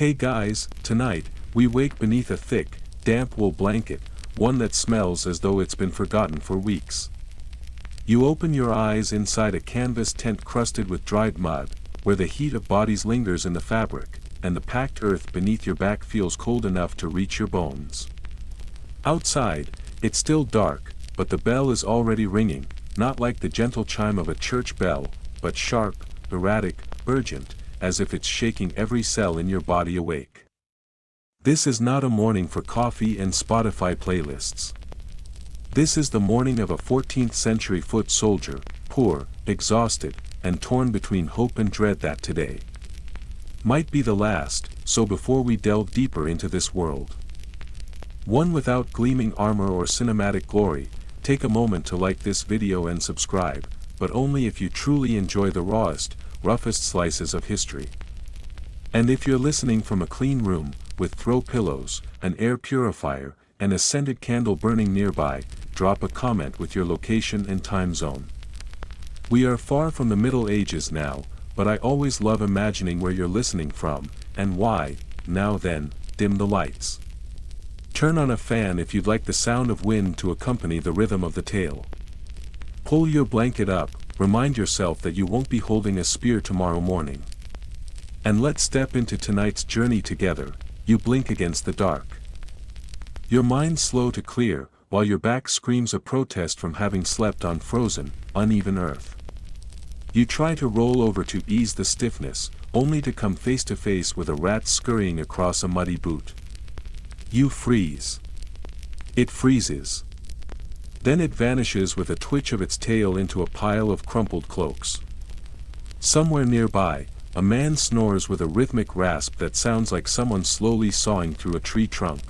Hey guys, tonight, we wake beneath a thick, damp wool blanket, one that smells as though it's been forgotten for weeks. You open your eyes inside a canvas tent crusted with dried mud, where the heat of bodies lingers in the fabric, and the packed earth beneath your back feels cold enough to reach your bones. Outside, it's still dark, but the bell is already ringing, not like the gentle chime of a church bell, but sharp, erratic, urgent, as if it's shaking every cell in your body awake. This is not a morning for coffee and Spotify playlists. This is the morning of a 14th century foot soldier, poor, exhausted, and torn between hope and dread that today might be the last. So before we delve deeper into this world, one without gleaming armor or cinematic glory, take a moment to like this video and subscribe, but only if you truly enjoy the rawest, roughest slices of history. And if you're listening from a clean room, with throw pillows, an air purifier, and a scented candle burning nearby, drop a comment with your location and time zone. We are far from the Middle Ages now, but I always love imagining where you're listening from, and why. Now then, dim the lights. Turn on a fan if you'd like the sound of wind to accompany the rhythm of the tale. Pull your blanket up, remind yourself that you won't be holding a spear tomorrow morning. And let's step into tonight's journey together. You blink against the dark. Your mind slow to clear, while your back screams a protest from having slept on frozen, uneven earth. You try to roll over to ease the stiffness, only to come face to face with a rat scurrying across a muddy boot. You freeze. It freezes. Then it vanishes with a twitch of its tail into a pile of crumpled cloaks. Somewhere nearby, a man snores with a rhythmic rasp that sounds like someone slowly sawing through a tree trunk.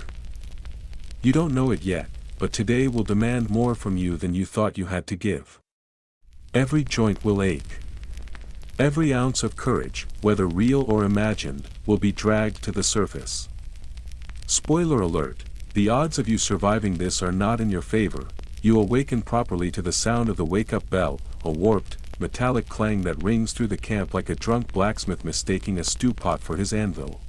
You don't know it yet, but today will demand more from you than you thought you had to give. Every joint will ache. Every ounce of courage, whether real or imagined, will be dragged to the surface. Spoiler alert, the odds of you surviving this are not in your favor. You awaken properly to the sound of the wake-up bell, a warped, metallic clang that rings through the camp like a drunk blacksmith mistaking a stew pot for his anvil.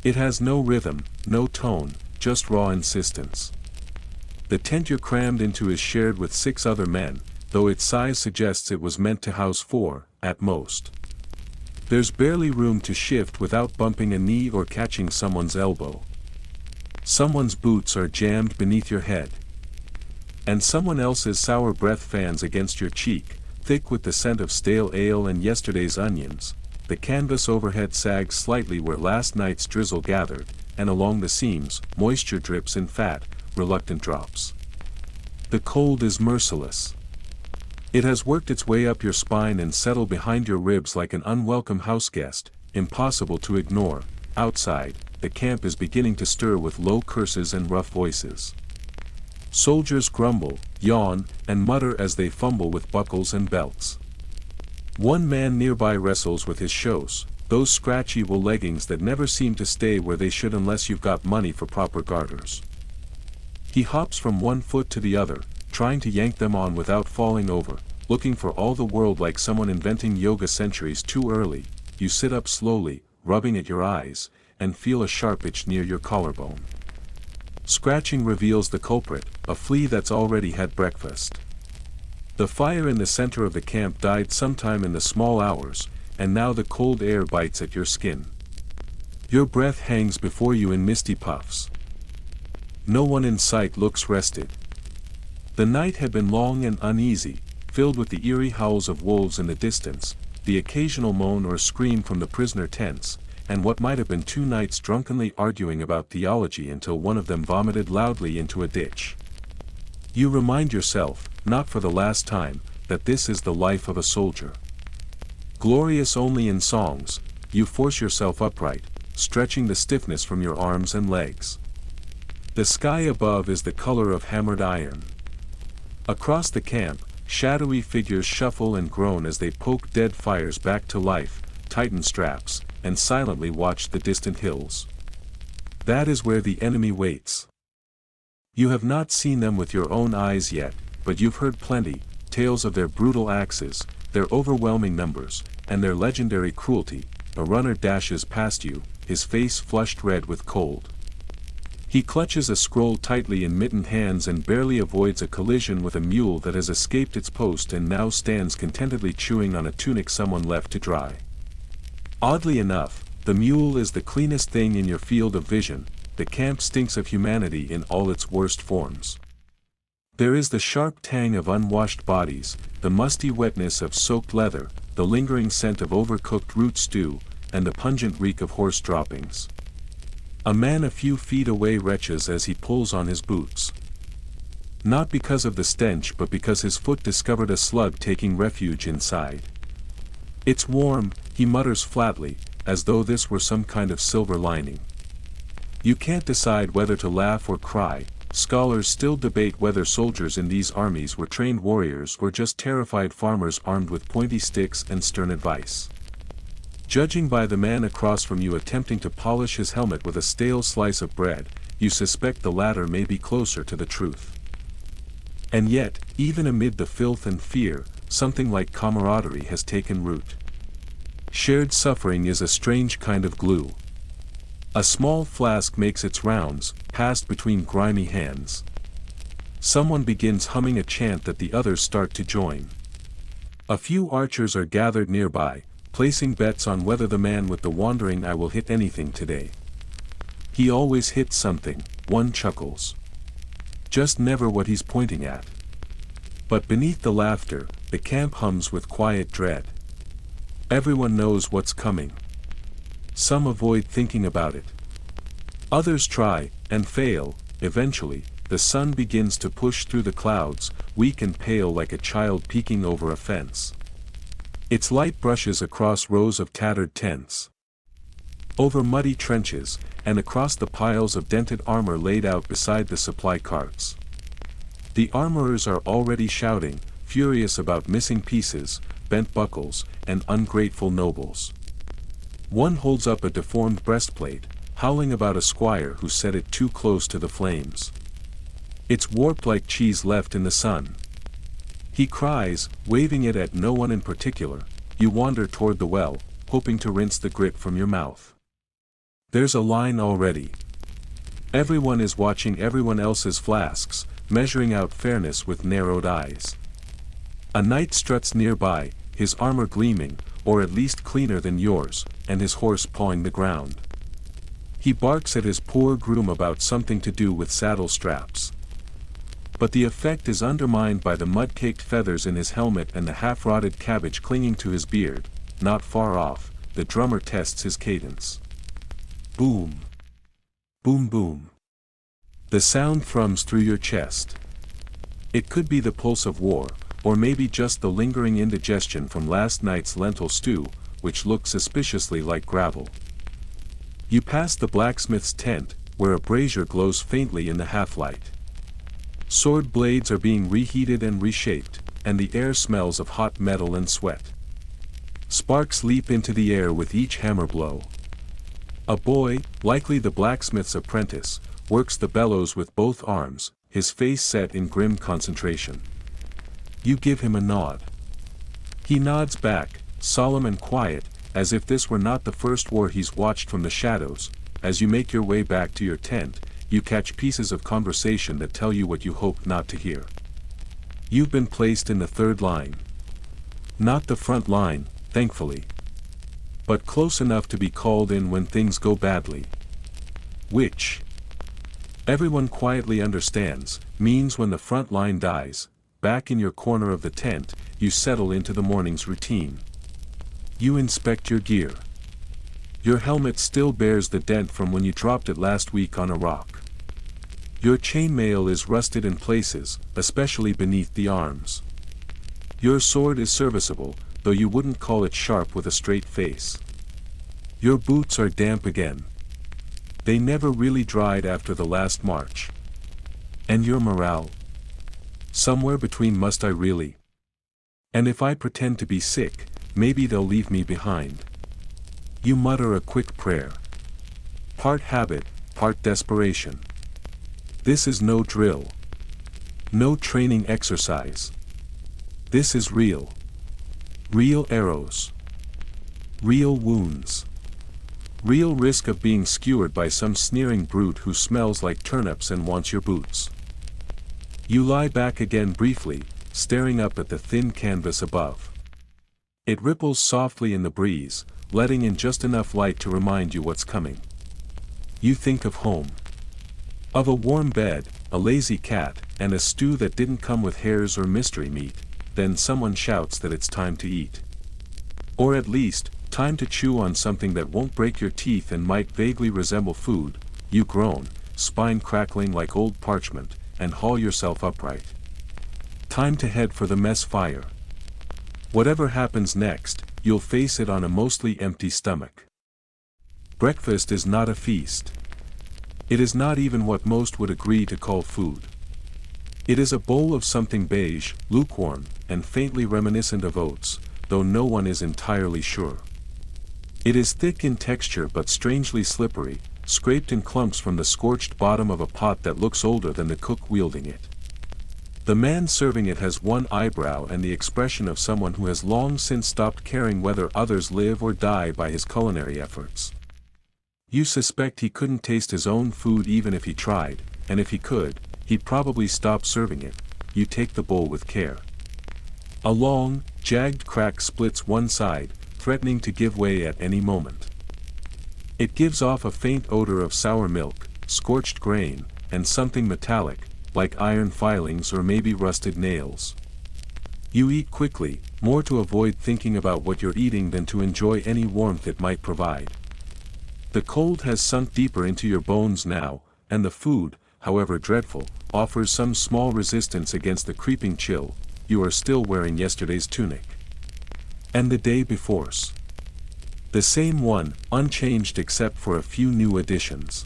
It has no rhythm, no tone, just raw insistence. The tent you're crammed into is shared with 6 other men, though its size suggests it was meant to house 4, at most. There's barely room to shift without bumping a knee or catching someone's elbow. Someone's boots are jammed beneath your head. And someone else's sour breath fans against your cheek, thick with the scent of stale ale and yesterday's onions. The canvas overhead sags slightly where last night's drizzle gathered, and along the seams, moisture drips in fat, reluctant drops. The cold is merciless. It has worked its way up your spine and settled behind your ribs like an unwelcome houseguest, impossible to ignore. Outside, the camp is beginning to stir with low curses and rough voices. Soldiers grumble, yawn, and mutter as they fumble with buckles and belts. One man nearby wrestles with his shoes, those scratchy wool leggings that never seem to stay where they should unless you've got money for proper garters. He hops from one foot to the other, trying to yank them on without falling over, looking for all the world like someone inventing yoga centuries too early. You sit up slowly, rubbing at your eyes, and feel a sharp itch near your collarbone. Scratching reveals the culprit, a flea that's already had breakfast. The fire in the center of the camp died sometime in the small hours, and now the cold air bites at your skin. Your breath hangs before you in misty puffs. No one in sight looks rested. The night had been long and uneasy, filled with the eerie howls of wolves in the distance, the occasional moan or scream from the prisoner tents, and what might have been 2 nights drunkenly arguing about theology until one of them vomited loudly into a ditch. You remind yourself, not for the last time, that this is the life of a soldier. Glorious only in songs, you force yourself upright, stretching the stiffness from your arms and legs. The sky above is the color of hammered iron. Across the camp, shadowy figures shuffle and groan as they poke dead fires back to life, tighten straps, and silently watch the distant hills. That is where the enemy waits. You have not seen them with your own eyes yet, but you've heard plenty, tales of their brutal axes, their overwhelming numbers, and their legendary cruelty. A runner dashes past you, his face flushed red with cold. He clutches a scroll tightly in mittened hands and barely avoids a collision with a mule that has escaped its post and now stands contentedly chewing on a tunic someone left to dry. Oddly enough, the mule is the cleanest thing in your field of vision. The camp stinks of humanity in all its worst forms. There is the sharp tang of unwashed bodies, the musty wetness of soaked leather, the lingering scent of overcooked root stew, and the pungent reek of horse droppings. A man a few feet away retches as he pulls on his boots. Not because of the stench but because his foot discovered a slug taking refuge inside. "It's warm," he mutters flatly, as though this were some kind of silver lining. You can't decide whether to laugh or cry. Scholars still debate whether soldiers in these armies were trained warriors or just terrified farmers armed with pointy sticks and stern advice. Judging by the man across from you attempting to polish his helmet with a stale slice of bread, you suspect the latter may be closer to the truth. And yet, even amid the filth and fear, something like camaraderie has taken root. Shared suffering is a strange kind of glue. A small flask makes its rounds, passed between grimy hands. Someone begins humming a chant that the others start to join. A few archers are gathered nearby, placing bets on whether the man with the wandering eye will hit anything today. "He always hits something," one chuckles. "Just never what he's pointing at." But beneath the laughter, the camp hums with quiet dread. Everyone knows what's coming. Some avoid thinking about it. Others try, and fail. Eventually, the sun begins to push through the clouds, weak and pale like a child peeking over a fence. Its light brushes across rows of tattered tents, over muddy trenches, and across the piles of dented armor laid out beside the supply carts. The armorers are already shouting, furious about missing pieces, bent buckles, and ungrateful nobles. One holds up a deformed breastplate, howling about a squire who set it too close to the flames. It's warped like cheese left in the sun. He cries, waving it at no one in particular. You wander toward the well, hoping to rinse the grit from your mouth. There's a line already. Everyone is watching everyone else's flasks, measuring out fairness with narrowed eyes. A knight struts nearby, his armor gleaming, or at least cleaner than yours, and his horse pawing the ground. He barks at his poor groom about something to do with saddle straps. But the effect is undermined by the mud-caked feathers in his helmet and the half-rotted cabbage clinging to his beard. Not far off, the drummer tests his cadence. Boom. Boom boom. The sound thrums through your chest. It could be the pulse of war, or maybe just the lingering indigestion from last night's lentil stew, which looked suspiciously like gravel. You pass the blacksmith's tent, where a brazier glows faintly in the half-light. Sword blades are being reheated and reshaped, and the air smells of hot metal and sweat. Sparks leap into the air with each hammer blow. A boy, likely the blacksmith's apprentice, works the bellows with both arms, his face set in grim concentration. You give him a nod. He nods back, solemn and quiet, as if this were not the first war he's watched from the shadows. As you make your way back to your tent, you catch pieces of conversation that tell you what you hoped not to hear. You've been placed in the third line. Not the front line, thankfully. But close enough to be called in when things go badly. Which, everyone quietly understands, means when the front line dies, back in your corner of the tent, you settle into the morning's routine. You inspect your gear. Your helmet still bears the dent from when you dropped it last week on a rock. Your chainmail is rusted in places, especially beneath the arms. Your sword is serviceable, though you wouldn't call it sharp with a straight face. Your boots are damp again. They never really dried after the last march. And your morale? Somewhere between must I really? And if I pretend to be sick, maybe they'll leave me behind. You mutter a quick prayer. Part habit, part desperation. This is no drill. No training exercise. This is real. Real arrows. Real wounds. Real risk of being skewered by some sneering brute who smells like turnips and wants your boots. You lie back again briefly, staring up at the thin canvas above. It ripples softly in the breeze, letting in just enough light to remind you what's coming. You think of home. Of a warm bed, a lazy cat, and a stew that didn't come with hares or mystery meat. Then someone shouts that it's time to eat. Or at least, time to chew on something that won't break your teeth and might vaguely resemble food. You groan, spine crackling like old parchment, and haul yourself upright. Time to head for the mess fire. Whatever happens next, you'll face it on a mostly empty stomach. Breakfast is not a feast. It is not even what most would agree to call food. It is a bowl of something beige, lukewarm, and faintly reminiscent of oats, though no one is entirely sure. It is thick in texture but strangely slippery, scraped in clumps from the scorched bottom of a pot that looks older than the cook wielding it. The man serving it has one eyebrow and the expression of someone who has long since stopped caring whether others live or die by his culinary efforts. You suspect he couldn't taste his own food even if he tried, and if he could, he'd probably stop serving it. You take the bowl with care. A long, jagged crack splits one side, threatening to give way at any moment. It gives off a faint odor of sour milk, scorched grain, and something metallic, like iron filings or maybe rusted nails. You eat quickly, more to avoid thinking about what you're eating than to enjoy any warmth it might provide. The cold has sunk deeper into your bones now, and the food, however dreadful, offers some small resistance against the creeping chill. You are still wearing yesterday's tunic. And the day before's. The same one, unchanged except for a few new additions.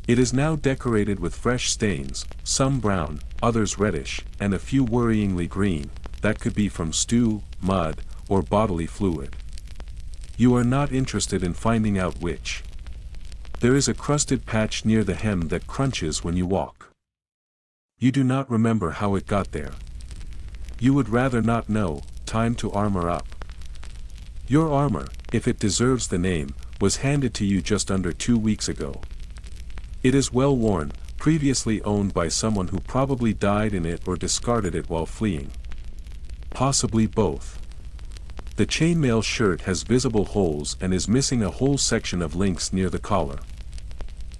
It is now decorated with fresh stains, some brown, others reddish, and a few worryingly green, that could be from stew, mud, or bodily fluid. You are not interested in finding out which. There is a crusted patch near the hem that crunches when you walk. You do not remember how it got there. You would rather not know. Time to armor up. Your armor, if it deserves the name, was handed to you just under 2 weeks ago. It is well worn, previously owned by someone who probably died in it or discarded it while fleeing. Possibly both. The chainmail shirt has visible holes and is missing a whole section of links near the collar.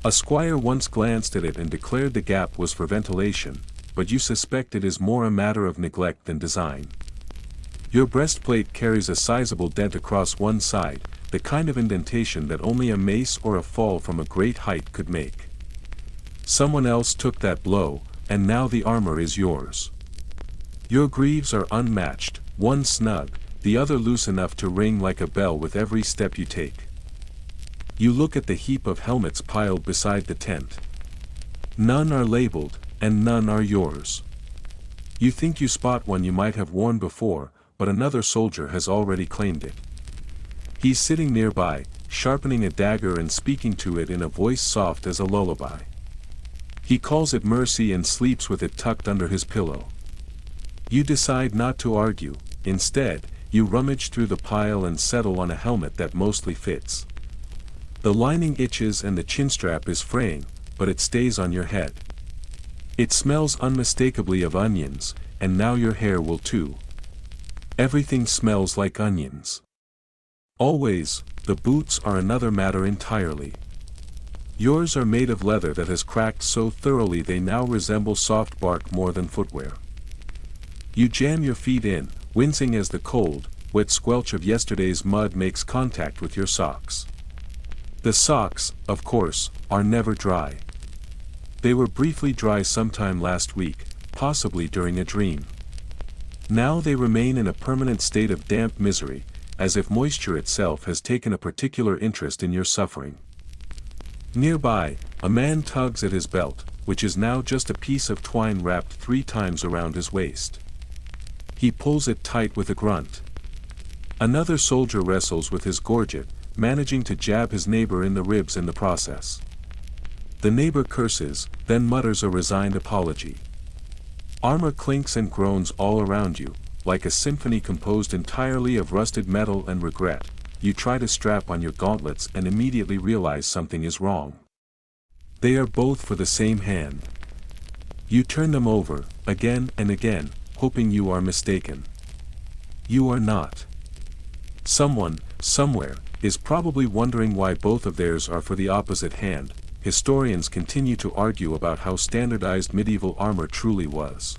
A squire once glanced at it and declared the gap was for ventilation, but you suspect it is more a matter of neglect than design. Your breastplate carries a sizable dent across one side, the kind of indentation that only a mace or a fall from a great height could make. Someone else took that blow, and now the armor is yours. Your greaves are unmatched, one snug, the other loose enough to ring like a bell with every step you take. You look at the heap of helmets piled beside the tent. None are labeled, and none are yours. You think you spot one you might have worn before, but another soldier has already claimed it. He's sitting nearby, sharpening a dagger and speaking to it in a voice soft as a lullaby. He calls it mercy and sleeps with it tucked under his pillow. You decide not to argue. Instead, you rummage through the pile and settle on a helmet that mostly fits. The lining itches and the chinstrap is fraying, but it stays on your head. It smells unmistakably of onions, and now your hair will too. Everything smells like onions. Always, the boots are another matter entirely. Yours are made of leather that has cracked so thoroughly they now resemble soft bark more than footwear. You jam your feet in, wincing as the cold, wet squelch of yesterday's mud makes contact with your socks. The socks, of course, are never dry. They were briefly dry sometime last week, possibly during a dream. Now they remain in a permanent state of damp misery, as if moisture itself has taken a particular interest in your suffering. Nearby, a man tugs at his belt, which is now just a piece of twine wrapped 3 times around his waist. He pulls it tight with a grunt. Another soldier wrestles with his gorget, managing to jab his neighbor in the ribs in the process. The neighbor curses, then mutters a resigned apology. Armor clinks and groans all around you, like a symphony composed entirely of rusted metal and regret, you try to strap on your gauntlets and immediately realize something is wrong. They are both for the same hand. You turn them over, again and again, hoping you are mistaken. You are not. Someone, somewhere, is probably wondering why both of theirs are for the opposite hand. Historians continue to argue about how standardized medieval armor truly was.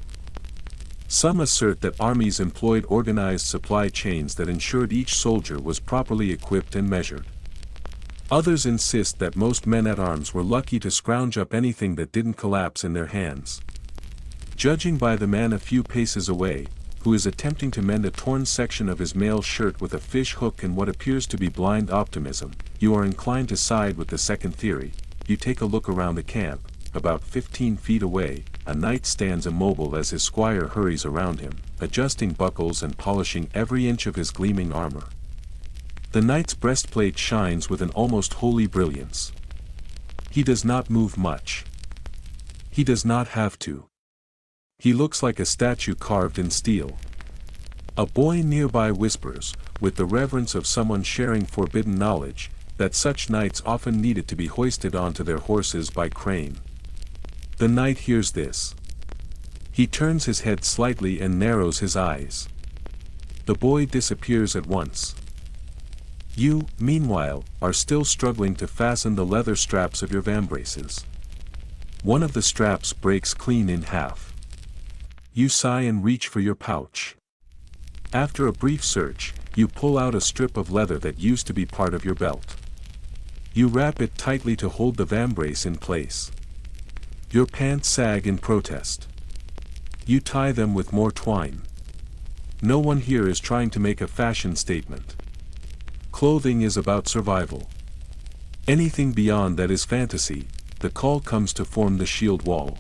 Some assert that armies employed organized supply chains that ensured each soldier was properly equipped and measured. Others insist that most men-at-arms were lucky to scrounge up anything that didn't collapse in their hands. Judging by the man a few paces away, who is attempting to mend a torn section of his mail shirt with a fish hook in what appears to be blind optimism, you are inclined to side with the second theory. You take a look around the camp. About 15 feet away, a knight stands immobile as his squire hurries around him, adjusting buckles and polishing every inch of his gleaming armor. The knight's breastplate shines with an almost holy brilliance. He does not move much. He does not have to. He looks like a statue carved in steel. A boy nearby whispers, with the reverence of someone sharing forbidden knowledge, that such knights often needed to be hoisted onto their horses by crane. The knight hears this. He turns his head slightly and narrows his eyes. The boy disappears at once. You, meanwhile, are still struggling to fasten the leather straps of your vambraces. One of the straps breaks clean in half. You sigh and reach for your pouch. After a brief search, you pull out a strip of leather that used to be part of your belt. You wrap it tightly to hold the vambrace in place. Your pants sag in protest. You tie them with more twine. No one here is trying to make a fashion statement. Clothing is about survival. Anything beyond that is fantasy. The call comes to form the shield wall.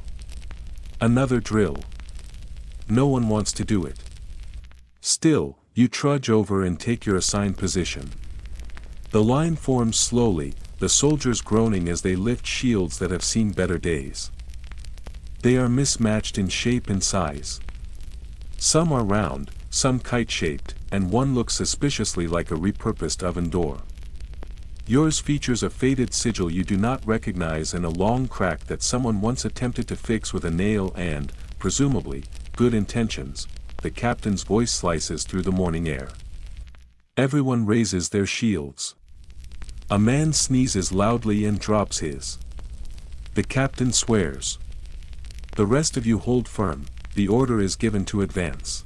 Another drill. No one wants to do it. Still, you trudge over and take your assigned position. The line forms slowly, the soldiers groaning as they lift shields that have seen better days. They are mismatched in shape and size. Some are round, some kite-shaped, and one looks suspiciously like a repurposed oven door. Yours features a faded sigil you do not recognize and a long crack that someone once attempted to fix with a nail and, presumably, good intentions. The captain's voice slices through the morning air. Everyone raises their shields. A man sneezes loudly and drops his. The captain swears. The rest of you hold firm. The order is given to advance.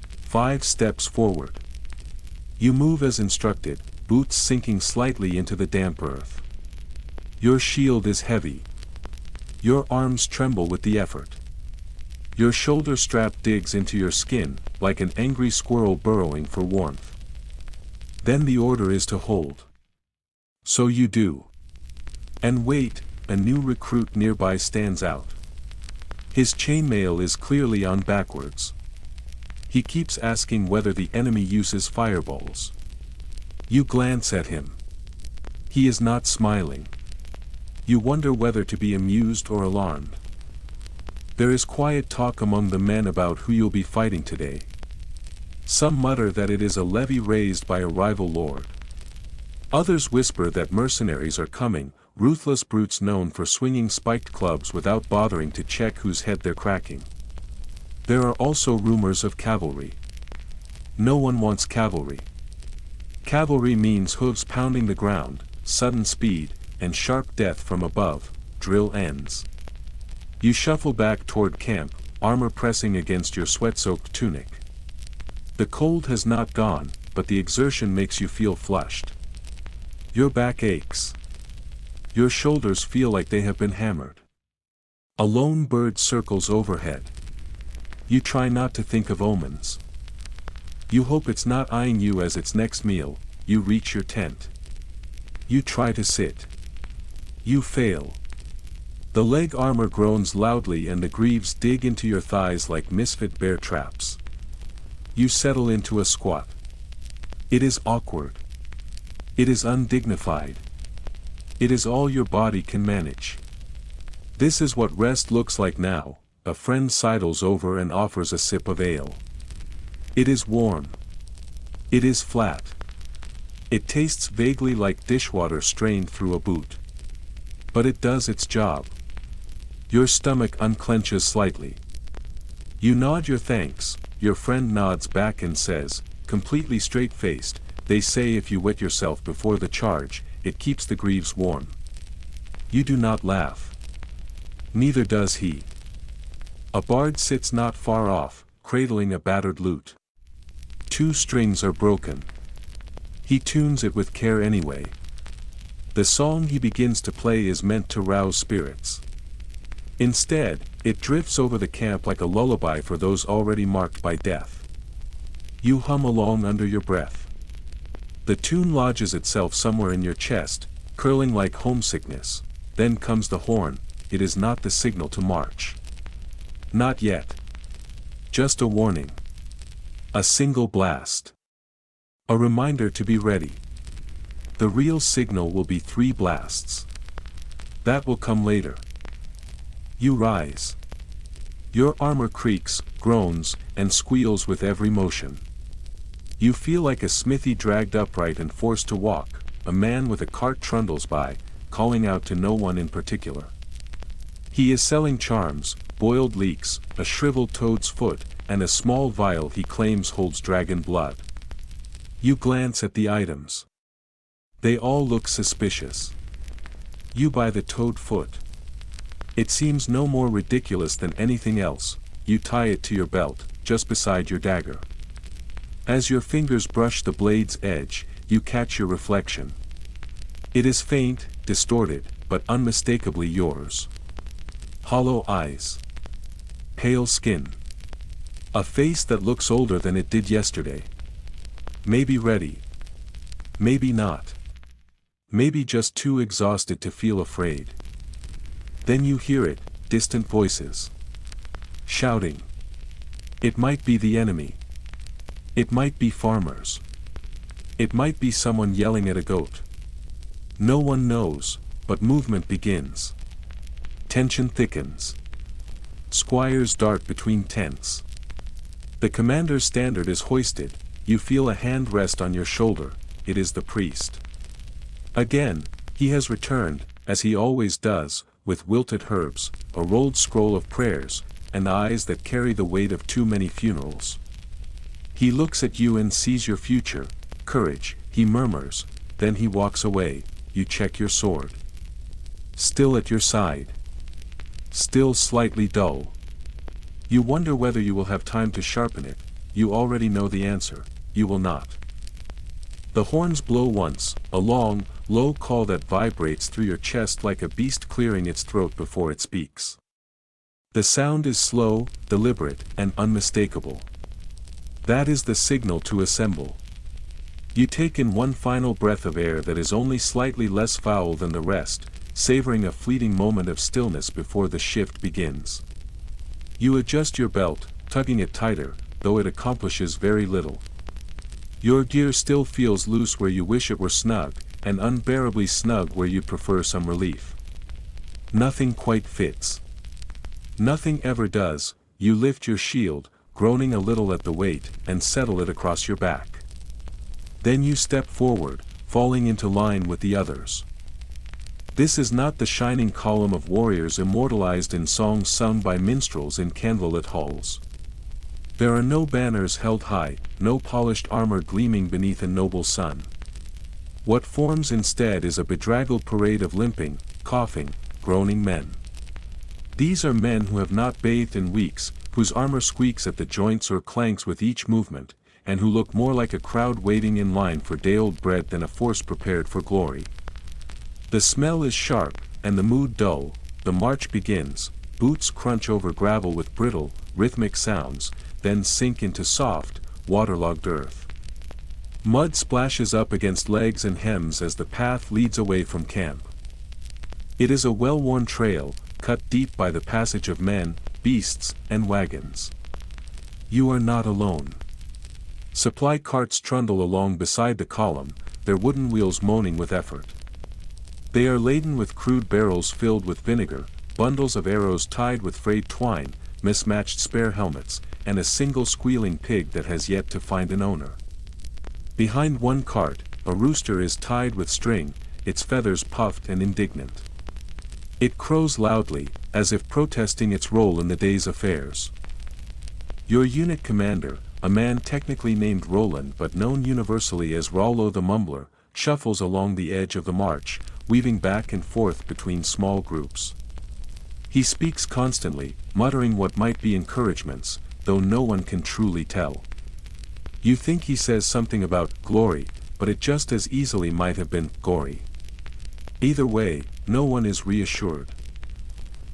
5 steps forward. You move as instructed, boots sinking slightly into the damp earth. Your shield is heavy. Your arms tremble with the effort. Your shoulder strap digs into your skin, like an angry squirrel burrowing for warmth. Then the order is to hold. So you do. And wait, a new recruit nearby stands out. His chainmail is clearly on backwards. He keeps asking whether the enemy uses fireballs. You glance at him. He is not smiling. You wonder whether to be amused or alarmed. There is quiet talk among the men about who you'll be fighting today. Some mutter that it is a levy raised by a rival lord. Others whisper that mercenaries are coming, ruthless brutes known for swinging spiked clubs without bothering to check whose head they're cracking. There are also rumors of cavalry. No one wants cavalry. Cavalry means hooves pounding the ground, sudden speed, and sharp death from above. Drill ends. You shuffle back toward camp, armor pressing against your sweat-soaked tunic. The cold has not gone, but the exertion makes you feel flushed. Your back aches. Your shoulders feel like they have been hammered. A lone bird circles overhead. You try not to think of omens. You hope it's not eyeing you as its next meal. You reach your tent. You try to sit. You fail. The leg armor groans loudly and the greaves dig into your thighs like misfit bear traps. You settle into a squat. It is awkward. It is undignified. It is all your body can manage. This is what rest looks like now. A friend sidles over and offers a sip of ale. It is warm. It is flat. It tastes vaguely like dishwater strained through a boot. But it does its job. Your stomach unclenches slightly. You nod your thanks, your friend nods back and says, completely straight-faced, they say if you wet yourself before the charge, it keeps the greaves warm. You do not laugh. Neither does he. A bard sits not far off, cradling a battered lute. 2 strings are broken. He tunes it with care anyway. The song he begins to play is meant to rouse spirits. Instead, it drifts over the camp like a lullaby for those already marked by death. You hum along under your breath. The tune lodges itself somewhere in your chest, curling like homesickness. Then comes the horn. It is not the signal to march. Not yet. Just a warning. A single blast. A reminder to be ready. The real signal will be 3 blasts. That will come later. You rise. Your armor creaks, groans, and squeals with every motion. You feel like a smithy dragged upright and forced to walk. A man with a cart trundles by, calling out to no one in particular. He is selling charms, boiled leeks, a shriveled toad's foot, and a small vial he claims holds dragon blood. You glance at the items. They all look suspicious. You buy the toad foot. It seems no more ridiculous than anything else. You tie it to your belt, just beside your dagger. As your fingers brush the blade's edge, you catch your reflection. It is faint, distorted, but unmistakably yours. Hollow eyes. Pale skin. A face that looks older than it did yesterday. Maybe ready. Maybe not. Maybe just too exhausted to feel afraid. Then you hear it, distant voices. Shouting. It might be the enemy. It might be farmers. It might be someone yelling at a goat. No one knows, but movement begins. Tension thickens. Squires dart between tents. The commander's standard is hoisted. You feel a hand rest on your shoulder. It is the priest. Again, he has returned, as he always does, with wilted herbs, a rolled scroll of prayers, and eyes that carry the weight of too many funerals. He looks at you and sees your future. Courage, he murmurs, then he walks away. You check your sword. Still at your side. Still slightly dull. You wonder whether you will have time to sharpen it. You already know the answer. You will not. The horns blow once, a long, low call that vibrates through your chest like a beast clearing its throat before it speaks. The sound is slow, deliberate, and unmistakable. That is the signal to assemble. You take in one final breath of air that is only slightly less foul than the rest, savoring a fleeting moment of stillness before the shift begins. You adjust your belt, tugging it tighter, though it accomplishes very little. Your gear still feels loose where you wish it were snug, and unbearably snug where you'd prefer some relief. Nothing quite fits. Nothing ever does. You lift your shield, groaning a little at the weight, and settle it across your back. Then you step forward, falling into line with the others. This is not the shining column of warriors immortalized in songs sung by minstrels in candlelit halls. There are no banners held high, no polished armor gleaming beneath a noble sun. What forms instead is a bedraggled parade of limping, coughing, groaning men. These are men who have not bathed in weeks, whose armor squeaks at the joints or clanks with each movement, and who look more like a crowd waiting in line for day-old bread than a force prepared for glory. The smell is sharp, and the mood dull. The march begins. Boots crunch over gravel with brittle, rhythmic sounds, then sink into soft, waterlogged earth. Mud splashes up against legs and hems as the path leads away from camp. It is a well-worn trail, cut deep by the passage of men, beasts, and wagons. You are not alone. Supply carts trundle along beside the column, their wooden wheels moaning with effort. They are laden with crude barrels filled with vinegar, bundles of arrows tied with frayed twine, mismatched spare helmets, and a single squealing pig that has yet to find an owner. Behind one cart, a rooster is tied with string, its feathers puffed and indignant. It crows loudly, as if protesting its role in the day's affairs. Your unit commander, a man technically named Roland but known universally as Rollo the Mumbler, shuffles along the edge of the march, weaving back and forth between small groups. He speaks constantly, muttering what might be encouragements, though no one can truly tell. You think he says something about glory, but it just as easily might have been gory. Either way, no one is reassured.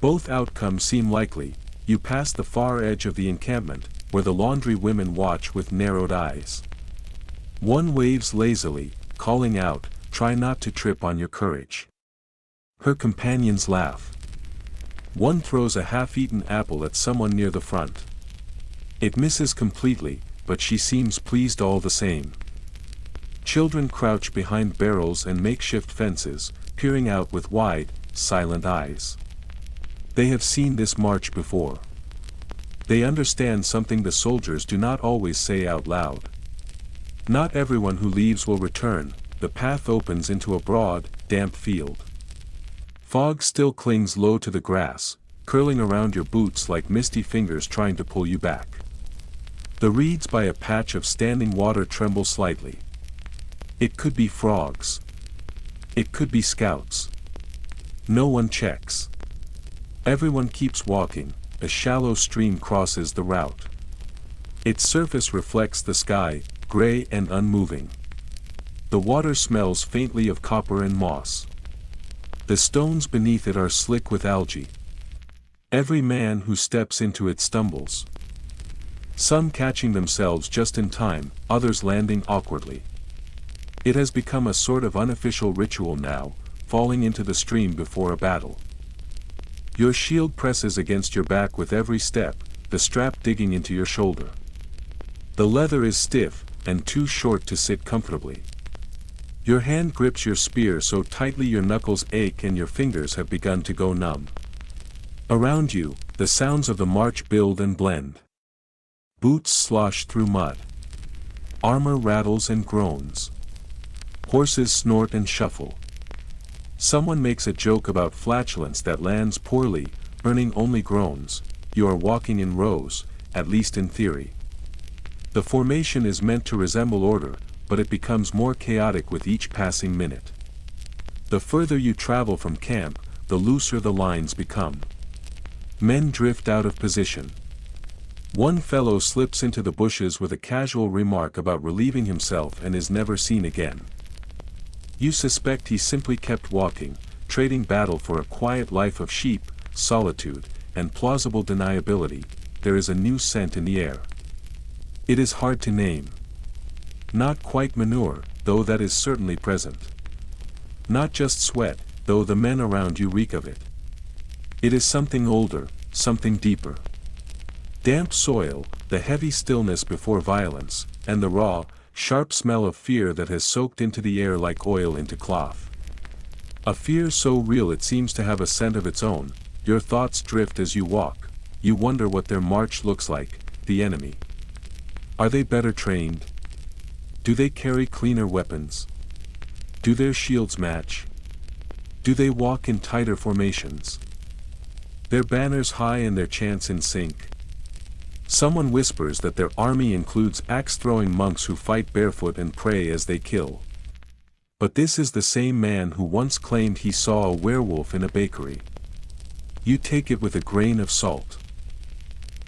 Both outcomes seem likely. You pass the far edge of the encampment, where the laundry women watch with narrowed eyes. One waves lazily, calling out, "Try not to trip on your courage." Her companions laugh. One throws a half-eaten apple at someone near the front. It misses completely, but she seems pleased all the same. Children crouch behind barrels and makeshift fences, peering out with wide, silent eyes. They have seen this march before. They understand something the soldiers do not always say out loud. Not everyone who leaves will return. The path opens into a broad, damp field. Fog still clings low to the grass, curling around your boots like misty fingers trying to pull you back. The reeds by a patch of standing water tremble slightly. It could be frogs. It could be scouts. No one checks. Everyone keeps walking. A shallow stream crosses the route. Its surface reflects the sky, gray and unmoving. The water smells faintly of copper and moss. The stones beneath it are slick with algae. Every man who steps into it stumbles. Some catching themselves just in time, others landing awkwardly. It has become a sort of unofficial ritual now, falling into the stream before a battle. Your shield presses against your back with every step, the strap digging into your shoulder. The leather is stiff, and too short to sit comfortably. Your hand grips your spear so tightly your knuckles ache and your fingers have begun to go numb. Around you, the sounds of the march build and blend. Boots slosh through mud. Armor rattles and groans. Horses snort and shuffle. Someone makes a joke about flatulence that lands poorly, earning only groans. You are walking in rows, at least in theory. The formation is meant to resemble order, but it becomes more chaotic with each passing minute. The further you travel from camp, the looser the lines become. Men drift out of position. One fellow slips into the bushes with a casual remark about relieving himself and is never seen again. You suspect he simply kept walking, trading battle for a quiet life of sheep, solitude, and plausible deniability. There is a new scent in the air. It is hard to name. Not quite manure, though that is certainly present. Not just sweat, though the men around you reek of it. It is something older, something deeper. Damp soil, the heavy stillness before violence, and the raw, sharp smell of fear that has soaked into the air like oil into cloth. A fear so real it seems to have a scent of its own. Your thoughts drift as you walk. You wonder what their march looks like, the enemy. Are they better trained? Do they carry cleaner weapons? Do their shields match? Do they walk in tighter formations? Their banners high and their chants in sync. Someone whispers that their army includes axe-throwing monks who fight barefoot and pray as they kill. But this is the same man who once claimed he saw a werewolf in a bakery. You take it with a grain of salt.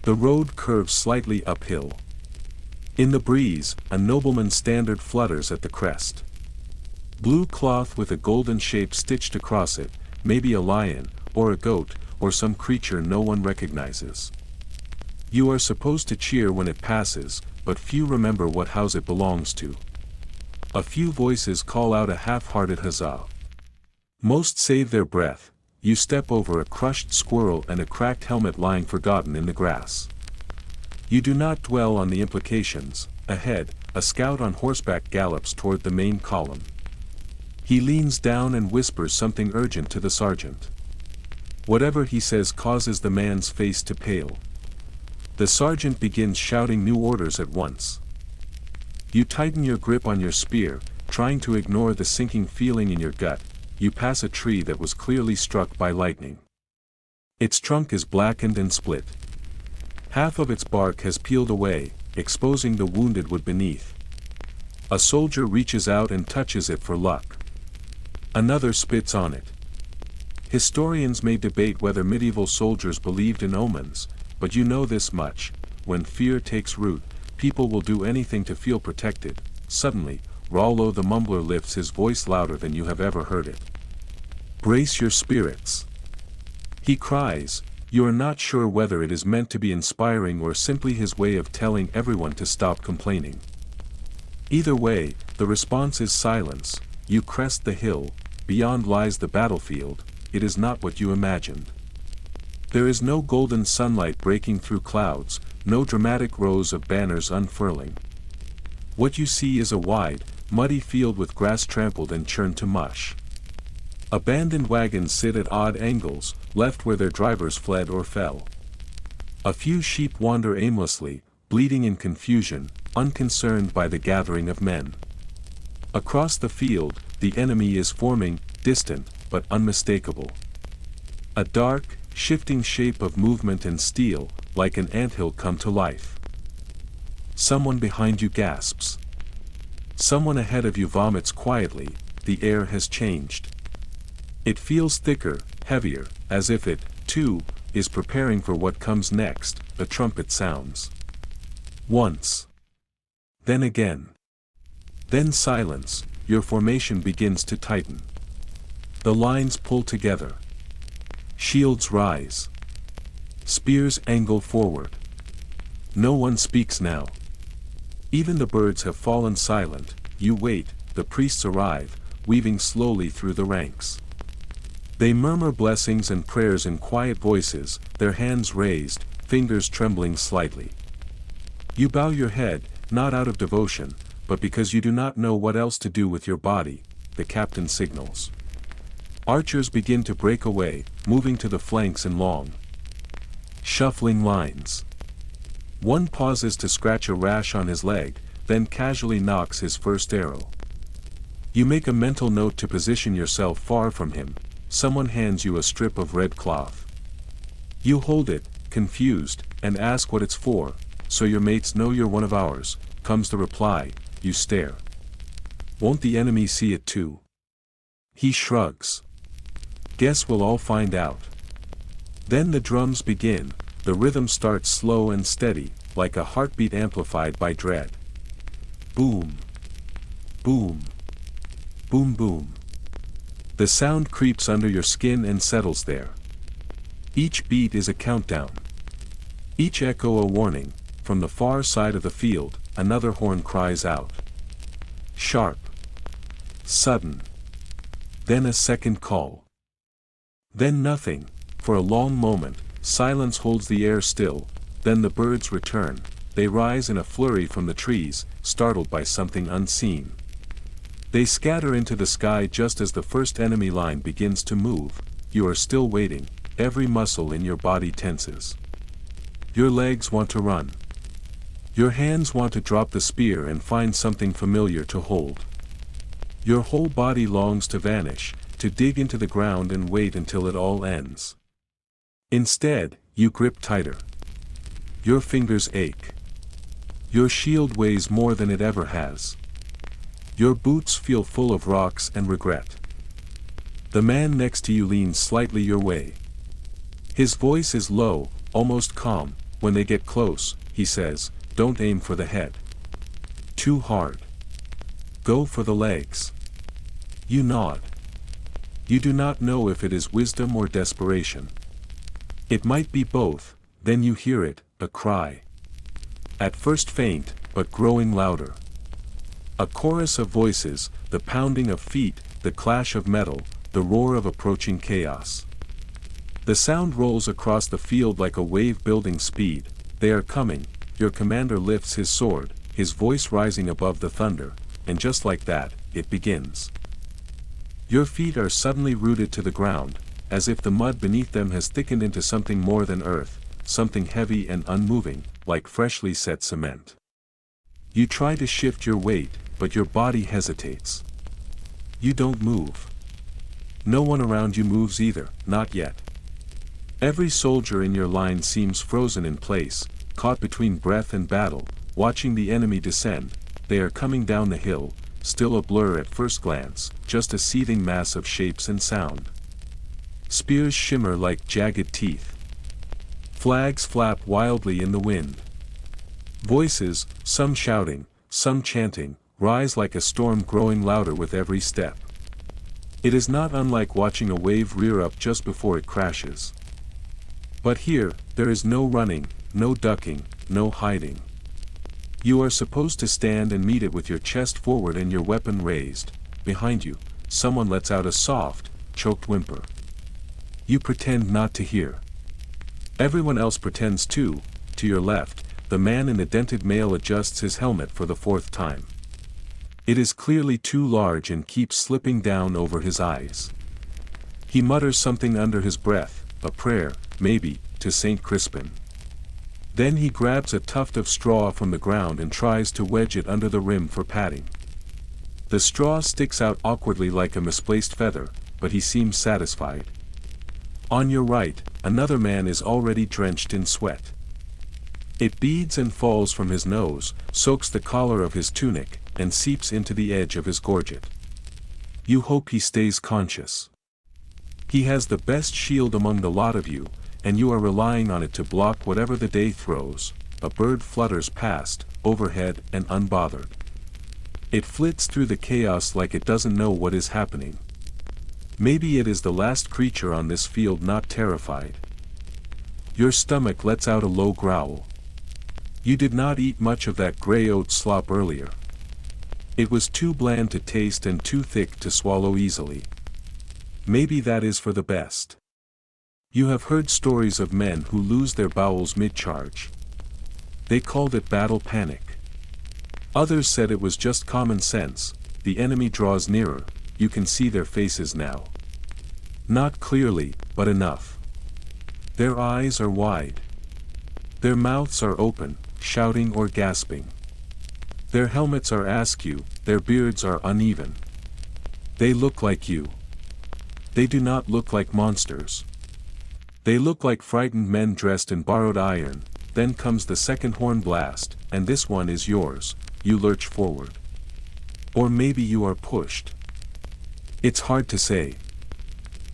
The road curves slightly uphill. In the breeze, a nobleman's standard flutters at the crest. Blue cloth with a golden shape stitched across it, maybe a lion, or a goat, or some creature no one recognizes. You are supposed to cheer when it passes, but few remember what house it belongs to. A few voices call out a half-hearted huzzah. Most save their breath. You step over a crushed squirrel and a cracked helmet lying forgotten in the grass. You do not dwell on the implications. Ahead, a scout on horseback gallops toward the main column. He leans down and whispers something urgent to the sergeant. Whatever he says causes the man's face to pale. The sergeant begins shouting new orders at once. You tighten your grip on your spear, trying to ignore the sinking feeling in your gut, you pass a tree that was clearly struck by lightning. Its trunk is blackened and split. Half of its bark has peeled away, exposing the wounded wood beneath. A soldier reaches out and touches it for luck. Another spits on it. Historians may debate whether medieval soldiers believed in omens, but you know this much: when fear takes root, people will do anything to feel protected. Suddenly, Rollo the Mumbler lifts his voice louder than you have ever heard it. "Brace your spirits," he cries. You are not sure whether it is meant to be inspiring or simply his way of telling everyone to stop complaining. Either way, the response is silence. You crest the hill, beyond lies the battlefield. It is not what you imagined. There is no golden sunlight breaking through clouds, no dramatic rows of banners unfurling. What you see is a wide, muddy field with grass trampled and churned to mush. Abandoned wagons sit at odd angles, left where their drivers fled or fell. A few sheep wander aimlessly, bleating in confusion, unconcerned by the gathering of men. Across the field, the enemy is forming, distant, but unmistakable. A dark, shifting shape of movement and steel, like an anthill come to life. Someone behind you gasps. Someone ahead of you vomits quietly. The air has changed. It feels thicker, heavier, as if it, too, is preparing for what comes next. A trumpet sounds. Once. Then again. Then silence. Your formation begins to tighten. The lines pull together. Shields rise. Spears angle forward. No one speaks now. Even the birds have fallen silent. You wait. The priests arrive, weaving slowly through the ranks. They murmur blessings and prayers in quiet voices, their hands raised, fingers trembling slightly. You bow your head, not out of devotion, but because you do not know what else to do with your body. The captain signals. Archers begin to break away, moving to the flanks in long, shuffling lines. One pauses to scratch a rash on his leg, then casually knocks his first arrow. You make a mental note to position yourself far from him. Someone hands you a strip of red cloth. You hold it, confused, and ask what it's for. "So your mates know you're one of ours," comes the reply. You stare. "Won't the enemy see it too?" He shrugs. "Guess we'll all find out." Then the drums begin. The rhythm starts slow and steady, like a heartbeat amplified by dread. Boom. Boom. Boom boom. The sound creeps under your skin and settles there. Each beat is a countdown. Each echo a warning. From the far side of the field, another horn cries out. Sharp. Sudden. Then a second call. Then nothing. For a long moment, silence holds the air still. Then the birds return. They rise in a flurry from the trees, startled by something unseen. They scatter into the sky just as the first enemy line begins to move. You are still waiting. Every muscle in your body tenses. Your legs want to run. Your hands want to drop the spear and find something familiar to hold. Your whole body longs to vanish, to dig into the ground and wait until it all ends. Instead, you grip tighter. Your fingers ache. Your shield weighs more than it ever has. Your boots feel full of rocks and regret. The man next to you leans slightly your way. His voice is low, almost calm. When they get close, he says, "Don't aim for the head. Too hard. Go for the legs." You nod. You do not know if it is wisdom or desperation. It might be both. Then you hear it, a cry. At first faint, but growing louder. A chorus of voices, the pounding of feet, the clash of metal, the roar of approaching chaos. The sound rolls across the field like a wave building speed. They are coming. Your commander lifts his sword, his voice rising above the thunder, and just like that, it begins. Your feet are suddenly rooted to the ground, as if the mud beneath them has thickened into something more than earth, something heavy and unmoving, like freshly set cement. You try to shift your weight, but your body hesitates. You don't move. No one around you moves either, not yet. Every soldier in your line seems frozen in place, caught between breath and battle, watching the enemy descend. They are coming down the hill, still a blur at first glance, just a seething mass of shapes and sound. Spears shimmer like jagged teeth. Flags flap wildly in the wind. Voices, some shouting, some chanting, rise like a storm growing louder with every step. It is not unlike watching a wave rear up just before it crashes. But here, there is no running, no ducking, no hiding. You are supposed to stand and meet it with your chest forward and your weapon raised. Behind you, someone lets out a soft, choked whimper. You pretend not to hear. Everyone else pretends too. To your left, the man in the dented mail adjusts his helmet for the fourth time. It is clearly too large and keeps slipping down over his eyes. He mutters something under his breath, a prayer, maybe, to Saint Crispin. Then he grabs a tuft of straw from the ground and tries to wedge it under the rim for padding. The straw sticks out awkwardly like a misplaced feather, but he seems satisfied. On your right, another man is already drenched in sweat. It beads and falls from his nose, soaks the collar of his tunic, and seeps into the edge of his gorget. You hope he stays conscious. He has the best shield among the lot of you, and you are relying on it to block whatever the day throws. A bird flutters past, overhead and unbothered. It flits through the chaos like it doesn't know what is happening. Maybe it is the last creature on this field not terrified. Your stomach lets out a low growl. You did not eat much of that gray oat slop earlier. It was too bland to taste and too thick to swallow easily. Maybe that is for the best. You have heard stories of men who lose their bowels mid-charge. They called it battle panic. Others said it was just common sense. The enemy draws nearer, you can see their faces now. Not clearly, but enough. Their eyes are wide. Their mouths are open, shouting or gasping. Their helmets are askew, their beards are uneven. They look like you. They do not look like monsters. They look like frightened men dressed in borrowed iron. Then comes the second horn blast, and this one is yours. You lurch forward. Or maybe you are pushed. It's hard to say.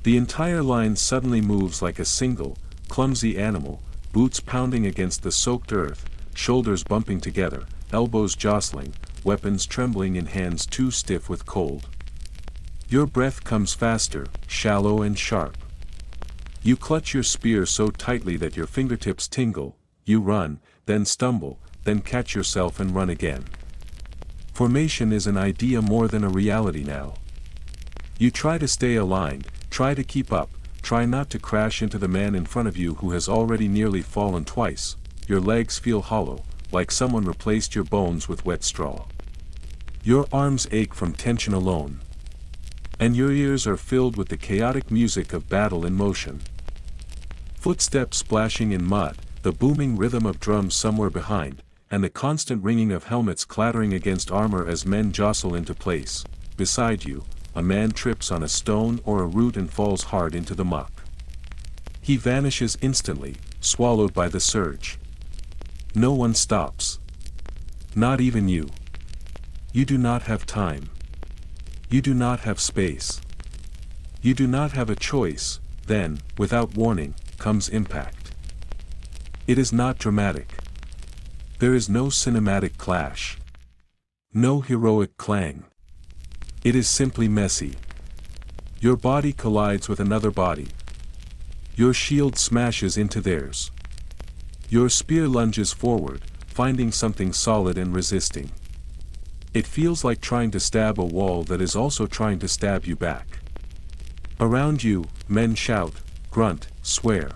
The entire line suddenly moves like a single, clumsy animal, boots pounding against the soaked earth, shoulders bumping together, elbows jostling, weapons trembling in hands too stiff with cold. Your breath comes faster, shallow and sharp. You clutch your spear so tightly that your fingertips tingle. You run, then stumble, then catch yourself and run again. Formation is an idea more than a reality now. You try to stay aligned, try to keep up, try not to crash into the man in front of you who has already nearly fallen twice. Your legs feel hollow, like someone replaced your bones with wet straw. Your arms ache from tension alone. And your ears are filled with the chaotic music of battle in motion. Footsteps splashing in mud, the booming rhythm of drums somewhere behind, and the constant ringing of helmets clattering against armor as men jostle into place. Beside you, a man trips on a stone or a root and falls hard into the muck. He vanishes instantly, swallowed by the surge. No one stops. Not even you. You do not have time. You do not have space. You do not have a choice. Then, without warning, comes impact. It is not dramatic. There is no cinematic clash. No heroic clang. It is simply messy. Your body collides with another body. Your shield smashes into theirs. Your spear lunges forward, finding something solid and resisting. It feels like trying to stab a wall that is also trying to stab you back. Around you, men shout, grunt, swear.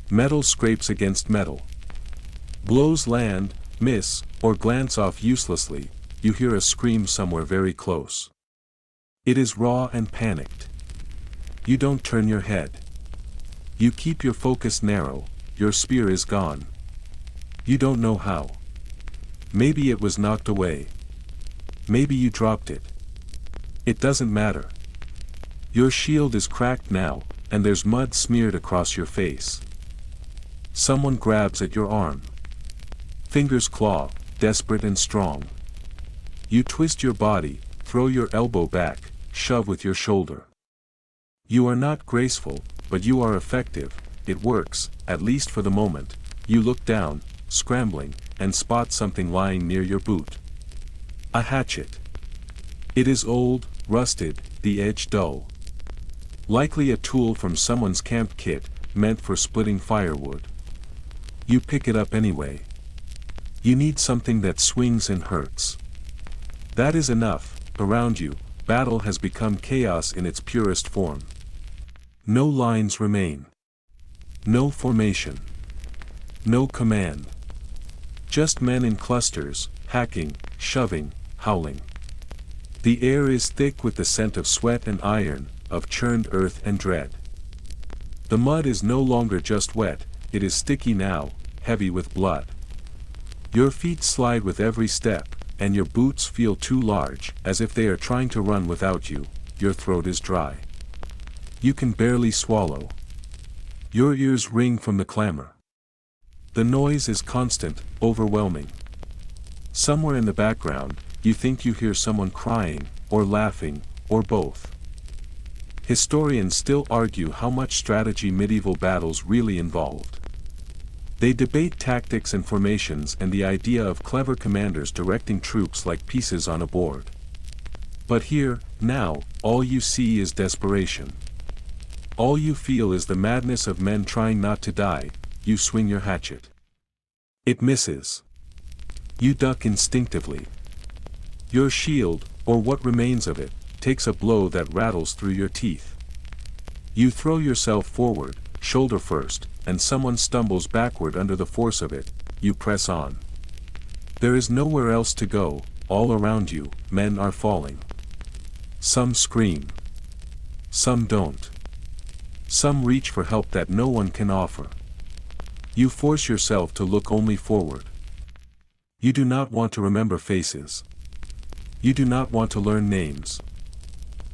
Metal scrapes against metal. Blows land, miss, or glance off uselessly. You hear a scream somewhere very close. It is raw and panicked. You don't turn your head. You keep your focus narrow. Your spear is gone. You don't know how. Maybe it was knocked away. Maybe you dropped it. It doesn't matter. Your shield is cracked now, and there's mud smeared across your face. Someone grabs at your arm. Fingers claw, desperate and strong. You twist your body, throw your elbow back, shove with your shoulder. You are not graceful, but you are effective. It works, at least for the moment. You look down, scrambling, and spot something lying near your boot. A hatchet. It is old, rusted, the edge dull. Likely a tool from someone's camp kit, meant for splitting firewood. You pick it up anyway. You need something that swings and hurts. That is enough. Around you, battle has become chaos in its purest form. No lines remain. No formation. No command. Just men in clusters, hacking, shoving, howling. The air is thick with the scent of sweat and iron, of churned earth and dread. The mud is no longer just wet, it is sticky now, heavy with blood. Your feet slide with every step, and your boots feel too large, as if they are trying to run without you. Your throat is dry. You can barely swallow. Your ears ring from the clamor. The noise is constant, overwhelming. Somewhere in the background, you think you hear someone crying, or laughing, or both. Historians still argue how much strategy medieval battles really involved. They debate tactics and formations and the idea of clever commanders directing troops like pieces on a board. But here, now, all you see is desperation. All you feel is the madness of men trying not to die. You swing your hatchet. It misses. You duck instinctively. Your shield, or what remains of it, takes a blow that rattles through your teeth. You throw yourself forward, shoulder first, and someone stumbles backward under the force of it. You press on. There is nowhere else to go. All around you, men are falling. Some scream. Some don't. Some reach for help that no one can offer. You force yourself to look only forward. You do not want to remember faces. You do not want to learn names.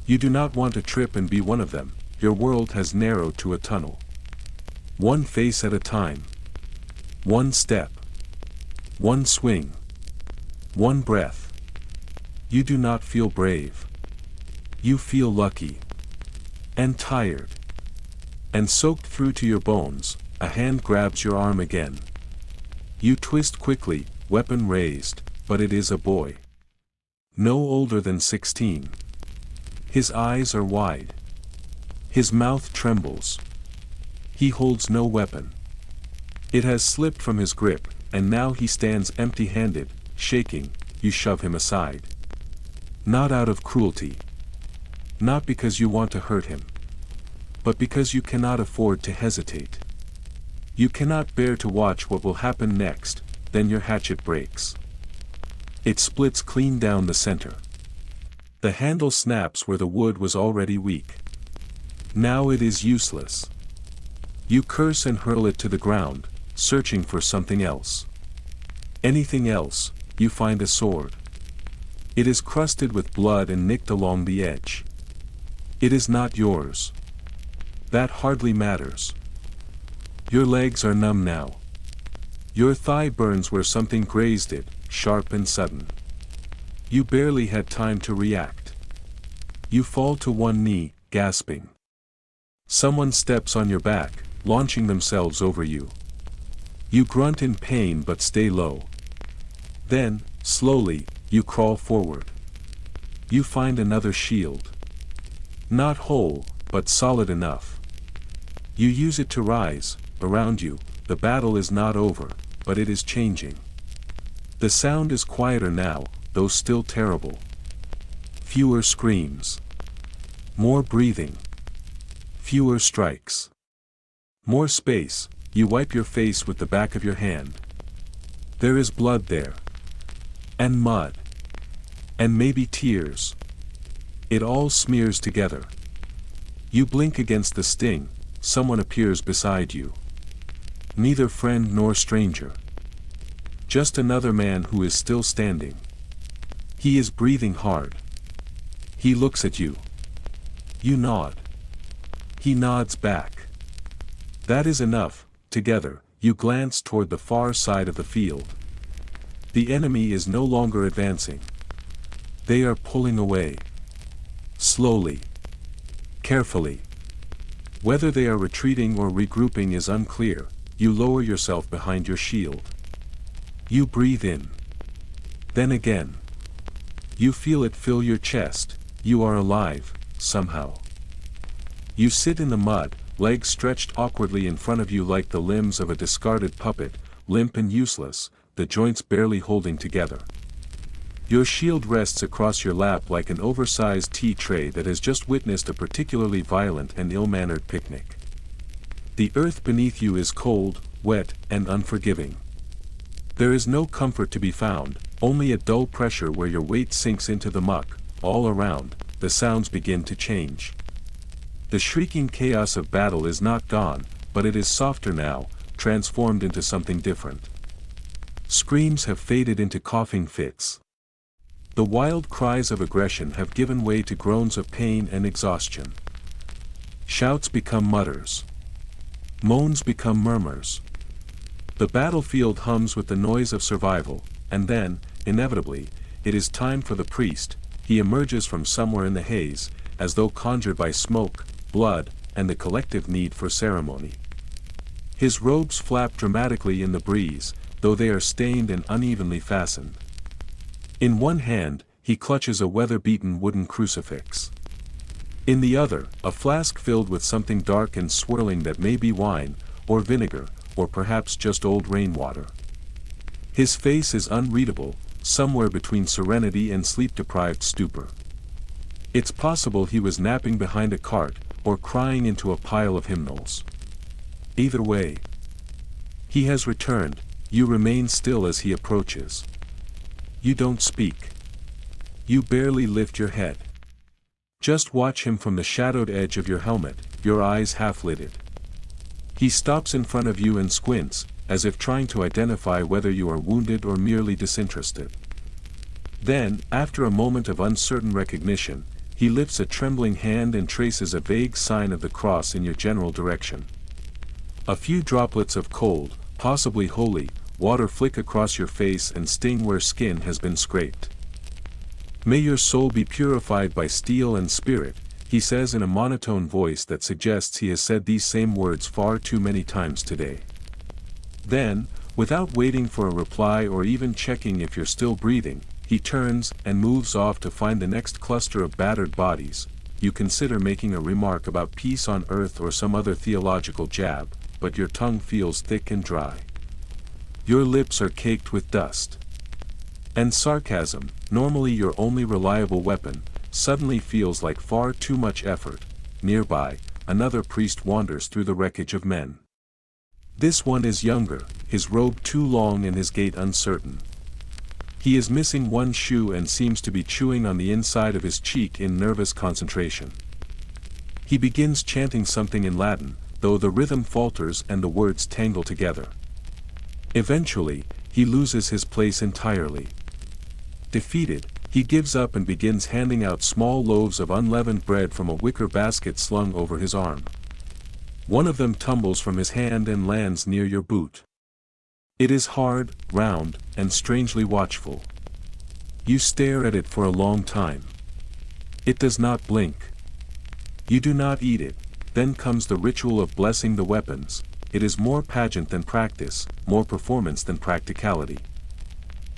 You do not want to trip and be one of them. Your world has narrowed to a tunnel. One face at a time. One step. One swing. One breath. You do not feel brave. You feel lucky. And tired. And soaked through to your bones, a hand grabs your arm again. You twist quickly, weapon raised, but it is a boy. No older than 16. His eyes are wide. His mouth trembles. He holds no weapon. It has slipped from his grip, and now he stands empty-handed, shaking. You shove him aside. Not out of cruelty. Not because you want to hurt him. But because you cannot afford to hesitate. You cannot bear to watch what will happen next. Then your hatchet breaks. It splits clean down the center. The handle snaps where the wood was already weak. Now it is useless. You curse and hurl it to the ground, searching for something else. Anything else. You find a sword. It is crusted with blood and nicked along the edge. It is not yours. That hardly matters. Your legs are numb now. Your thigh burns where something grazed it, sharp and sudden. You barely had time to react. You fall to one knee, gasping. Someone steps on your back, launching themselves over you. You grunt in pain but stay low. Then, slowly, you crawl forward. You find another shield. Not whole, but solid enough. You use it to rise. Around you, the battle is not over, but it is changing. The sound is quieter now, though still terrible. Fewer screams. More breathing. Fewer strikes. More space. You wipe your face with the back of your hand. There is blood there. And mud. And maybe tears. It all smears together. You blink against the sting. Someone appears beside you. Neither friend nor stranger. Just another man who is still standing. He is breathing hard. He looks at you. You nod. He nods back. That is enough. Together, you glance toward the far side of the field. The enemy is no longer advancing. They are pulling away. Slowly. Carefully. Whether they are retreating or regrouping is unclear. You lower yourself behind your shield. You breathe in. Then again. You feel it fill your chest. You are alive, somehow. You sit in the mud, legs stretched awkwardly in front of you like the limbs of a discarded puppet, limp and useless, the joints barely holding together. Your shield rests across your lap like an oversized tea tray that has just witnessed a particularly violent and ill-mannered picnic. The earth beneath you is cold, wet, and unforgiving. There is no comfort to be found, only a dull pressure where your weight sinks into the muck. All around, the sounds begin to change. The shrieking chaos of battle is not gone, but it is softer now, transformed into something different. Screams have faded into coughing fits. The wild cries of aggression have given way to groans of pain and exhaustion. Shouts become mutters. Moans become murmurs. The battlefield hums with the noise of survival, and then, inevitably, it is time for the priest. He emerges from somewhere in the haze, as though conjured by smoke, blood, and the collective need for ceremony. His robes flap dramatically in the breeze, though they are stained and unevenly fastened. In one hand, he clutches a weather-beaten wooden crucifix. In the other, a flask filled with something dark and swirling that may be wine, or vinegar, or perhaps just old rainwater. His face is unreadable, somewhere between serenity and sleep-deprived stupor. It's possible he was napping behind a cart, or crying into a pile of hymnals. Either way. He has returned. You remain still as he approaches. You don't speak. You barely lift your head. Just watch him from the shadowed edge of your helmet, your eyes half-lidded. He stops in front of you and squints, as if trying to identify whether you are wounded or merely disinterested. Then, after a moment of uncertain recognition, he lifts a trembling hand and traces a vague sign of the cross in your general direction. A few droplets of cold, possibly holy, water flick across your face and sting where skin has been scraped. May your soul be purified by steel and spirit, he says in a monotone voice that suggests he has said these same words far too many times today. Then, without waiting for a reply or even checking if you're still breathing, he turns and moves off to find the next cluster of battered bodies. You consider making a remark about peace on earth or some other theological jab, but your tongue feels thick and dry. Your lips are caked with dust. And sarcasm, normally your only reliable weapon, suddenly feels like far too much effort. Nearby, another priest wanders through the wreckage of men. This one is younger, his robe too long and his gait uncertain. He is missing one shoe and seems to be chewing on the inside of his cheek in nervous concentration. He begins chanting something in Latin, though the rhythm falters and the words tangle together. Eventually, he loses his place entirely. Defeated, he gives up and begins handing out small loaves of unleavened bread from a wicker basket slung over his arm. One of them tumbles from his hand and lands near your boot. It is hard, round, and strangely watchful. You stare at it for a long time. It does not blink. You do not eat it. Then comes the ritual of blessing the weapons. It is more pageant than practice, more performance than practicality.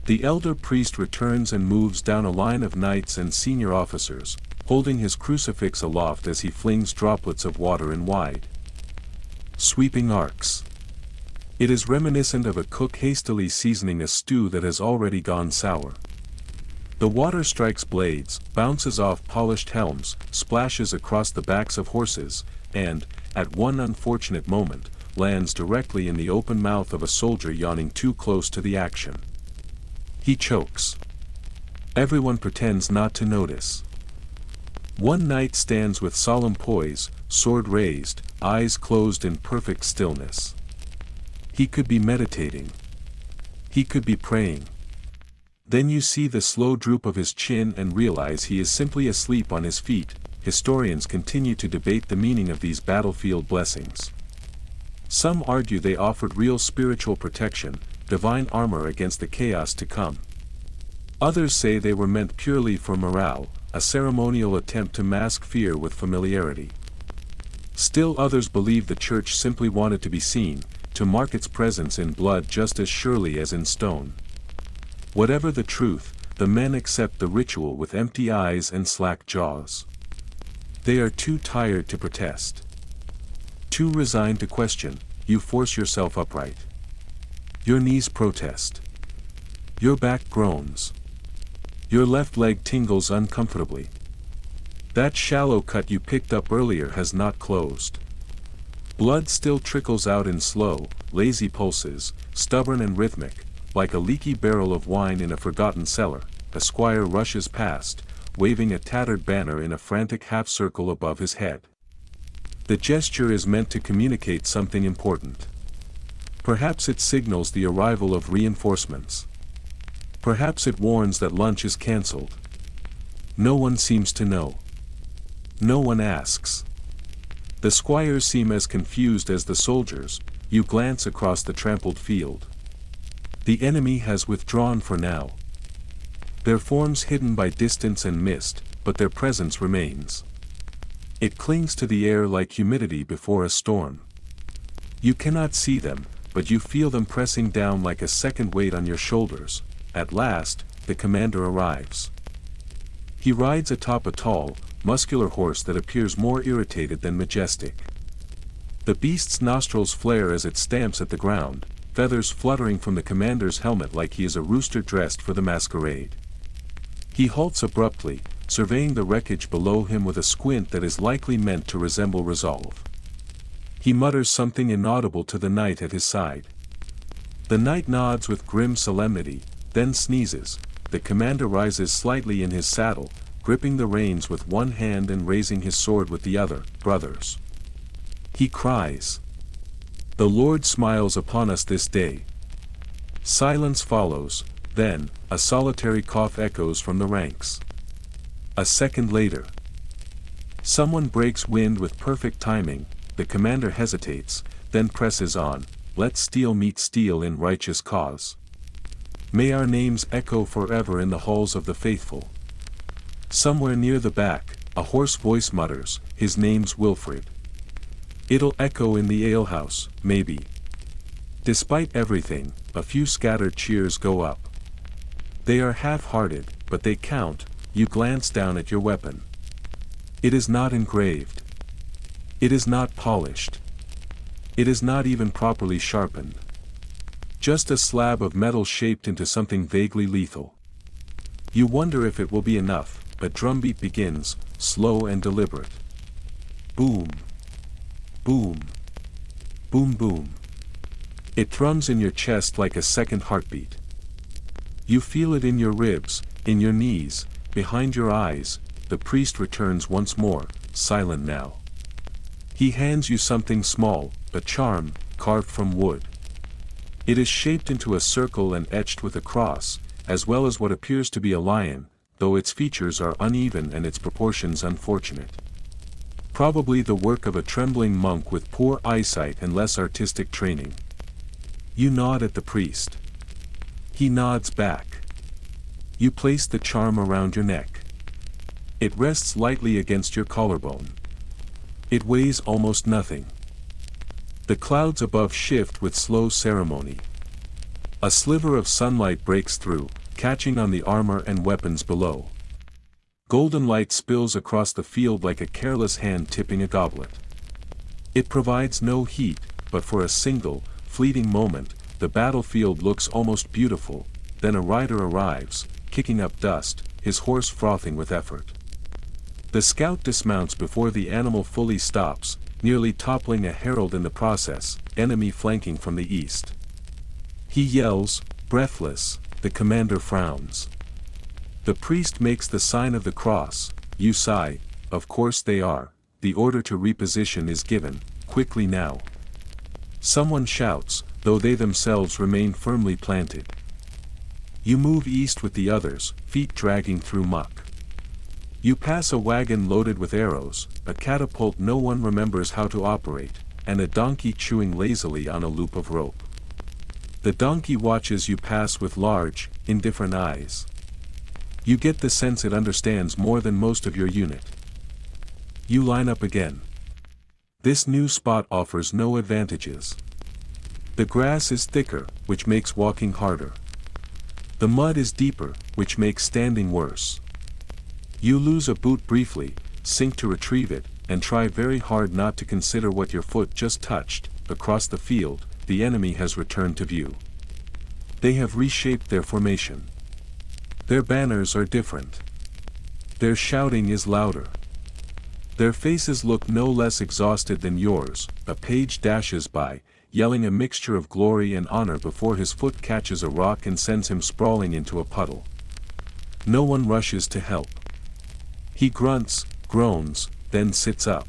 The elder priest returns and moves down a line of knights and senior officers, holding his crucifix aloft as he flings droplets of water in wide, sweeping arcs. It is reminiscent of a cook hastily seasoning a stew that has already gone sour. The water strikes blades, bounces off polished helms, splashes across the backs of horses, and, at one unfortunate moment, lands directly in the open mouth of a soldier yawning too close to the action. He chokes. Everyone pretends not to notice. One knight stands with solemn poise, sword raised, eyes closed in perfect stillness. He could be meditating. He could be praying. Then you see the slow droop of his chin and realize he is simply asleep on his feet. Historians continue to debate the meaning of these battlefield blessings. Some argue they offered real spiritual protection, divine armor against the chaos to come. Others say they were meant purely for morale, a ceremonial attempt to mask fear with familiarity. Still others believe the church simply wanted to be seen, to mark its presence in blood just as surely as in stone. Whatever the truth, the men accept the ritual with empty eyes and slack jaws. They are too tired to protest. Too resigned to question. You force yourself upright. Your knees protest. Your back groans. Your left leg tingles uncomfortably. That shallow cut you picked up earlier has not closed. Blood still trickles out in slow, lazy pulses, stubborn and rhythmic, like a leaky barrel of wine in a forgotten cellar. A squire rushes past, waving a tattered banner in a frantic half-circle above his head. The gesture is meant to communicate something important. Perhaps it signals the arrival of reinforcements. Perhaps it warns that lunch is cancelled. No one seems to know. No one asks. The squires seem as confused as the soldiers. You glance across the trampled field. The enemy has withdrawn for now. Their forms hidden by distance and mist, but their presence remains. It clings to the air like humidity before a storm. You cannot see them, but you feel them pressing down like a second weight on your shoulders. At last, the commander arrives. He rides atop a tall, muscular horse that appears more irritated than majestic. The beast's nostrils flare as it stamps at the ground, feathers fluttering from the commander's helmet like he is a rooster dressed for the masquerade. He halts abruptly, surveying the wreckage below him with a squint that is likely meant to resemble resolve. He mutters something inaudible to the knight at his side. The knight nods with grim solemnity, then sneezes. The commander rises slightly in his saddle, gripping the reins with one hand and raising his sword with the other. "Brothers!" he cries. "The Lord smiles upon us this day." Silence follows, then, a solitary cough echoes from the ranks. A second later. Someone breaks wind with perfect timing. The commander hesitates, then presses on. "Let steel meet steel in righteous cause. May our names echo forever in the halls of the faithful." Somewhere near the back, a hoarse voice mutters, "His name's Wilfred. It'll echo in the alehouse, maybe." Despite everything, a few scattered cheers go up. They are half-hearted, but they count. You glance down at your weapon. It is not engraved. It is not polished. It is not even properly sharpened. Just a slab of metal shaped into something vaguely lethal. You wonder if it will be enough. A drumbeat begins, slow and deliberate. Boom. Boom. Boom boom. It thrums in your chest like a second heartbeat. You feel it in your ribs, in your knees, behind your eyes. The priest returns once more, silent now. He hands you something small, a charm, carved from wood. It is shaped into a circle and etched with a cross, as well as what appears to be a lion, though its features are uneven and its proportions unfortunate. Probably the work of a trembling monk with poor eyesight and less artistic training. You nod at the priest. He nods back. You place the charm around your neck. It rests lightly against your collarbone. It weighs almost nothing. The clouds above shift with slow ceremony. A sliver of sunlight breaks through, catching on the armor and weapons below. Golden light spills across the field like a careless hand tipping a goblet. It provides no heat, but for a single, fleeting moment, the battlefield looks almost beautiful. Then a rider arrives, kicking up dust, his horse frothing with effort. The scout dismounts before the animal fully stops, nearly toppling a herald in the process, enemy flanking from the east. He yells, breathless. The commander frowns. The priest makes the sign of the cross. You sigh. Of course they are. The order to reposition is given, quickly now. Someone shouts, though they themselves remain firmly planted. You move east with the others, feet dragging through muck. You pass a wagon loaded with arrows, a catapult no one remembers how to operate, and a donkey chewing lazily on a loop of rope. The donkey watches you pass with large, indifferent eyes. You get the sense it understands more than most of your unit. You line up again. This new spot offers no advantages. The grass is thicker, which makes walking harder. The mud is deeper, which makes standing worse. You lose a boot briefly, sink to retrieve it, and try very hard not to consider what your foot just touched. Across the field, the enemy has returned to view. They have reshaped their formation. Their banners are different. Their shouting is louder. Their faces look no less exhausted than yours. A page dashes by, yelling a mixture of glory and honor before his foot catches a rock and sends him sprawling into a puddle. No one rushes to help. He grunts, groans, then sits up.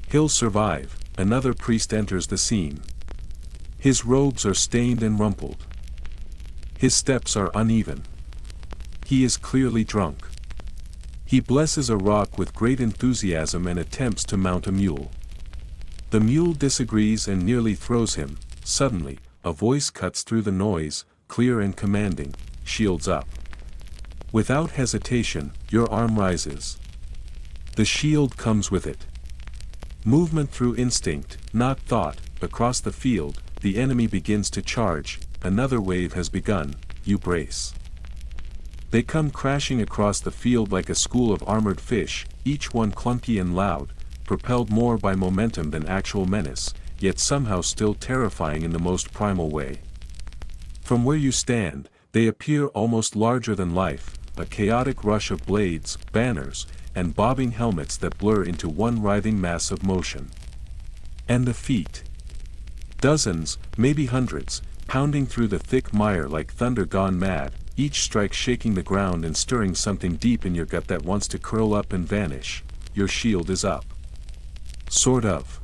He'll survive. Another priest enters the scene. His robes are stained and rumpled. His steps are uneven. He is clearly drunk. He blesses a rock with great enthusiasm and attempts to mount a mule. The mule disagrees and nearly throws him. Suddenly, a voice cuts through the noise, clear and commanding, "Shields up." Without hesitation, your arm rises. The shield comes with it. Movement through instinct, not thought. Across the field, the enemy begins to charge. Another wave has begun. You brace. They come crashing across the field like a school of armored fish, each one clunky and loud, propelled more by momentum than actual menace, yet somehow still terrifying in the most primal way. From where you stand, they appear almost larger than life, a chaotic rush of blades, banners, and bobbing helmets that blur into one writhing mass of motion. And the feet. Dozens, maybe hundreds, pounding through the thick mire like thunder gone mad, each strike shaking the ground and stirring something deep in your gut that wants to curl up and vanish. Your shield is up. Sort of.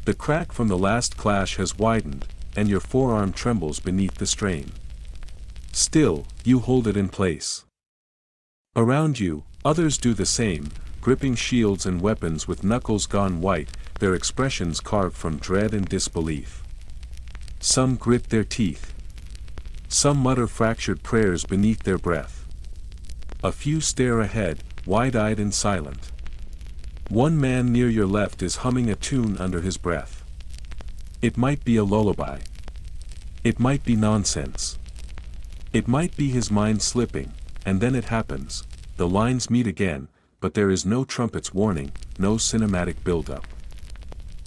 The crack from the last clash has widened, and your forearm trembles beneath the strain. Still, you hold it in place. Around you, others do the same, gripping shields and weapons with knuckles gone white, their expressions carved from dread and disbelief. Some grit their teeth. Some mutter fractured prayers beneath their breath. A few stare ahead, wide-eyed and silent. One man near your left is humming a tune under his breath. It might be a lullaby. It might be nonsense. It might be his mind slipping, and then it happens. The lines meet again, but there is no trumpet's warning, no cinematic build-up.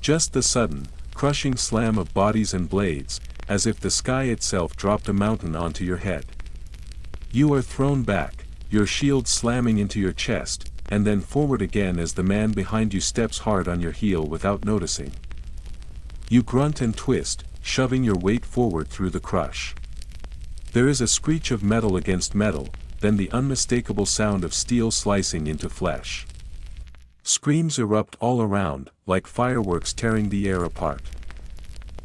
Just the sudden, crushing slam of bodies and blades, as if the sky itself dropped a mountain onto your head. You are thrown back, your shield slamming into your chest, and then forward again as the man behind you steps hard on your heel without noticing. You grunt and twist, shoving your weight forward through the crush. There is a screech of metal against metal, then the unmistakable sound of steel slicing into flesh. Screams erupt all around, like fireworks tearing the air apart.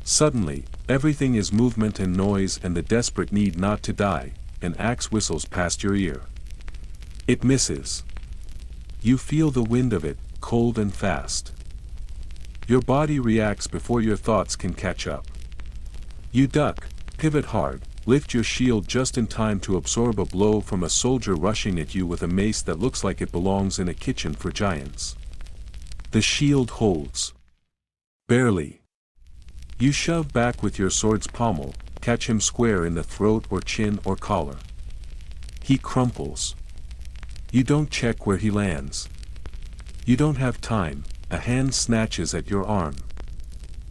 Suddenly, everything is movement and noise and the desperate need not to die. An axe whistles past your ear. It misses. You feel the wind of it, cold and fast. Your body reacts before your thoughts can catch up. You duck, pivot hard, lift your shield just in time to absorb a blow from a soldier rushing at you with a mace that looks like it belongs in a kitchen for giants. The shield holds. Barely. You shove back with your sword's pommel, catch him square in the throat or chin or collar. He crumples. You don't check where he lands. You don't have time, a hand snatches at your arm.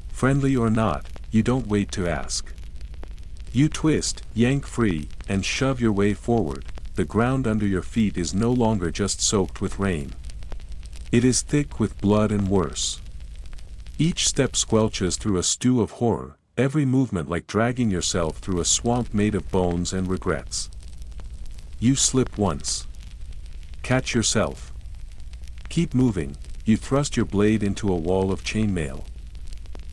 Friendly or not, you don't wait to ask. You twist, yank free, and shove your way forward. The ground under your feet is no longer just soaked with rain. It is thick with blood and worse. Each step squelches through a stew of horror, every movement like dragging yourself through a swamp made of bones and regrets. You slip once. Catch yourself. Keep moving, you thrust your blade into a wall of chainmail.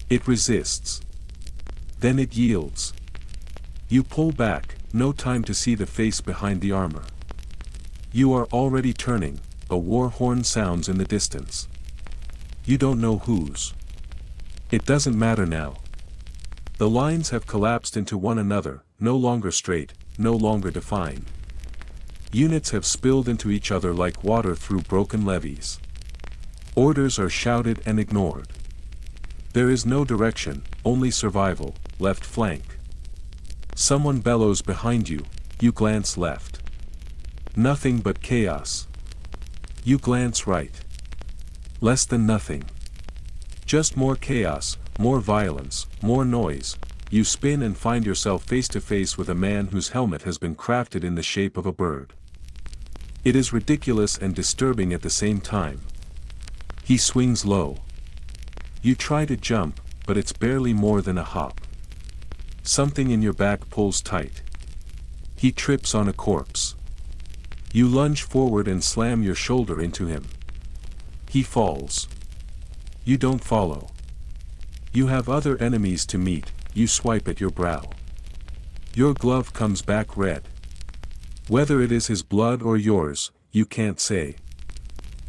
It resists. Then it yields. You pull back, no time to see the face behind the armor. You are already turning, a war horn sounds in the distance. You don't know whose. It doesn't matter now. The lines have collapsed into one another, no longer straight, no longer defined. Units have spilled into each other like water through broken levees. Orders are shouted and ignored. There is no direction, only survival, left flank. Someone bellows behind you, you glance left. Nothing but chaos. You glance right. Less than nothing. Just more chaos, more violence, more noise. You spin and find yourself face to face with a man whose helmet has been crafted in the shape of a bird. It is ridiculous and disturbing at the same time. He swings low. You try to jump, but it's barely more than a hop. Something in your back pulls tight. He trips on a corpse. You lunge forward and slam your shoulder into him. He falls. You don't follow. You have other enemies to meet, you swipe at your brow. Your glove comes back red. Whether it is his blood or yours, you can't say.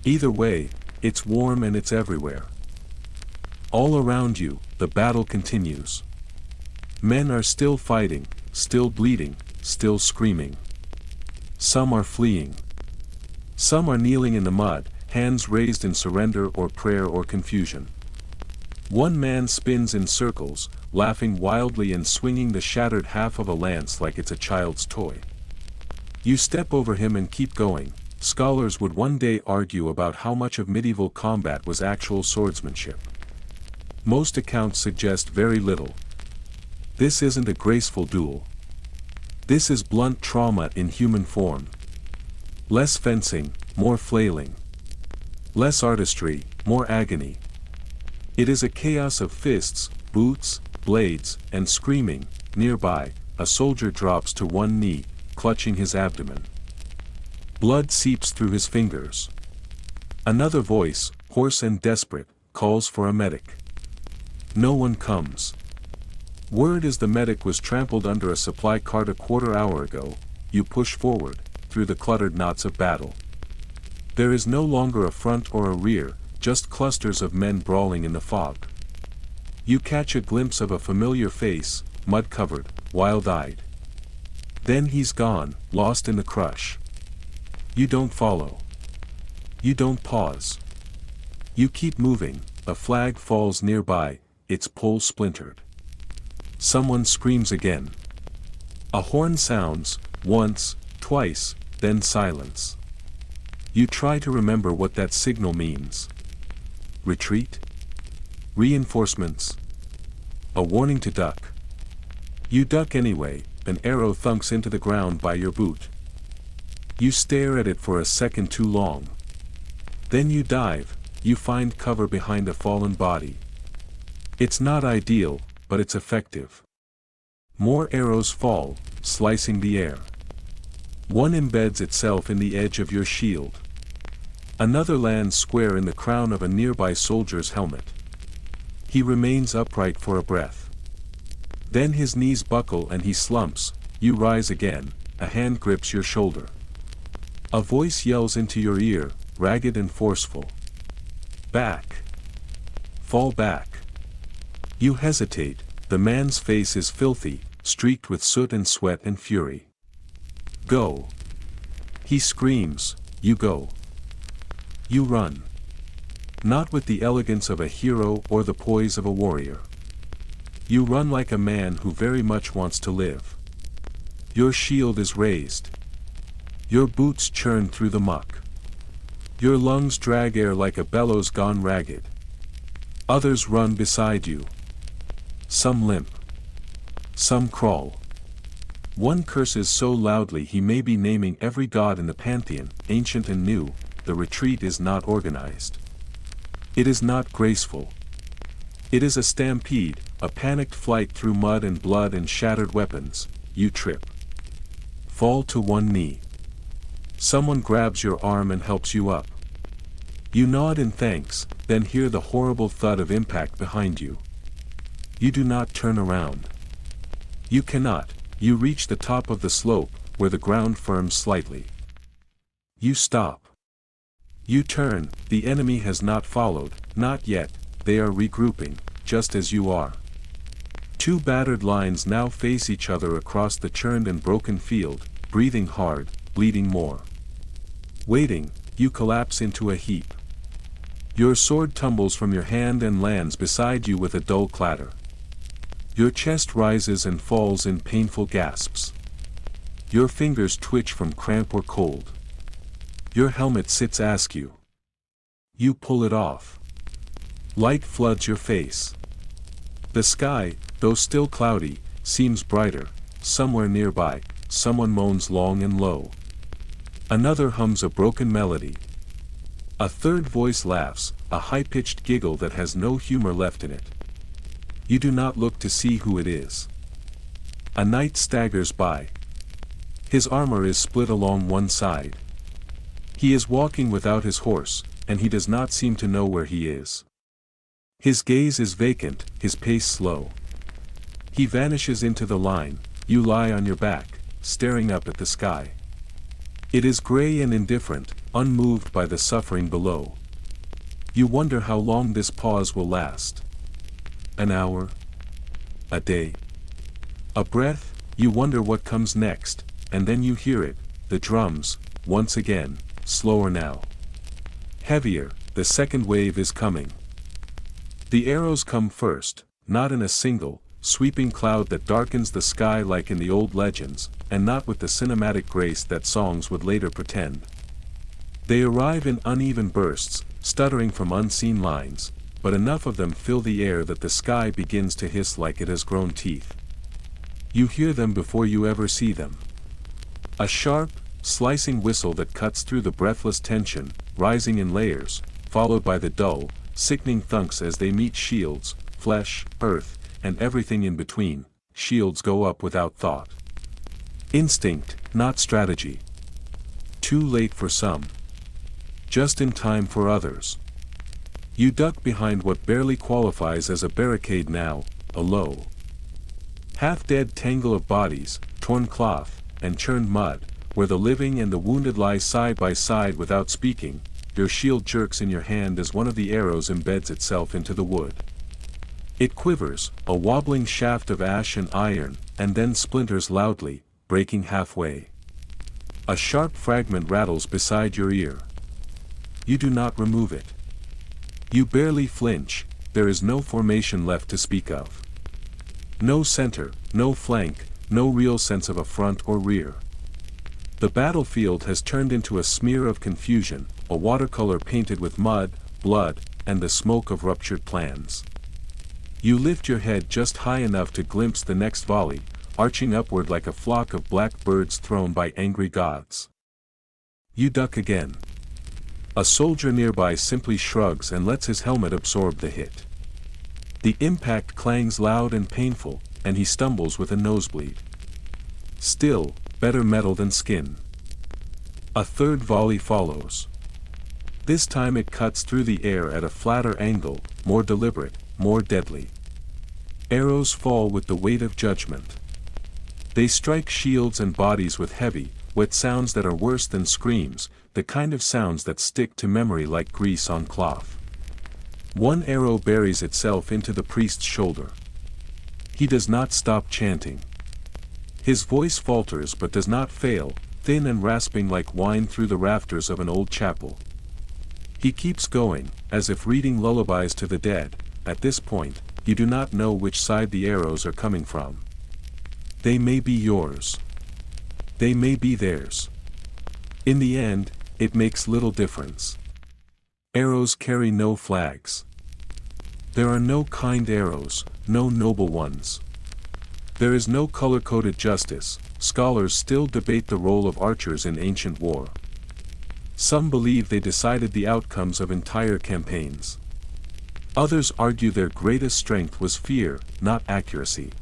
Either way, it's warm and it's everywhere. All around you, the battle continues. Men are still fighting, still bleeding, still screaming. Some are fleeing. Some are kneeling in the mud, hands raised in surrender or prayer or confusion. One man spins in circles, laughing wildly and swinging the shattered half of a lance like it's a child's toy. You step over him and keep going. Scholars would one day argue about how much of medieval combat was actual swordsmanship. Most accounts suggest very little. This isn't a graceful duel. This is blunt trauma in human form. Less fencing, more flailing. Less artistry, more agony. It is a chaos of fists, boots, blades, and screaming. Nearby, a soldier drops to one knee, clutching his abdomen. Blood seeps through his fingers. Another voice, hoarse and desperate, calls for a medic. No one comes. Word is the medic was trampled under a supply cart a quarter hour ago. You push forward, through the cluttered knots of battle. There is no longer a front or a rear, just clusters of men brawling in the fog. You catch a glimpse of a familiar face, mud-covered, wild-eyed. Then he's gone, lost in the crush. You don't follow. You don't pause. You keep moving. A flag falls nearby, its pole splintered. Someone screams again. A horn sounds, once, twice, then silence. You try to remember what that signal means. Retreat? Reinforcements? A warning to duck. You duck anyway, an arrow thunks into the ground by your boot. You stare at it for a second too long. Then you dive, you find cover behind a fallen body. It's not ideal, but it's effective. More arrows fall, slicing the air. One embeds itself in the edge of your shield. Another lands square in the crown of a nearby soldier's helmet. He remains upright for a breath. Then his knees buckle and he slumps. You rise again, a hand grips your shoulder. A voice yells into your ear, ragged and forceful. Back. Fall back. You hesitate, the man's face is filthy, streaked with soot and sweat and fury. Go. He screams, you go. You run. Not with the elegance of a hero or the poise of a warrior. You run like a man who very much wants to live. Your shield is raised. Your boots churn through the muck. Your lungs drag air like a bellows gone ragged. Others run beside you. Some limp. Some crawl. One curses so loudly he may be naming every god in the pantheon, ancient and new. The retreat is not organized. It is not graceful. It is a stampede, a panicked flight through mud and blood and shattered weapons. You trip. Fall to one knee. Someone grabs your arm and helps you up. You nod in thanks, then hear the horrible thud of impact behind you. You do not turn around. You cannot, You reach the top of the slope, where the ground firms slightly. You stop. You turn, the enemy has not followed, not yet, they are regrouping, just as you are. Two battered lines now face each other across the churned and broken field, breathing hard, bleeding more. Waiting, you collapse into a heap. Your sword tumbles from your hand and lands beside you with a dull clatter. Your chest rises and falls in painful gasps. Your fingers twitch from cramp or cold. Your helmet sits askew. You pull it off. Light floods your face. The sky, though still cloudy, seems brighter. Somewhere nearby, someone moans long and low. Another hums a broken melody. A third voice laughs, a high-pitched giggle that has no humor left in it. You do not look to see who it is. A knight staggers by. His armor is split along one side. He is walking without his horse, and he does not seem to know where he is. His gaze is vacant, his pace slow. He vanishes into the line. You lie on your back, staring up at the sky. It is gray and indifferent, unmoved by the suffering below. You wonder how long this pause will last. An hour? A day? A breath? You wonder what comes next, and then you hear it, the drums, once again, slower now. Heavier, the second wave is coming. The arrows come first, not in a single, sweeping cloud that darkens the sky like in the old legends, and not with the cinematic grace that songs would later pretend. They arrive in uneven bursts, stuttering from unseen lines, but enough of them fill the air that the sky begins to hiss like it has grown teeth. You hear them before you ever see them. A sharp, slicing whistle that cuts through the breathless tension, rising in layers, followed by the dull, sickening thunks as they meet shields, flesh, earth, and everything in between. Shields go up without thought. Instinct, not strategy. Too late for some. Just in time for others. You duck behind what barely qualifies as a barricade now, a low, half-dead tangle of bodies, torn cloth, and churned mud, where the living and the wounded lie side by side without speaking. Your shield jerks in your hand as one of the arrows embeds itself into the wood. It quivers, a wobbling shaft of ash and iron, and then splinters loudly, breaking halfway. A sharp fragment rattles beside your ear. You do not remove it. You barely flinch, there is no formation left to speak of. No center, no flank, no real sense of a front or rear. The battlefield has turned into a smear of confusion, a watercolor painted with mud, blood, and the smoke of ruptured plans. You lift your head just high enough to glimpse the next volley, arching upward like a flock of black birds thrown by angry gods. You duck again. A soldier nearby simply shrugs and lets his helmet absorb the hit. The impact clangs loud and painful, and he stumbles with a nosebleed. Still, better metal than skin. A third volley follows. This time it cuts through the air at a flatter angle, more deliberate, more deadly. Arrows fall with the weight of judgment. They strike shields and bodies with heavy, wet sounds that are worse than screams, the kind of sounds that stick to memory like grease on cloth. One arrow buries itself into the priest's shoulder. He does not stop chanting. His voice falters but does not fail, thin and rasping like wine through the rafters of an old chapel. He keeps going, as if reading lullabies to the dead. At this point, you do not know which side the arrows are coming from. They may be yours. They may be theirs. In the end, it makes little difference. Arrows carry no flags. There are no kind arrows, no noble ones. There is no color-coded justice. Scholars still debate the role of archers in ancient war. Some believe they decided the outcomes of entire campaigns. Others argue their greatest strength was fear, not accuracy.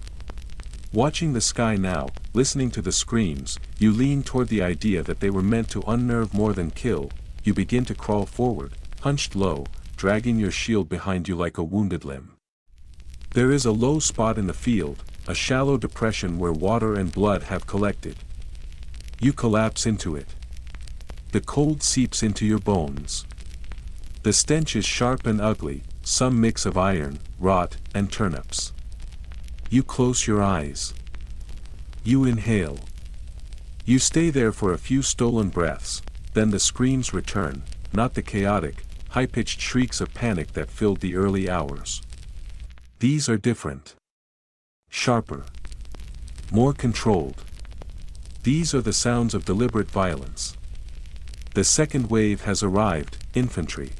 Watching the sky now, listening to the screams, you lean toward the idea that they were meant to unnerve more than kill. You begin to crawl forward, hunched low, dragging your shield behind you like a wounded limb. There is a low spot in the field, a shallow depression where water and blood have collected. You collapse into it. The cold seeps into your bones. The stench is sharp and ugly, some mix of iron, rot, and turnips. You close your eyes. You inhale. You stay there for a few stolen breaths, then the screams return, not the chaotic, high-pitched shrieks of panic that filled the early hours. These are different. Sharper. More controlled. These are the sounds of deliberate violence. The second wave has arrived, infantry.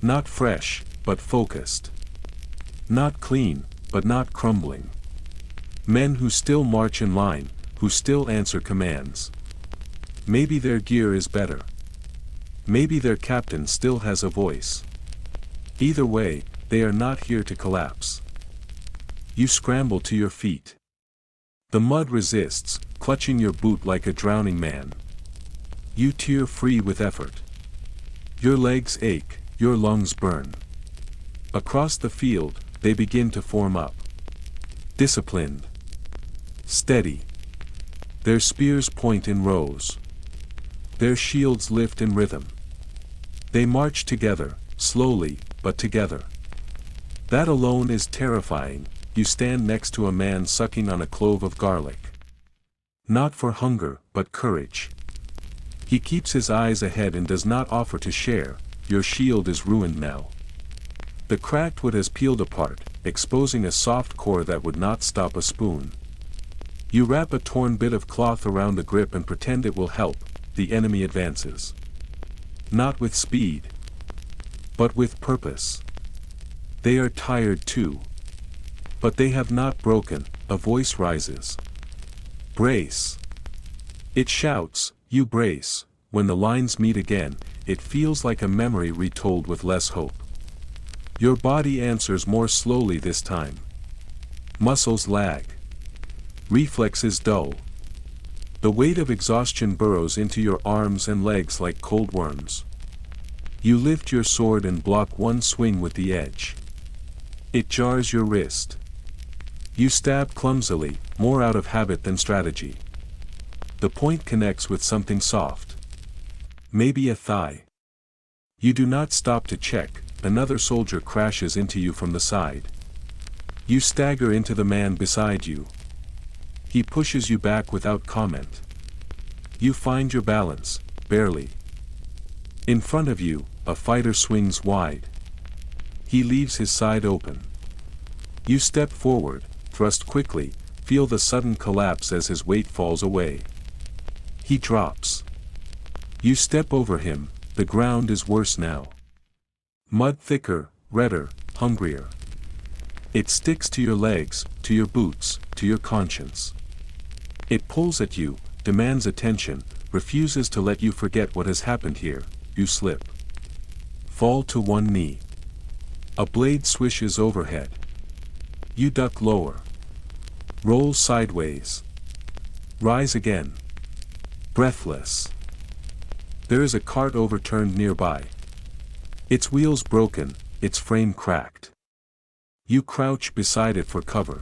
Not fresh, but focused. Not clean, but not crumbling. Men who still march in line, who still answer commands. Maybe their gear is better. Maybe their captain still has a voice. Either way, they are not here to collapse. You scramble to your feet. The mud resists, clutching your boot like a drowning man. You tear free with effort. Your legs ache, your lungs burn. Across the field, they begin to form up. Disciplined. Steady. Their spears point in rows. Their shields lift in rhythm. They march together, slowly, but together. That alone is terrifying. You stand next to a man sucking on a clove of garlic. Not for hunger, but courage. He keeps his eyes ahead and does not offer to share. Your shield is ruined now. The cracked wood has peeled apart, exposing a soft core that would not stop a spoon. You wrap a torn bit of cloth around the grip and pretend it will help. The enemy advances. Not with speed, but with purpose. They are tired too. But they have not broken. A voice rises. Brace. It shouts, you brace. When the lines meet again, it feels like a memory retold with less hope. Your body answers more slowly this time. Muscles lag. Reflexes dull. The weight of exhaustion burrows into your arms and legs like cold worms. You lift your sword and block one swing with the edge. It jars your wrist. You stab clumsily, more out of habit than strategy. The point connects with something soft. Maybe a thigh. You do not stop to check. Another soldier crashes into you from the side. You stagger into the man beside you. He pushes you back without comment. You find your balance, barely. In front of you, a fighter swings wide. He leaves his side open. You step forward, thrust quickly, feel the sudden collapse as his weight falls away. He drops. You step over him, the ground is worse now. Mud thicker, redder, hungrier. It sticks to your legs, to your boots, to your conscience. It pulls at you, demands attention, refuses to let you forget what has happened here. You slip. Fall to one knee. A blade swishes overhead. You duck lower. Roll sideways. Rise again. Breathless. There is a cart overturned nearby. Its wheels broken, its frame cracked. You crouch beside it for cover.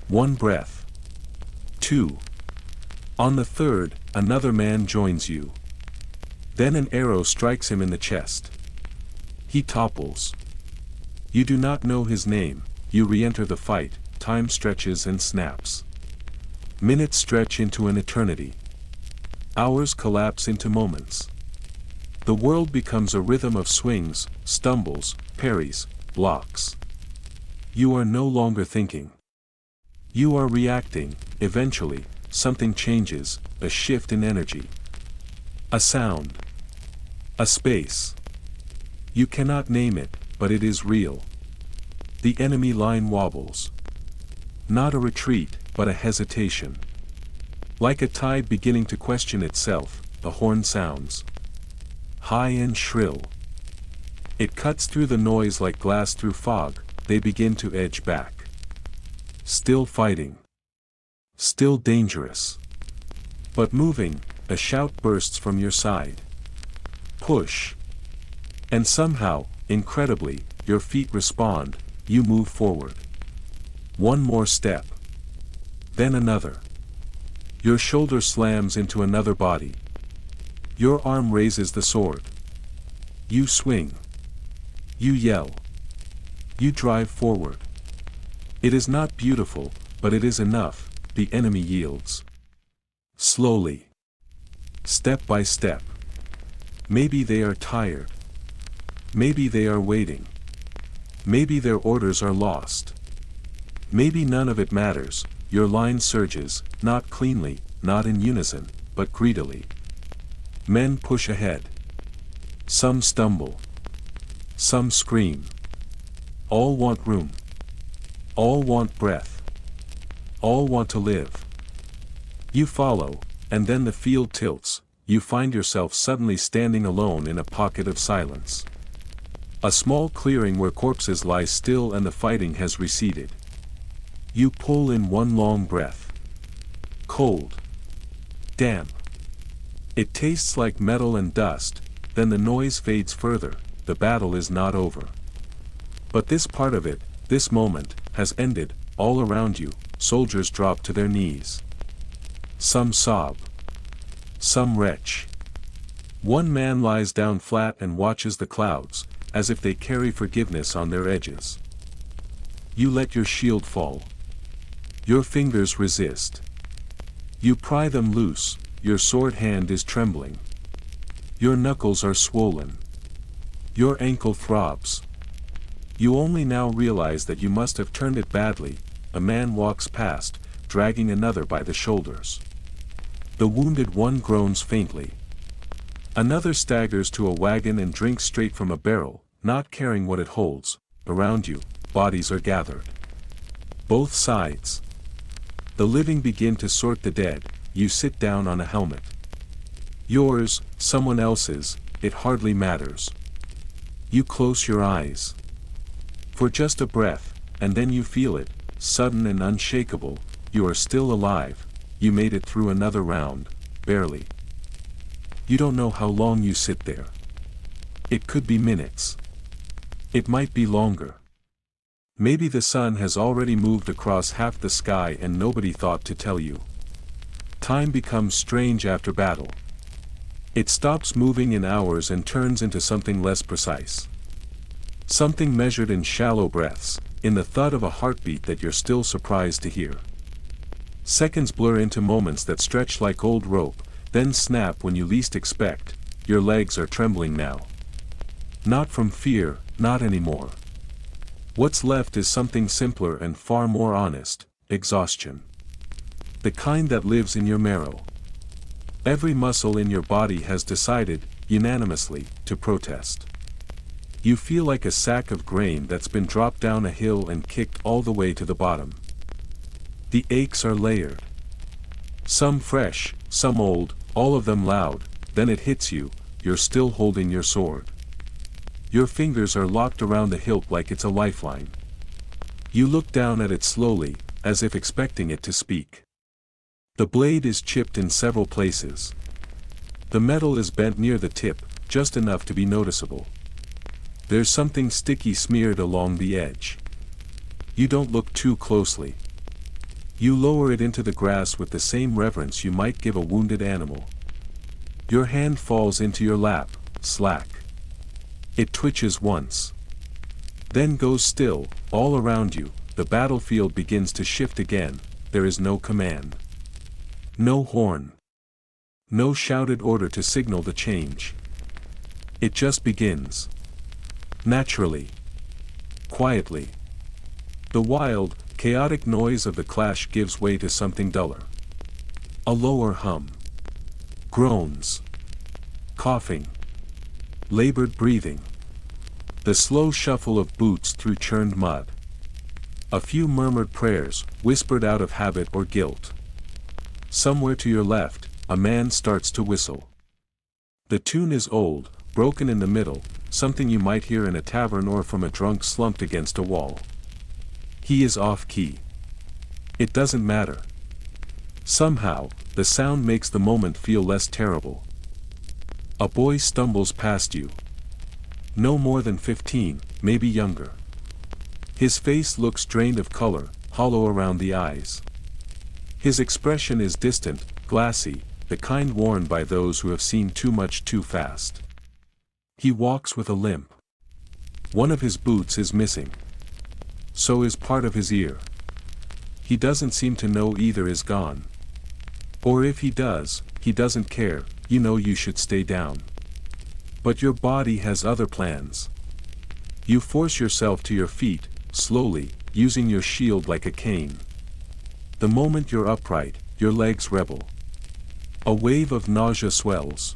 One breath. Two. On the third, another man joins you. Then an arrow strikes him in the chest. He topples. You do not know his name. You re-enter the fight. Time stretches and snaps. Minutes stretch into an eternity. Hours collapse into moments. The world becomes a rhythm of swings, stumbles, parries, blocks. You are no longer thinking. You are reacting. Eventually, something changes, a shift in energy. A sound. A space. You cannot name it, but it is real. The enemy line wobbles. Not a retreat, but a hesitation. Like a tide beginning to question itself, the horn sounds. High and shrill. It cuts through the noise like glass through fog. They begin to edge back. Still fighting. Still dangerous. But moving, a shout bursts from your side. Push. And somehow, incredibly, your feet respond, you move forward. One more step. Then another. Your shoulder slams into another body. Your arm raises the sword. You swing. You yell. You drive forward. It is not beautiful, but it is enough. The enemy yields. Slowly. Step by step. Maybe they are tired. Maybe they are waiting. Maybe their orders are lost. Maybe none of it matters. Your line surges, not cleanly, not in unison, but greedily. Men push ahead. Some stumble. Some scream. All want room. All want breath. All want to live. You follow, and then the field tilts. You find yourself suddenly standing alone in a pocket of silence. A small clearing where corpses lie still and the fighting has receded. You pull in one long breath. Cold. Damp. It tastes like metal and dust, then the noise fades further. The battle is not over. But this part of it, this moment, has ended. All around you, soldiers drop to their knees. Some sob. Some retch. One man lies down flat and watches the clouds, as if they carry forgiveness on their edges. You let your shield fall. Your fingers resist. You pry them loose, your sword hand is trembling. Your knuckles are swollen. Your ankle throbs. You only now realize that you must have turned it badly. A man walks past, dragging another by the shoulders. The wounded one groans faintly. Another staggers to a wagon and drinks straight from a barrel, not caring what it holds. Around you, bodies are gathered. Both sides. The living begin to sort the dead. You sit down on a helmet. Yours, someone else's, it hardly matters. You close your eyes. For just a breath, and then you feel it, sudden and unshakable. You are still alive. You made it through another round, barely. You don't know how long you sit there. It could be minutes. It might be longer. Maybe the sun has already moved across half the sky and nobody thought to tell you. Time becomes strange after battle. It stops moving in hours and turns into something less precise. Something measured in shallow breaths, in the thud of a heartbeat that you're still surprised to hear. Seconds blur into moments that stretch like old rope, then snap when you least expect. Your legs are trembling now. Not from fear, not anymore. What's left is something simpler and far more honest: exhaustion. The kind that lives in your marrow. Every muscle in your body has decided, unanimously, to protest. You feel like a sack of grain that's been dropped down a hill and kicked all the way to the bottom. The aches are layered. Some fresh, some old, all of them loud. Then it hits you, you're still holding your sword. Your fingers are locked around the hilt like it's a lifeline. You look down at it slowly, as if expecting it to speak. The blade is chipped in several places. The metal is bent near the tip, just enough to be noticeable. There's something sticky smeared along the edge. You don't look too closely. You lower it into the grass with the same reverence you might give a wounded animal. Your hand falls into your lap, slack. It twitches once. Then goes still. All around you, the battlefield begins to shift again. There is no command. No horn. No shouted order to signal the change. It just begins. Naturally. Quietly. The wild, chaotic noise of the clash gives way to something duller. A lower hum. Groans. Coughing. Labored breathing. The slow shuffle of boots through churned mud. A few murmured prayers, whispered out of habit or guilt. Somewhere to your left, a man starts to whistle. The tune is old, broken in the middle, something you might hear in a tavern or from a drunk slumped against a wall. He is off key. It doesn't matter. Somehow, the sound makes the moment feel less terrible. A boy stumbles past you. No more than 15, maybe younger. His face looks drained of color, hollow around the eyes. His expression is distant, glassy, the kind worn by those who have seen too much too fast. He walks with a limp. One of his boots is missing. So is part of his ear. He doesn't seem to know either is gone. Or if he does, he doesn't care, you know you should stay down. But your body has other plans. You force yourself to your feet, slowly, using your shield like a cane. The moment you're upright, your legs rebel. A wave of nausea swells.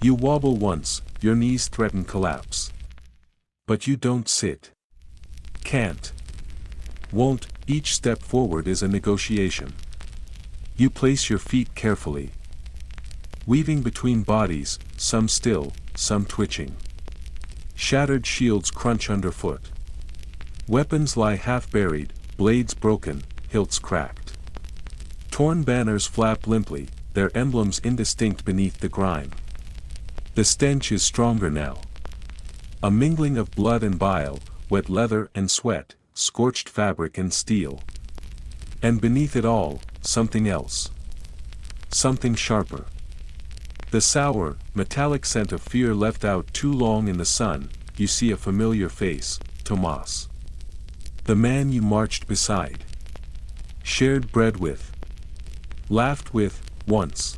You wobble once, your knees threaten collapse. But you don't sit. Can't. Won't. Each step forward is a negotiation. You place your feet carefully. Weaving between bodies, some still, some twitching. Shattered shields crunch underfoot. Weapons lie half buried, blades broken, hilts cracked. Torn banners flap limply, their emblems indistinct beneath the grime. The stench is stronger now. A mingling of blood and bile, wet leather and sweat, scorched fabric and steel. And beneath it all, something else. Something sharper. The sour, metallic scent of fear left out too long in the sun. You see a familiar face, Tomas. The man you marched beside. Shared bread with. Laughed with, once.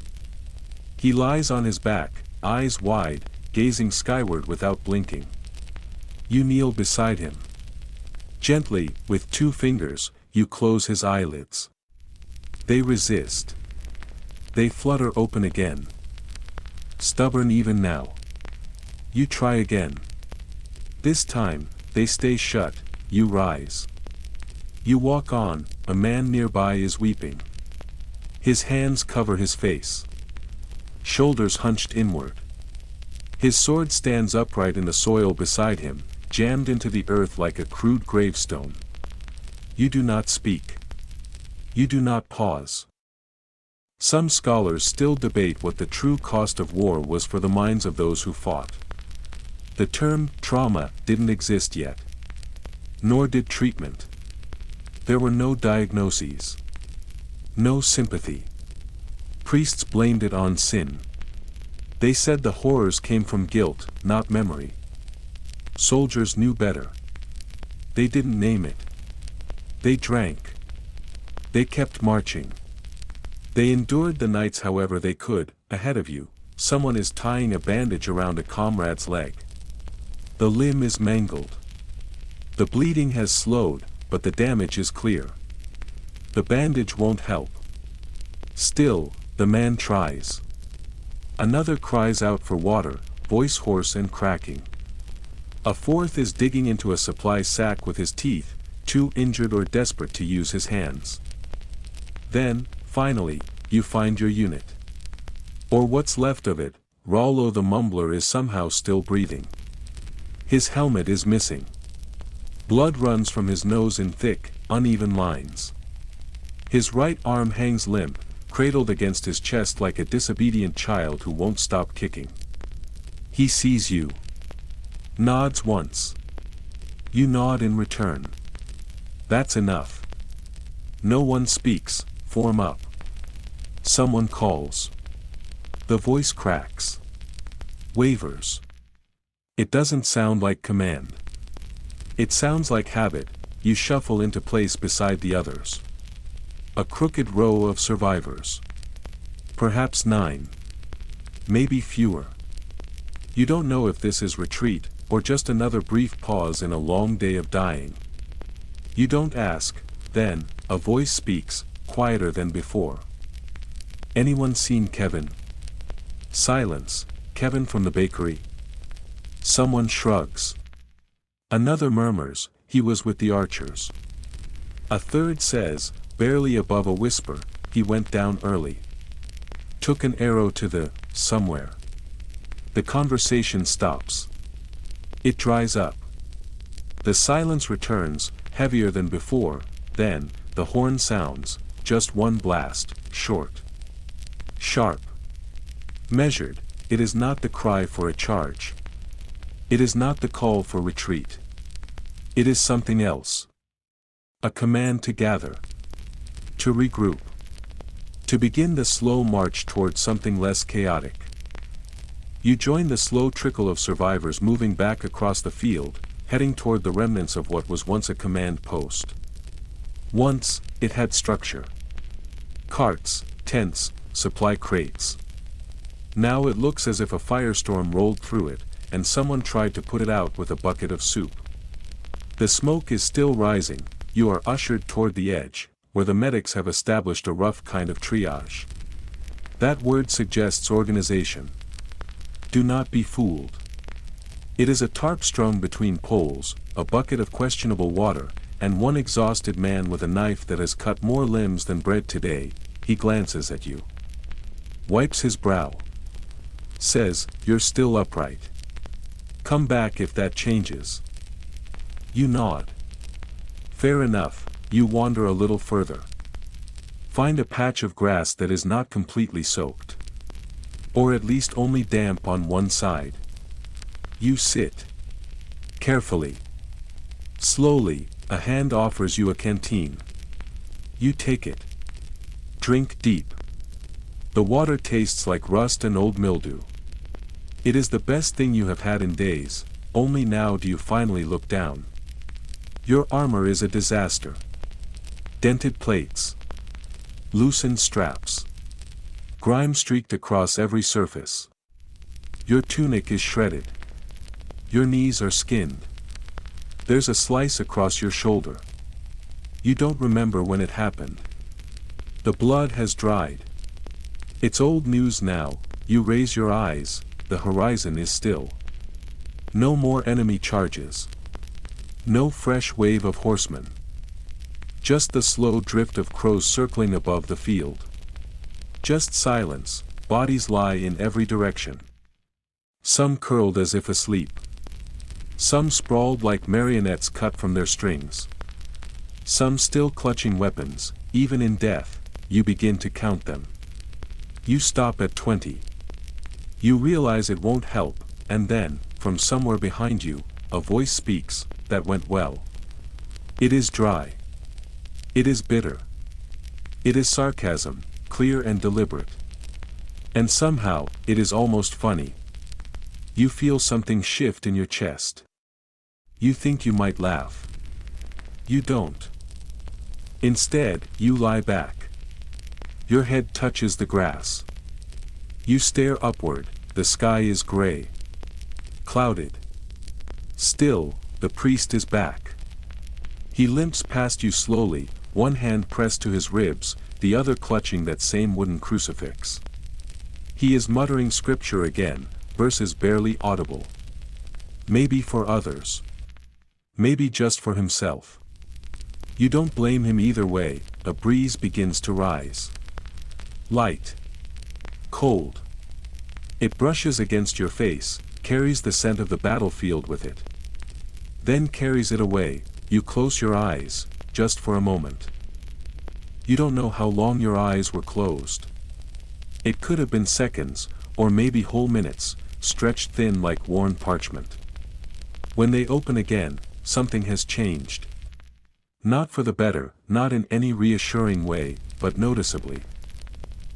He lies on his back, eyes wide, gazing skyward without blinking. You kneel beside him. Gently, with 2 fingers, you close his eyelids. They resist. They flutter open again. Stubborn even now. You try again. This time, they stay shut. You rise. You walk on, a man nearby is weeping. His hands cover his face. Shoulders hunched inward. His sword stands upright in the soil beside him, jammed into the earth like a crude gravestone. You do not speak. You do not pause. Some scholars still debate what the true cost of war was for the minds of those who fought. The term trauma didn't exist yet. Nor did treatment. There were no diagnoses. No sympathy. Priests blamed it on sin. They said the horrors came from guilt, not memory. Soldiers knew better. They didn't name it. They drank. They kept marching. They endured the nights however they could. Ahead of you, someone is tying a bandage around a comrade's leg. The limb is mangled. The bleeding has slowed, but the damage is clear. The bandage won't help. Still, the man tries. Another cries out for water, voice hoarse and cracking. A fourth is digging into a supply sack with his teeth, too injured or desperate to use his hands. Then, finally, you find your unit. Or what's left of it. Rollo the mumbler is somehow still breathing. His helmet is missing. Blood runs from his nose in thick, uneven lines. His right arm hangs limp, cradled against his chest like a disobedient child who won't stop kicking. He sees you. Nods once. You nod in return. That's enough. No one speaks. Form up. Someone calls. The voice cracks. Wavers. It doesn't sound like command. It sounds like habit. You shuffle into place beside the others. A crooked row of survivors. Perhaps 9. Maybe fewer. You don't know if this is retreat, or just another brief pause in a long day of dying. You don't ask. Then, a voice speaks, quieter than before. Anyone seen Kevin? Silence. Kevin from the bakery? Someone shrugs. Another murmurs, he was with the archers. A third says, barely above a whisper, he went down early. Took an arrow to the, somewhere. The conversation stops. It dries up. The silence returns, heavier than before. Then, the horn sounds, just one blast, short. Sharp. Measured. It is not the cry for a charge. It is not the call for retreat. It is something else. A command to gather. To regroup. To begin the slow march towards something less chaotic. You join the slow trickle of survivors moving back across the field, heading toward the remnants of what was once a command post. Once, it had structure. Carts, tents, supply crates. Now it looks as if a firestorm rolled through it, and someone tried to put it out with a bucket of soup. The smoke is still rising, you are ushered toward the edge, where the medics have established a rough kind of triage. That word suggests organization. Do not be fooled. It is a tarp strung between poles, a bucket of questionable water, and one exhausted man with a knife that has cut more limbs than bread today. He glances at you. Wipes his brow. Says, "You're still upright. Come back if that changes." You nod. Fair enough, you wander a little further. Find a patch of grass that is not completely soaked. Or at least only damp on one side. You sit. Carefully. Slowly, a hand offers you a canteen. You take it. Drink deep. The water tastes like rust and old mildew. It is the best thing you have had in days, only now do you finally look down. Your armor is a disaster. Dented plates. Loosened straps. Grime streaked across every surface. Your tunic is shredded. Your knees are skinned. There's a slice across your shoulder. You don't remember when it happened. The blood has dried. It's old news now. You raise your eyes, the horizon is still. No more enemy charges. No fresh wave of horsemen. Just the slow drift of crows circling above the field. Just silence, bodies lie in every direction. Some curled as if asleep. Some sprawled like marionettes cut from their strings. Some still clutching weapons, even in death, you begin to count them. You stop at 20. You realize it won't help, and then, from somewhere behind you, a voice speaks, "That went well." It is dry. It is bitter. It is sarcasm, clear and deliberate. And somehow, it is almost funny. You feel something shift in your chest. You think you might laugh. You don't. Instead, you lie back. Your head touches the grass. You stare upward, the sky is gray. Clouded. Still, the priest is back. He limps past you slowly, one hand pressed to his ribs, the other clutching that same wooden crucifix. He is muttering scripture again, verses barely audible. Maybe for others. Maybe just for himself. You don't blame him either way. A breeze begins to rise. Light. Cold. It brushes against your face, carries the scent of the battlefield with it. Then carries it away. You close your eyes, just for a moment. You don't know how long your eyes were closed. It could have been seconds, or maybe whole minutes, stretched thin like worn parchment. When they open again, something has changed. Not for the better, not in any reassuring way, but noticeably.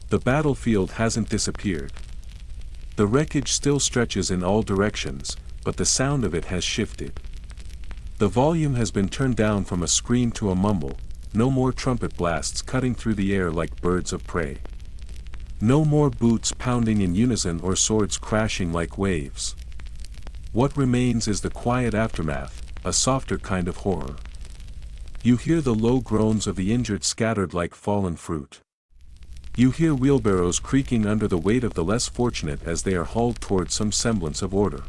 The battlefield hasn't disappeared. The wreckage still stretches in all directions, but the sound of it has shifted. The volume has been turned down from a scream to a mumble, no more trumpet blasts cutting through the air like birds of prey. No more boots pounding in unison or swords crashing like waves. What remains is the quiet aftermath, a softer kind of horror. You hear the low groans of the injured scattered like fallen fruit. You hear wheelbarrows creaking under the weight of the less fortunate as they are hauled towards some semblance of order.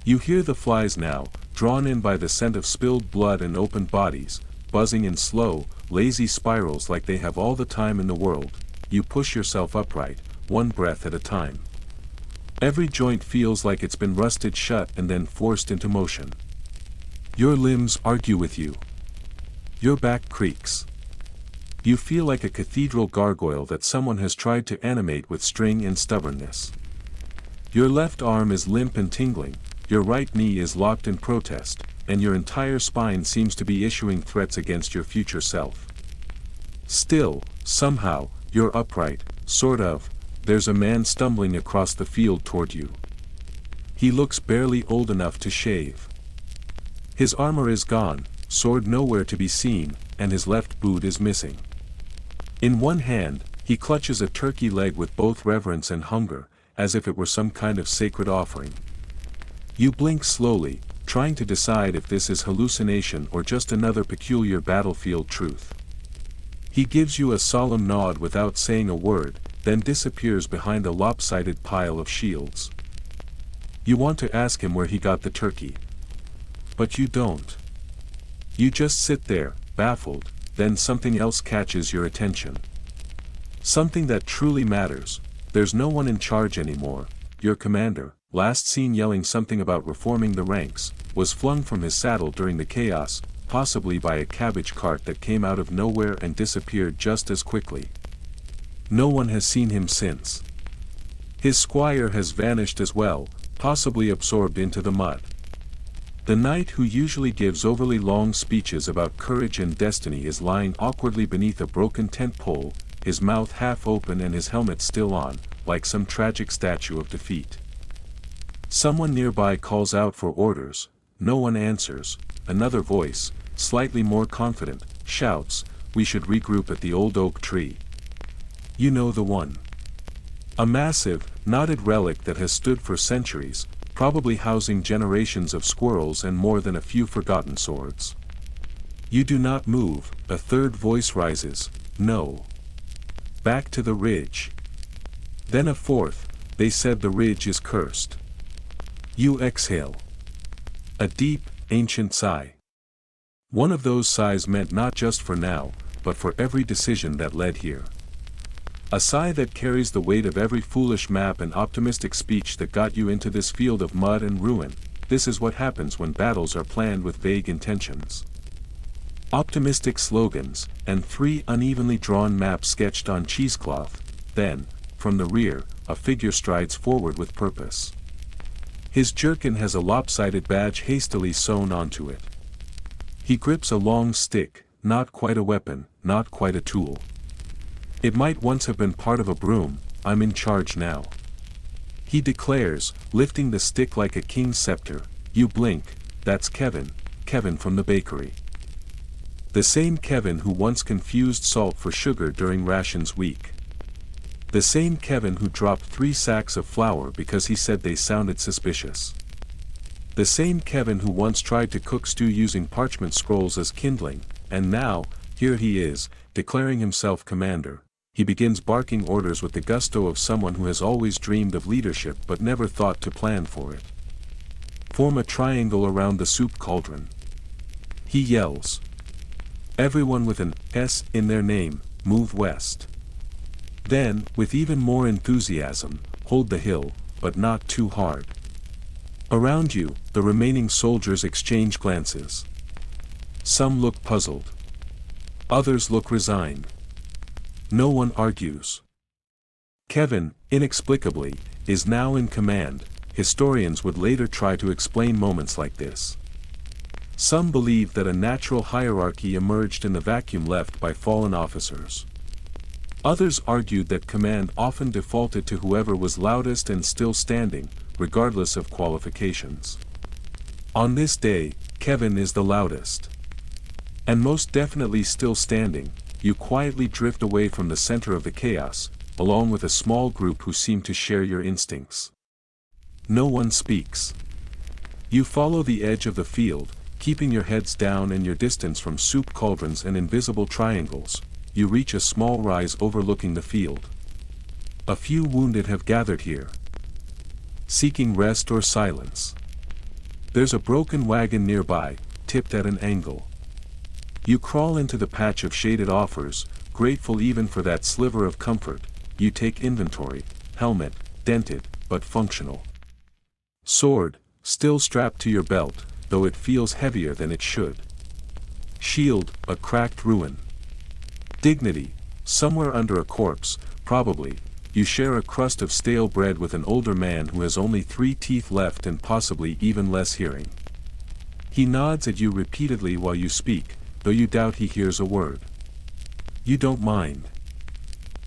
You hear the flies now, drawn in by the scent of spilled blood and opened bodies, buzzing in slow, lazy spirals like they have all the time in the world. You push yourself upright, one breath at a time. Every joint feels like it's been rusted shut and then forced into motion. Your limbs argue with you. Your back creaks. You feel like a cathedral gargoyle that someone has tried to animate with string and stubbornness. Your left arm is limp and tingling, your right knee is locked in protest, and your entire spine seems to be issuing threats against your future self. Still, somehow, you're upright, sort of. There's a man stumbling across the field toward you. He looks barely old enough to shave. His armor is gone, sword nowhere to be seen, and his left boot is missing. In one hand, he clutches a turkey leg with both reverence and hunger, as if it were some kind of sacred offering. You blink slowly, trying to decide if this is hallucination or just another peculiar battlefield truth. He gives you a solemn nod without saying a word, then disappears behind a lopsided pile of shields. You want to ask him where he got the turkey. But you don't. You just sit there, baffled, then something else catches your attention. Something that truly matters. There's no one in charge anymore. Your commander, last seen yelling something about reforming the ranks, was flung from his saddle during the chaos, possibly by a cabbage cart that came out of nowhere and disappeared just as quickly. No one has seen him since. His squire has vanished as well, possibly absorbed into the mud. The knight who usually gives overly long speeches about courage and destiny is lying awkwardly beneath a broken tent pole, his mouth half open and his helmet still on, like some tragic statue of defeat. Someone nearby calls out for orders. No one answers. Another voice, slightly more confident, shouts, "We should regroup at the old oak tree." You know the one. A massive, knotted relic that has stood for centuries, probably housing generations of squirrels and more than a few forgotten swords. You do not move. A third voice rises, "No. Back to the ridge." Then a fourth, "They said the ridge is cursed." You exhale. A deep, ancient sigh. One of those sighs meant not just for now, but for every decision that led here. A sigh that carries the weight of every foolish map and optimistic speech that got you into this field of mud and ruin. This is what happens when battles are planned with vague intentions. Optimistic slogans, and 3 unevenly drawn maps sketched on cheesecloth. Then, from the rear, a figure strides forward with purpose. His jerkin has a lopsided badge hastily sewn onto it. He grips a long stick, not quite a weapon, not quite a tool. It might once have been part of a broom. "I'm in charge now," he declares, lifting the stick like a king's scepter. You blink. That's Kevin, Kevin from the bakery. The same Kevin who once confused salt for sugar during rations week. The same Kevin who dropped 3 sacks of flour because he said they sounded suspicious. The same Kevin who once tried to cook stew using parchment scrolls as kindling, and now, here he is, declaring himself commander. He begins barking orders with the gusto of someone who has always dreamed of leadership but never thought to plan for it. Form a triangle around the soup cauldron. He yells. Everyone with an S in their name, move west. Then, with even more enthusiasm, hold the hill, but not too hard. Around you, the remaining soldiers exchange glances. Some look puzzled. Others look resigned. No one argues. Kevin, inexplicably, is now in command. Historians would later try to explain moments like this. Some believe that a natural hierarchy emerged in the vacuum left by fallen officers. Others argued that command often defaulted to whoever was loudest and still standing, regardless of qualifications. On this day, Kevin is the loudest. And most definitely still standing. You quietly drift away from the center of the chaos, along with a small group who seem to share your instincts. No one speaks. You follow the edge of the field, keeping your heads down and your distance from soup cauldrons and invisible triangles. You reach a small rise overlooking the field. A few wounded have gathered here, seeking rest or silence. There's a broken wagon nearby, tipped at an angle. You crawl into the patch of shaded offers, grateful even for that sliver of comfort. You take inventory, helmet, dented, but functional. Sword, still strapped to your belt, though it feels heavier than it should. Shield, a cracked ruin. Dignity, somewhere under a corpse, probably. You share a crust of stale bread with an older man who has only 3 teeth left and possibly even less hearing. He nods at you repeatedly while you speak, though you doubt he hears a word. You don't mind.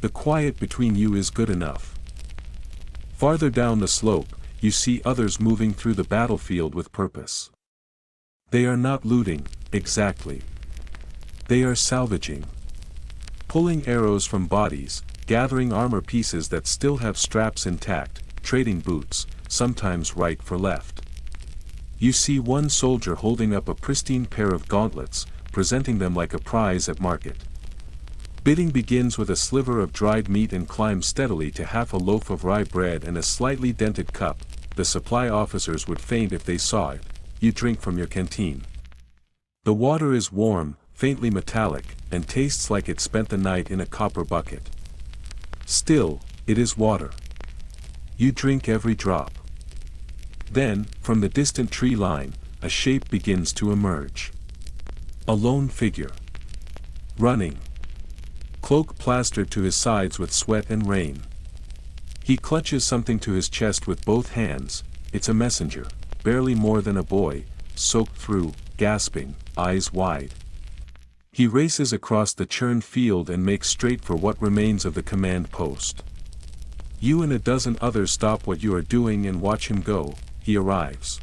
The quiet between you is good enough. Farther down the slope, you see others moving through the battlefield with purpose. They are not looting, exactly. They are salvaging. Pulling arrows from bodies, gathering armor pieces that still have straps intact, trading boots, sometimes right for left. You see one soldier holding up a pristine pair of gauntlets, presenting them like a prize at market. Bidding begins with a sliver of dried meat and climbs steadily to half a loaf of rye bread and a slightly dented cup. The supply officers would faint if they saw it. You drink from your canteen. The water is warm, faintly metallic, and tastes like it spent the night in a copper bucket. Still, it is water. You drink every drop. Then, from the distant tree line, a shape begins to emerge. A lone figure. Running. Cloak plastered to his sides with sweat and rain. He clutches something to his chest with both hands. It's a messenger, barely more than a boy, soaked through, gasping, eyes wide. He races across the churned field and makes straight for what remains of the command post. You and a dozen others stop what you are doing and watch him go. He arrives.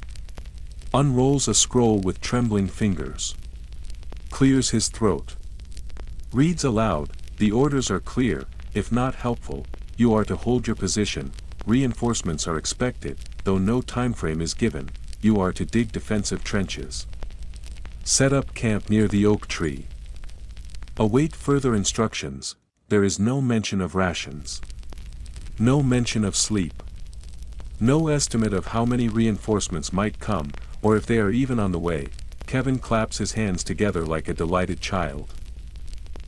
Unrolls a scroll with trembling fingers. Clears his throat. Reads aloud, "The orders are clear, if not helpful, you are to hold your position, reinforcements are expected, though no time frame is given, you are to dig defensive trenches. Set up camp near the oak tree. Await further instructions." There is no mention of rations. No mention of sleep. No estimate of how many reinforcements might come, or if they are even on the way. Kevin claps his hands together like a delighted child.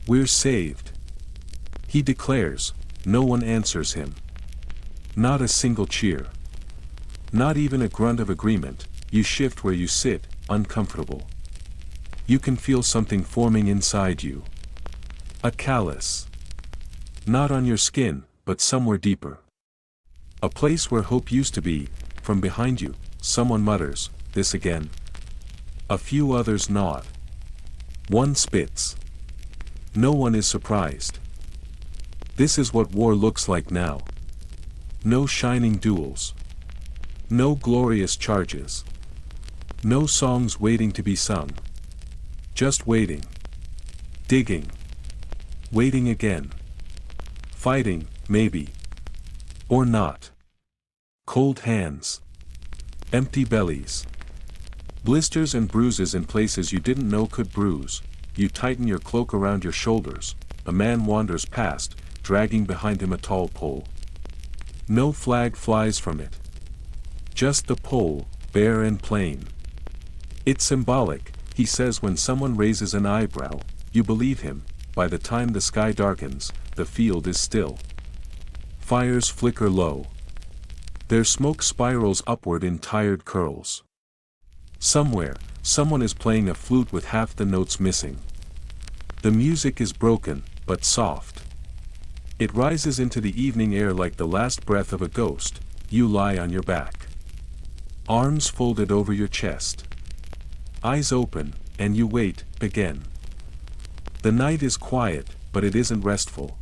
"We're saved," he declares. No one answers him. Not a single cheer. Not even a grunt of agreement. You shift where you sit, uncomfortable. You can feel something forming inside you. A callus. Not on your skin, but somewhere deeper. A place where hope used to be. From behind you, someone mutters, "This again?" A few others nod. One spits. No one is surprised. This is what war looks like now. No shining duels. No glorious charges. No songs waiting to be sung. Just waiting. Digging. Waiting again. Fighting, maybe. Or not. Cold hands. Empty bellies. Blisters and bruises in places you didn't know could bruise. You tighten your cloak around your shoulders. A man wanders past, dragging behind him a tall pole. No flag flies from it. Just the pole, bare and plain. It's symbolic, he says when someone raises an eyebrow. You believe him. By the time the sky darkens, the field is still. Fires flicker low. Their smoke spirals upward in tired curls. Somewhere, someone is playing a flute with half the notes missing. The music is broken, but soft. It rises into the evening air like the last breath of a ghost. You lie on your back. Arms folded over your chest. Eyes open, and you wait, again. The night is quiet, but it isn't restful.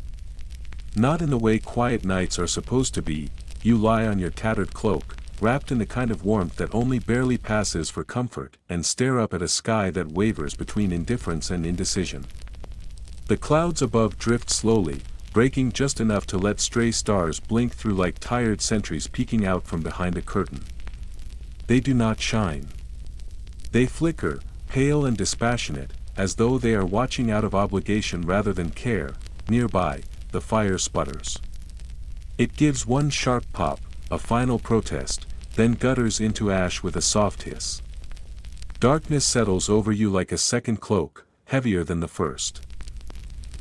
Not in the way quiet nights are supposed to be. You lie on your tattered cloak, wrapped in the kind of warmth that only barely passes for comfort, and stare up at a sky that wavers between indifference and indecision. The clouds above drift slowly, breaking just enough to let stray stars blink through like tired sentries peeking out from behind a curtain. They do not shine. They flicker, pale and dispassionate, as though they are watching out of obligation rather than care. Nearby, the fire sputters. It gives one sharp pop, a final protest, then gutters into ash with a soft hiss. Darkness settles over you like a second cloak, heavier than the first.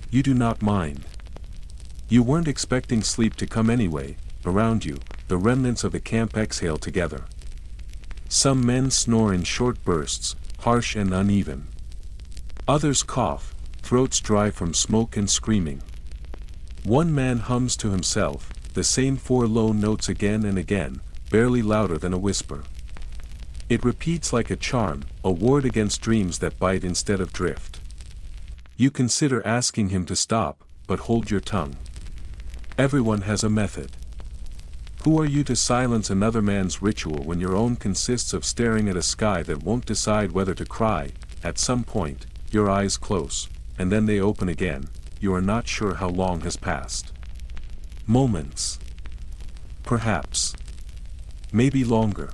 You do not mind. You weren't expecting sleep to come anyway. Around you, the remnants of the camp exhale together. Some men snore in short bursts, harsh and uneven. Others cough, throats dry from smoke and screaming. One man hums to himself, the same 4 low notes again and again, barely louder than a whisper. It repeats like a charm, a ward against dreams that bite instead of drift. You consider asking him to stop, but hold your tongue. Everyone has a method. Who are you to silence another man's ritual when your own consists of staring at a sky that won't decide whether to cry? At some point, your eyes close, and then they open again. You are not sure how long has passed. Moments. Perhaps. Maybe longer.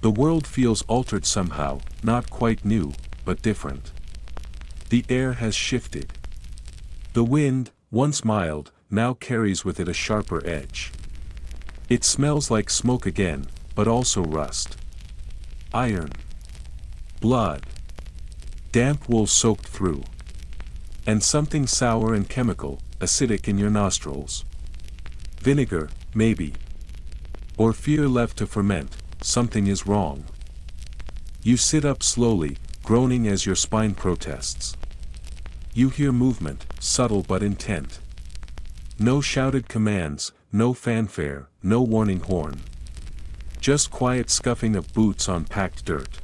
The world feels altered somehow, not quite new, but different. The air has shifted. The wind, once mild, now carries with it a sharper edge. It smells like smoke again, but also rust. Iron. Blood. Damp wool soaked through. And something sour and chemical, acidic in your nostrils. Vinegar, maybe. Or fear left to ferment. Something is wrong. You sit up slowly, groaning as your spine protests. You hear movement, subtle but intent. No shouted commands, no fanfare, no warning horn. Just quiet scuffing of boots on packed dirt.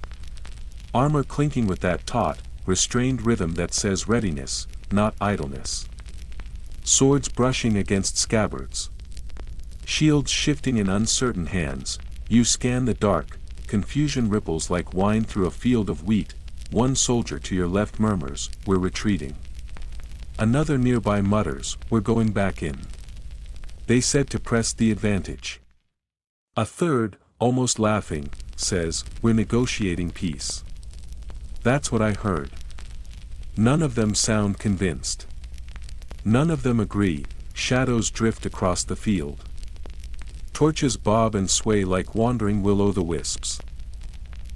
Armor clinking with that taut, restrained rhythm that says readiness, not idleness. Swords brushing against scabbards. Shields shifting in uncertain hands. You scan the dark, confusion ripples like wine through a field of wheat. One soldier to your left murmurs, "We're retreating." Another nearby mutters, "We're going back in. They said to press the advantage." A third, almost laughing, says, "We're negotiating peace." That's what I heard. None of them sound convinced. None of them agree. Shadows drift across the field. Torches bob and sway like wandering will-o'-the-wisps.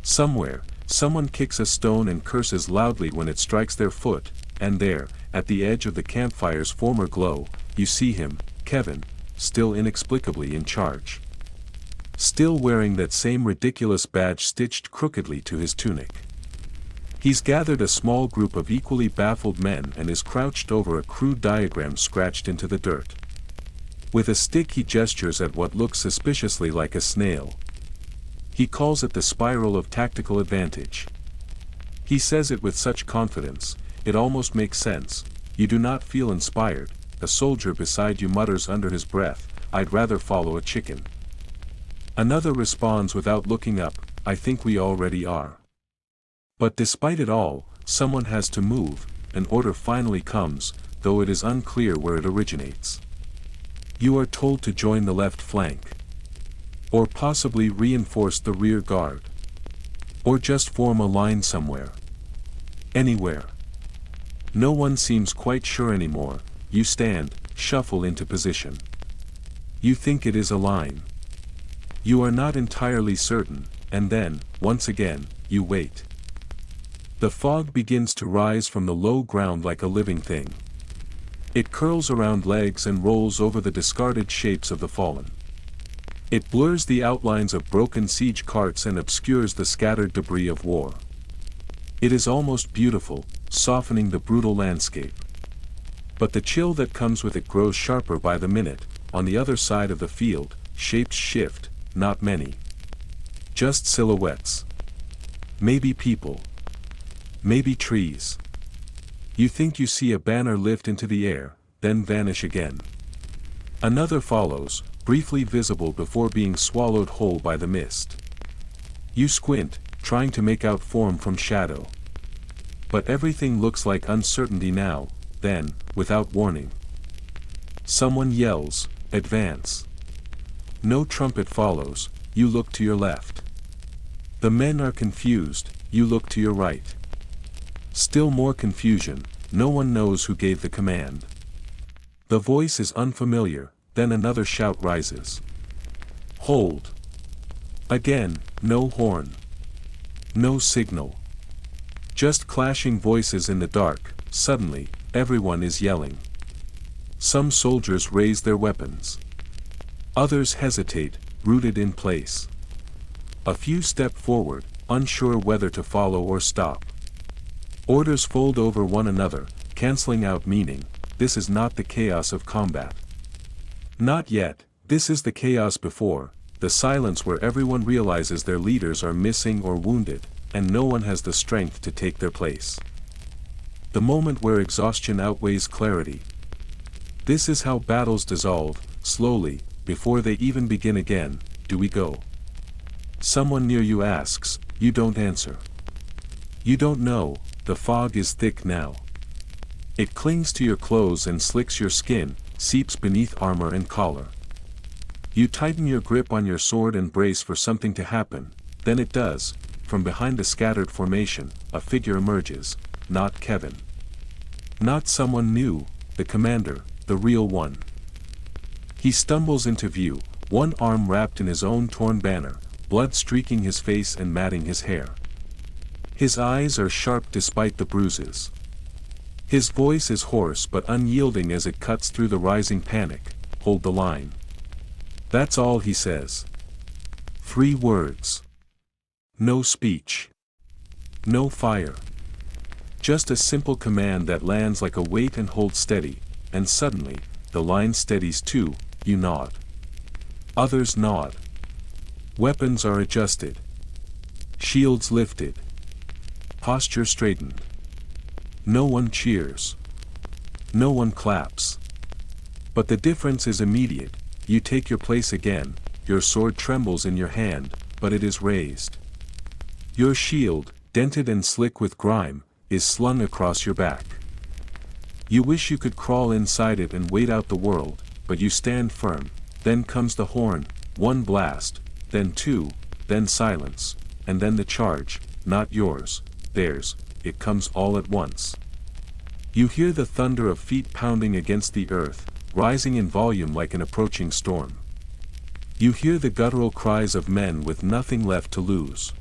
Somewhere, someone kicks a stone and curses loudly when it strikes their foot, and there, at the edge of the campfire's former glow, you see him, Kevin, still inexplicably in charge. Still wearing that same ridiculous badge stitched crookedly to his tunic. He's gathered a small group of equally baffled men and is crouched over a crude diagram scratched into the dirt. With a stick he gestures at what looks suspiciously like a snail. He calls it the spiral of tactical advantage. He says it with such confidence, it almost makes sense. You do not feel inspired. A soldier beside you mutters under his breath, "I'd rather follow a chicken." Another responds without looking up, "I think we already are." But despite it all, someone has to move. An order finally comes, though it is unclear where it originates. You are told to join the left flank. Or possibly reinforce the rear guard. Or just form a line somewhere. Anywhere. No one seems quite sure anymore. You stand, shuffle into position. You think it is a line. You are not entirely certain, and then, once again, you wait. The fog begins to rise from the low ground like a living thing. It curls around legs and rolls over the discarded shapes of the fallen. It blurs the outlines of broken siege carts and obscures the scattered debris of war. It is almost beautiful, softening the brutal landscape. But the chill that comes with it grows sharper by the minute. On the other side of the field, shapes shift, not many. Just silhouettes. Maybe people. Maybe trees. You think you see a banner lift into the air, then vanish again. Another follows, briefly visible before being swallowed whole by the mist. You squint, trying to make out form from shadow. But everything looks like uncertainty now. Then, without warning, someone yells, "Advance." No trumpet follows. You look to your left. The men are confused. You look to your right. Still more confusion. No one knows who gave the command. The voice is unfamiliar. Then another shout rises. Hold. Again, no horn. No signal. Just clashing voices in the dark. Suddenly, everyone is yelling. Some soldiers raise their weapons. Others hesitate, rooted in place. A few step forward, unsure whether to follow or stop. Orders fold over one another, canceling out meaning. This is not the chaos of combat. Not yet. This is the chaos before. the silence where everyone realizes their leaders are missing or wounded, and no one has the strength to take their place. The moment where exhaustion outweighs clarity. This is how battles dissolve, slowly, before they even begin again. Do we go? Someone near you asks, you don't answer. You don't know, the fog is thick now. It clings to your clothes and slicks your skin, seeps beneath armor and collar. You tighten your grip on your sword and brace for something to happen, then it does. From behind the scattered formation, a figure emerges, not Kevin. Not someone new, the commander, the real one. He stumbles into view, one arm wrapped in his own torn banner, blood streaking his face and matting his hair. His eyes are sharp despite the bruises. His voice is hoarse but unyielding as it cuts through the rising panic. Hold the line. That's all he says. 3 words. No speech. No fire. Just a simple command that lands like a weight and holds steady, and suddenly, the line steadies too. You nod. Others nod. Weapons are adjusted. Shields lifted. Posture straightened. No one cheers. No one claps. But the difference is immediate. You take your place again, your sword trembles in your hand, but it is raised. Your shield, dented and slick with grime, is slung across your back. You wish you could crawl inside it and wait out the world, but you stand firm. Then comes the horn, 1 blast, then 2, then silence, and then the charge, not yours, theirs. It comes all at once. You hear the thunder of feet pounding against the earth, rising in volume like an approaching storm. You hear the guttural cries of men with nothing left to lose.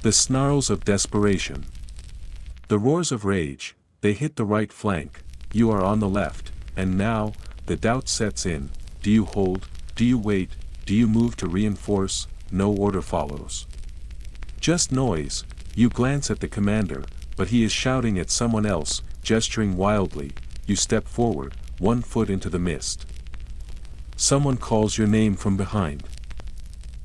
The snarls of desperation. The roars of rage. They hit the right flank, you are on the left, and now, the doubt sets in. Do you hold? Do you wait? Do you move to reinforce? No order follows. Just noise. You glance at the commander, but he is shouting at someone else, gesturing wildly. You step forward, 1 foot into the mist. Someone calls your name from behind.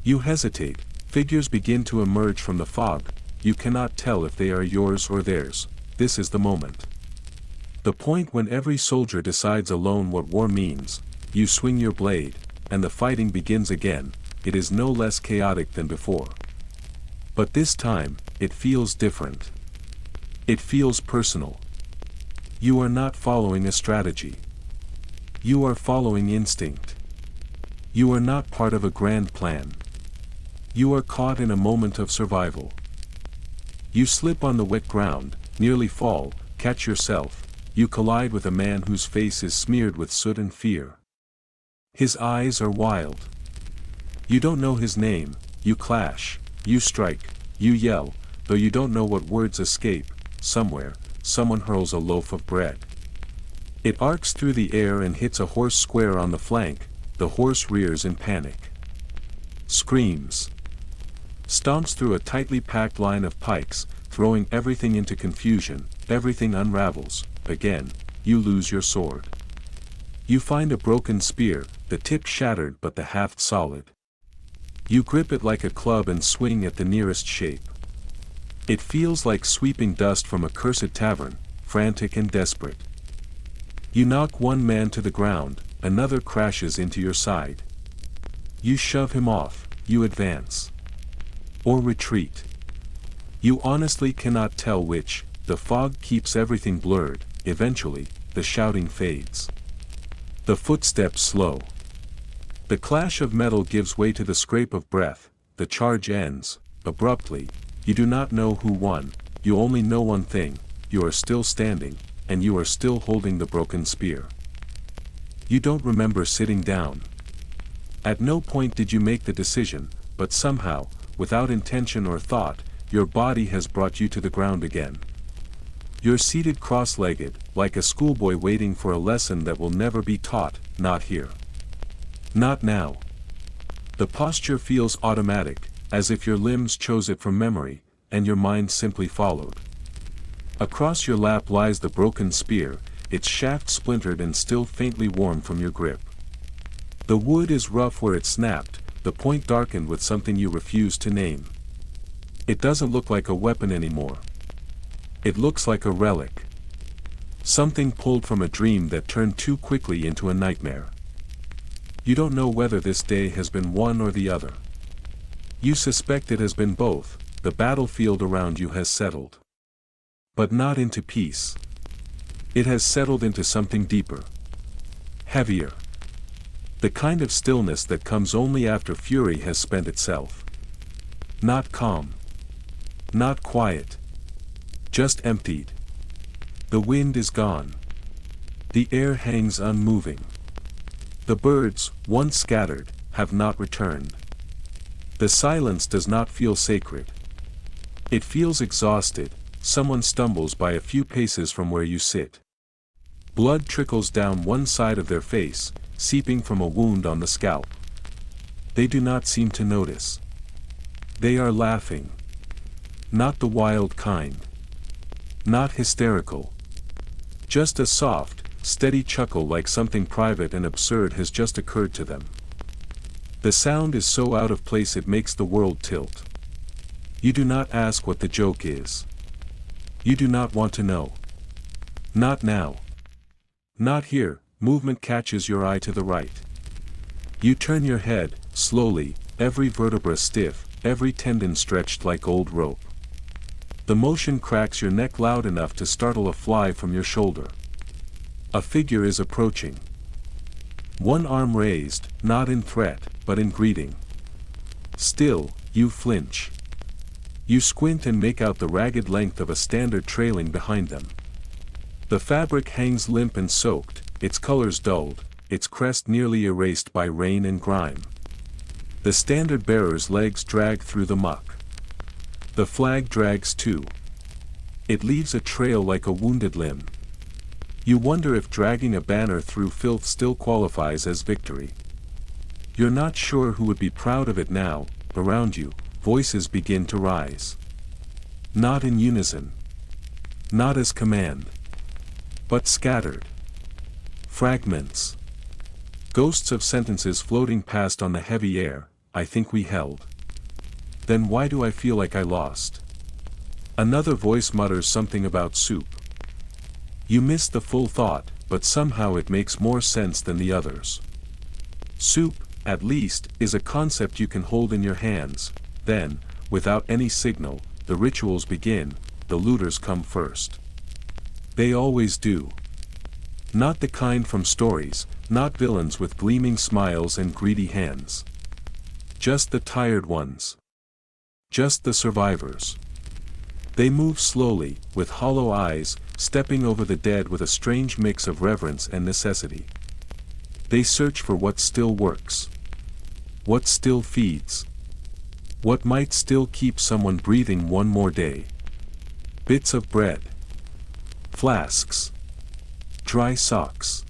You hesitate. Figures begin to emerge from the fog. You cannot tell if they are yours or theirs. This is the moment. The point when every soldier decides alone what war means. You swing your blade, and the fighting begins again. It is no less chaotic than before. But this time, it feels different. It feels personal. You are not following a strategy. You are following instinct. You are not part of a grand plan. You are caught in a moment of survival. You slip on the wet ground, nearly fall, catch yourself. You collide with a man whose face is smeared with soot and fear. His eyes are wild. You don't know his name. You clash. You strike. You yell, though you don't know what words escape. Somewhere, someone hurls a loaf of bread. It arcs through the air and hits a horse square on the flank. The horse rears in panic. Screams. Stomps through a tightly packed line of pikes, throwing everything into confusion. Everything unravels. Again, you lose your sword. You find a broken spear, the tip shattered but the haft solid. You grip it like a club and swing at the nearest shape. It feels like sweeping dust from a cursed tavern, frantic and desperate. You knock one man to the ground, another crashes into your side. You shove him off. You advance. Or retreat. You honestly cannot tell which. The fog keeps everything blurred. Eventually, the shouting fades. The footsteps slow. The clash of metal gives way to the scrape of breath. The charge ends, abruptly. You do not know who won. You only know one thing. You are still standing, and you are still holding the broken spear. You don't remember sitting down. At no point did you make the decision, but somehow, without intention or thought, your body has brought you to the ground again. You're seated cross-legged, like a schoolboy waiting for a lesson that will never be taught. Not here. Not now. The posture feels automatic, as if your limbs chose it from memory, and your mind simply followed. Across your lap lies the broken spear, its shaft splintered and still faintly warm from your grip. The wood is rough where it snapped, the point darkened with something you refuse to name. It doesn't look like a weapon anymore. It looks like a relic. Something pulled from a dream that turned too quickly into a nightmare. You don't know whether this day has been one or the other. You suspect it has been both. The battlefield around you has settled. But not into peace. It has settled into something deeper. Heavier. The kind of stillness that comes only after fury has spent itself. Not calm. Not quiet. Just emptied. The wind is gone. The air hangs unmoving. The birds, once scattered, have not returned. The silence does not feel sacred. It feels exhausted. Someone stumbles by a few paces from where you sit. Blood trickles down one side of their face, seeping from a wound on the scalp. They do not seem to notice. They are laughing. Not the wild kind. Not hysterical. Just a soft, steady chuckle like something private and absurd has just occurred to them. The sound is so out of place it makes the world tilt. You do not ask what the joke is. You do not want to know. Not now. Not here. Movement catches your eye to the right. You turn your head, slowly, every vertebra stiff, every tendon stretched like old rope. The motion cracks your neck loud enough to startle a fly from your shoulder. A figure is approaching. One arm raised, not in threat, but in greeting. Still, you flinch. You squint and make out the ragged length of a standard trailing behind them. The fabric hangs limp and soaked, its colors dulled, its crest nearly erased by rain and grime. The standard bearer's legs drag through the muck. The flag drags too. It leaves a trail like a wounded limb. You wonder if dragging a banner through filth still qualifies as victory. You're not sure who would be proud of it now. Around you, voices begin to rise. Not in unison. Not as command. But scattered. Fragments. Ghosts of sentences floating past on the heavy air. I think we held. Then why do I feel like I lost? Another voice mutters something about soup. You miss the full thought, but somehow it makes more sense than the others. Soup, at least, is a concept you can hold in your hands. Then, without any signal, the rituals begin. The looters come first. They always do. Not the kind from stories, not villains with gleaming smiles and greedy hands. Just the tired ones. Just the survivors. They move slowly, with hollow eyes, stepping over the dead with a strange mix of reverence and necessity. They search for what still works. What still feeds. What might still keep someone breathing one more day. Bits of bread. Flasks. Dry socks.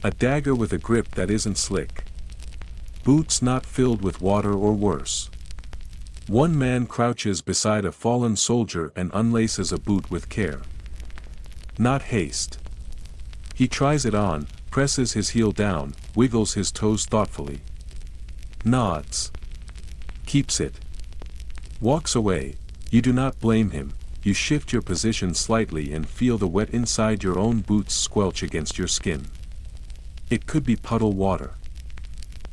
A dagger with a grip that isn't slick. Boots not filled with water or worse. One man crouches beside a fallen soldier and unlaces a boot with care. Not haste. He tries it on, presses his heel down, wiggles his toes thoughtfully. Nods. Keeps it. Walks away. You do not blame him. You shift your position slightly and feel the wet inside your own boots squelch against your skin. It could be puddle water.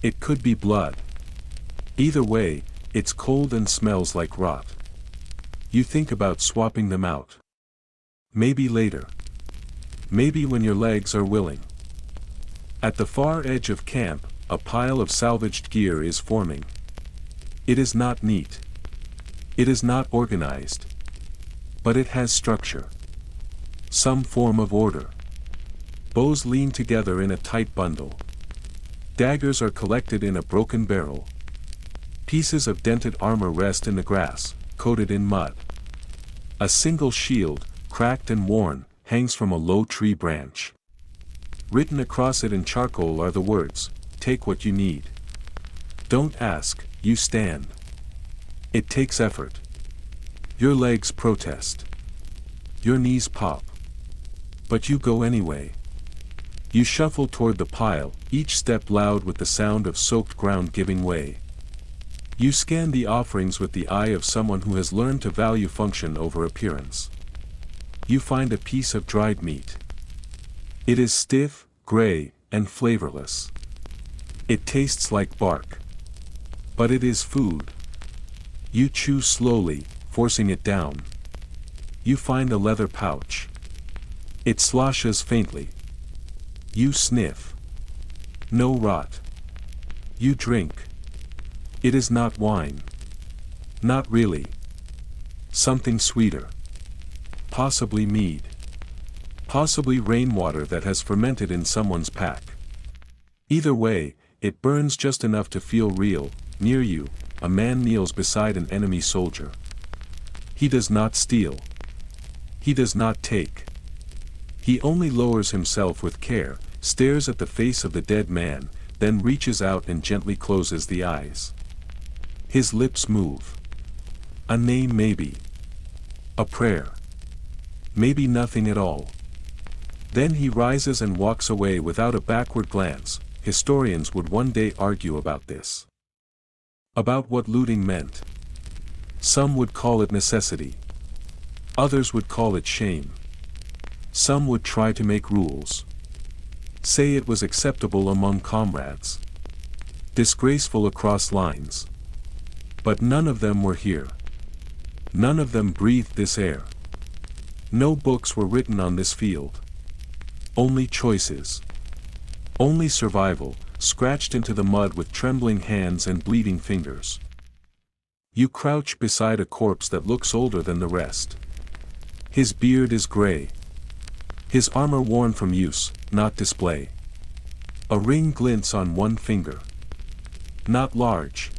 It could be blood. Either way, it's cold and smells like rot. You think about swapping them out. Maybe later. Maybe when your legs are willing. At the far edge of camp, a pile of salvaged gear is forming. It is not neat. It is not organized. But it has structure. Some form of order. Bows lean together in a tight bundle. Daggers are collected in a broken barrel. Pieces of dented armor rest in the grass, coated in mud. A single shield, cracked and worn, hangs from a low tree branch. Written across it in charcoal are the words, "Take what you need." Don't ask, you stand. It takes effort. Your legs protest. Your knees pop. But you go anyway. You shuffle toward the pile, each step loud with the sound of soaked ground giving way. You scan the offerings with the eye of someone who has learned to value function over appearance. You find a piece of dried meat. It is stiff, gray, and flavorless. It tastes like bark. But it is food. You chew slowly, forcing it down. You find a leather pouch. It sloshes faintly. You sniff. No rot. You drink. It is not wine. Not really. Something sweeter. Possibly mead. Possibly rainwater that has fermented in someone's pack. Either way, it burns just enough to feel real. Near you, a man kneels beside an enemy soldier. He does not steal. He does not take. He only lowers himself with care, stares at the face of the dead man, then reaches out and gently closes the eyes. His lips move. A name maybe. A prayer. Maybe nothing at all. Then he rises and walks away without a backward glance. Historians would one day argue about this. About what looting meant. Some would call it necessity. Others would call it shame. Some would try to make rules. Say it was acceptable among comrades. Disgraceful across lines. But none of them were here. None of them breathed this air. No books were written on this field. Only choices. Only survival, scratched into the mud with trembling hands and bleeding fingers. You crouch beside a corpse that looks older than the rest. His beard is gray. His armor worn from use, not display. A ring glints on one finger. Not large.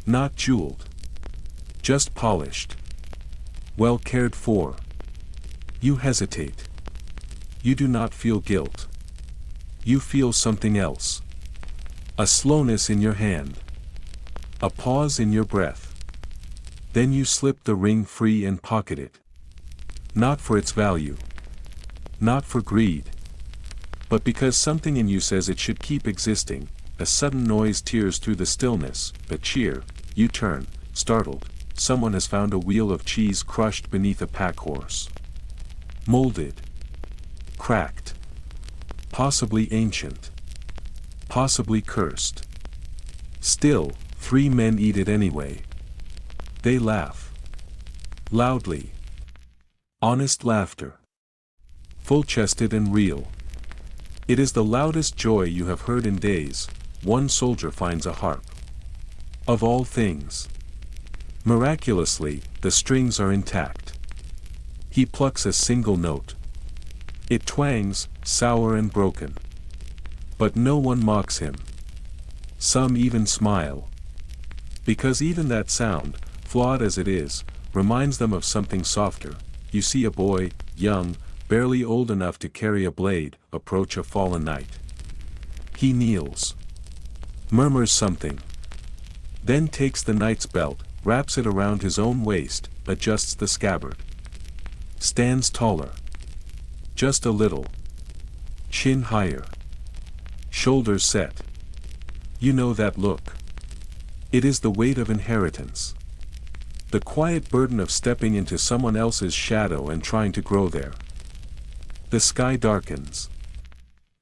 Not jeweled. Just polished. Well cared for. You hesitate. You do not feel guilt. You feel something else. A slowness in your hand. A pause in your breath. Then you slip the ring free and pocket it. Not for its value. Not for greed. But because something in you says it should keep existing. A sudden noise tears through the stillness, a cheer. You turn, startled. Someone has found a wheel of cheese crushed beneath a pack horse. Molded. Cracked. Possibly ancient. Possibly cursed. Still, 3 men eat it anyway. They laugh. Loudly. Honest laughter. Full-chested and real. It is the loudest joy you have heard in days. One soldier finds a harp. Of all things. Miraculously, the strings are intact. He plucks a single note. It twangs, sour and broken. But no one mocks him. Some even smile. Because even that sound, flawed as it is, reminds them of something softer. You see a boy, young, barely old enough to carry a blade, approach a fallen knight. He kneels. Murmurs something. Then takes the knight's belt, wraps it around his own waist, adjusts the scabbard. Stands taller. Just a little. Chin higher. Shoulders set. You know that look. It is the weight of inheritance. The quiet burden of stepping into someone else's shadow and trying to grow there. The sky darkens.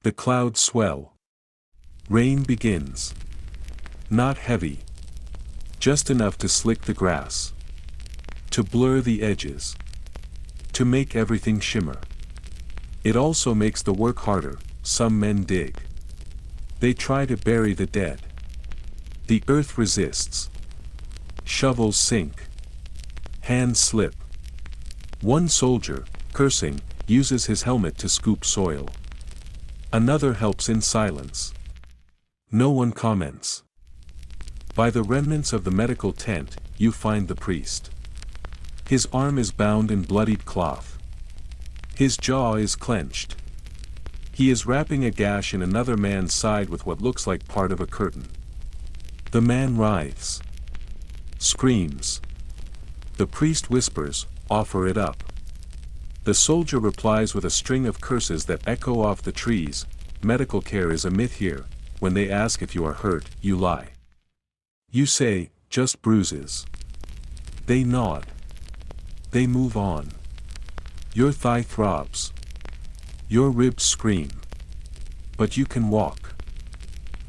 The clouds swell. Rain begins. Not heavy. Just enough to slick the grass. To blur the edges. To make everything shimmer. It also makes the work harder. Some men dig. They try to bury the dead. The earth resists. Shovels sink. Hands slip. One soldier, cursing, uses his helmet to scoop soil. Another helps in silence. No one comments. By the remnants of the medical tent, you find the priest. His arm is bound in bloodied cloth. His jaw is clenched. He is wrapping a gash in another man's side with what looks like part of a curtain. The man writhes. Screams. The priest whispers, "Offer it up." The soldier replies with a string of curses that echo off the trees. Medical care is a myth here. When they ask if you are hurt, you lie. You say, just bruises. They nod. They move on. Your thigh throbs. Your ribs scream. But you can walk.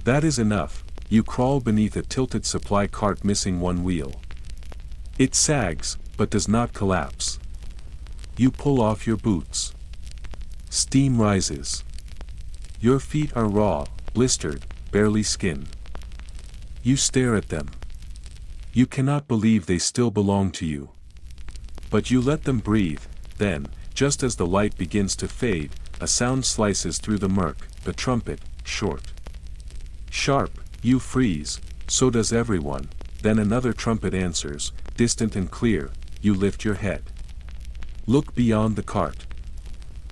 That is enough. You crawl beneath a tilted supply cart missing one wheel. It sags, but does not collapse. You pull off your boots. Steam rises. Your feet are raw, blistered, barely skin. You stare at them. You cannot believe they still belong to you. But you let them breathe, then, just as the light begins to fade, a sound slices through the murk, the trumpet, short. Sharp, you freeze, so does everyone, then another trumpet answers, distant and clear, you lift your head. Look beyond the cart.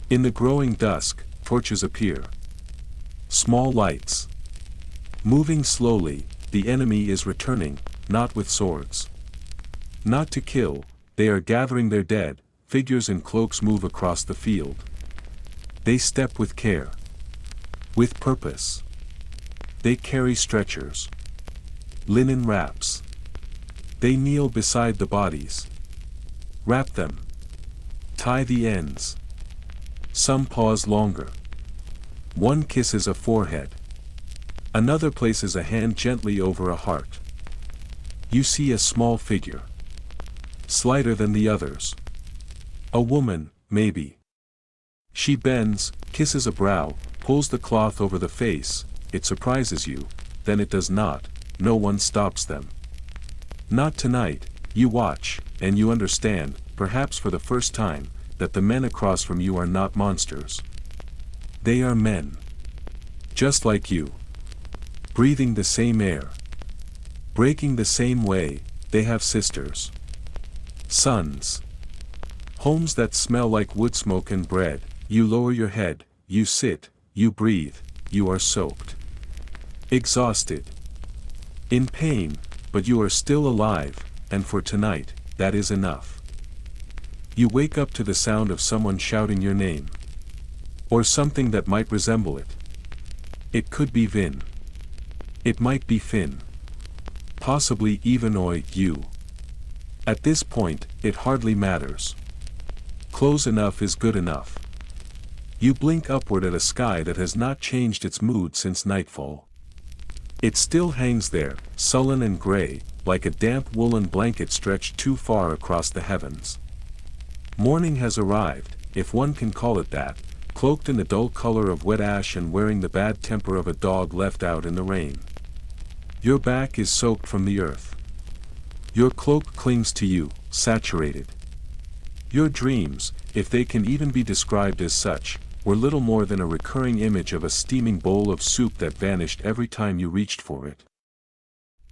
In the growing dusk, torches appear. Small lights. Moving slowly, the enemy is returning, not with swords. Not to kill, they are gathering their dead, figures in cloaks move across the field. They step with care. With purpose. They carry stretchers. Linen wraps. They kneel beside the bodies. Wrap them. Tie the ends. Some pause longer. One kisses a forehead. Another places a hand gently over a heart. You see a small figure. Slighter than the others. A woman, maybe. She bends, kisses a brow, pulls the cloth over the face. It surprises you, then it does not, no one stops them. Not tonight, you watch, and you understand, perhaps for the first time, that the men across from you are not monsters. They are men. Just like you. Breathing the same air. Breaking the same way, they have sisters. Sons. Homes that smell like wood smoke and bread. You lower your head, you sit, you breathe, you are soaked. Exhausted. In pain, but you are still alive, and for tonight, that is enough. You wake up to the sound of someone shouting your name. Or something that might resemble it. It could be Vin. It might be Finn. Possibly even you. At this point, it hardly matters. Close enough is good enough. You blink upward at a sky that has not changed its mood since nightfall. It still hangs there, sullen and gray, like a damp woolen blanket stretched too far across the heavens. Morning has arrived, if one can call it that, cloaked in the dull color of wet ash and wearing the bad temper of a dog left out in the rain. Your back is soaked from the earth. Your cloak clings to you, saturated. Your dreams, if they can even be described as such, were little more than a recurring image of a steaming bowl of soup that vanished every time you reached for it.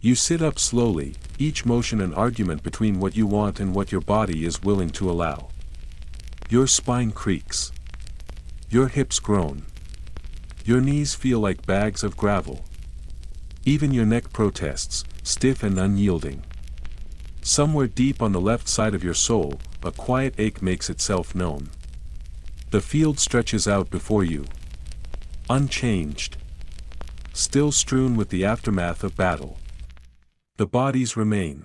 You sit up slowly, each motion an argument between what you want and what your body is willing to allow. Your spine creaks. Your hips groan. Your knees feel like bags of gravel. Even your neck protests, stiff and unyielding. Somewhere deep on the left side of your soul, a quiet ache makes itself known. The field stretches out before you. Unchanged. Still strewn with the aftermath of battle. The bodies remain.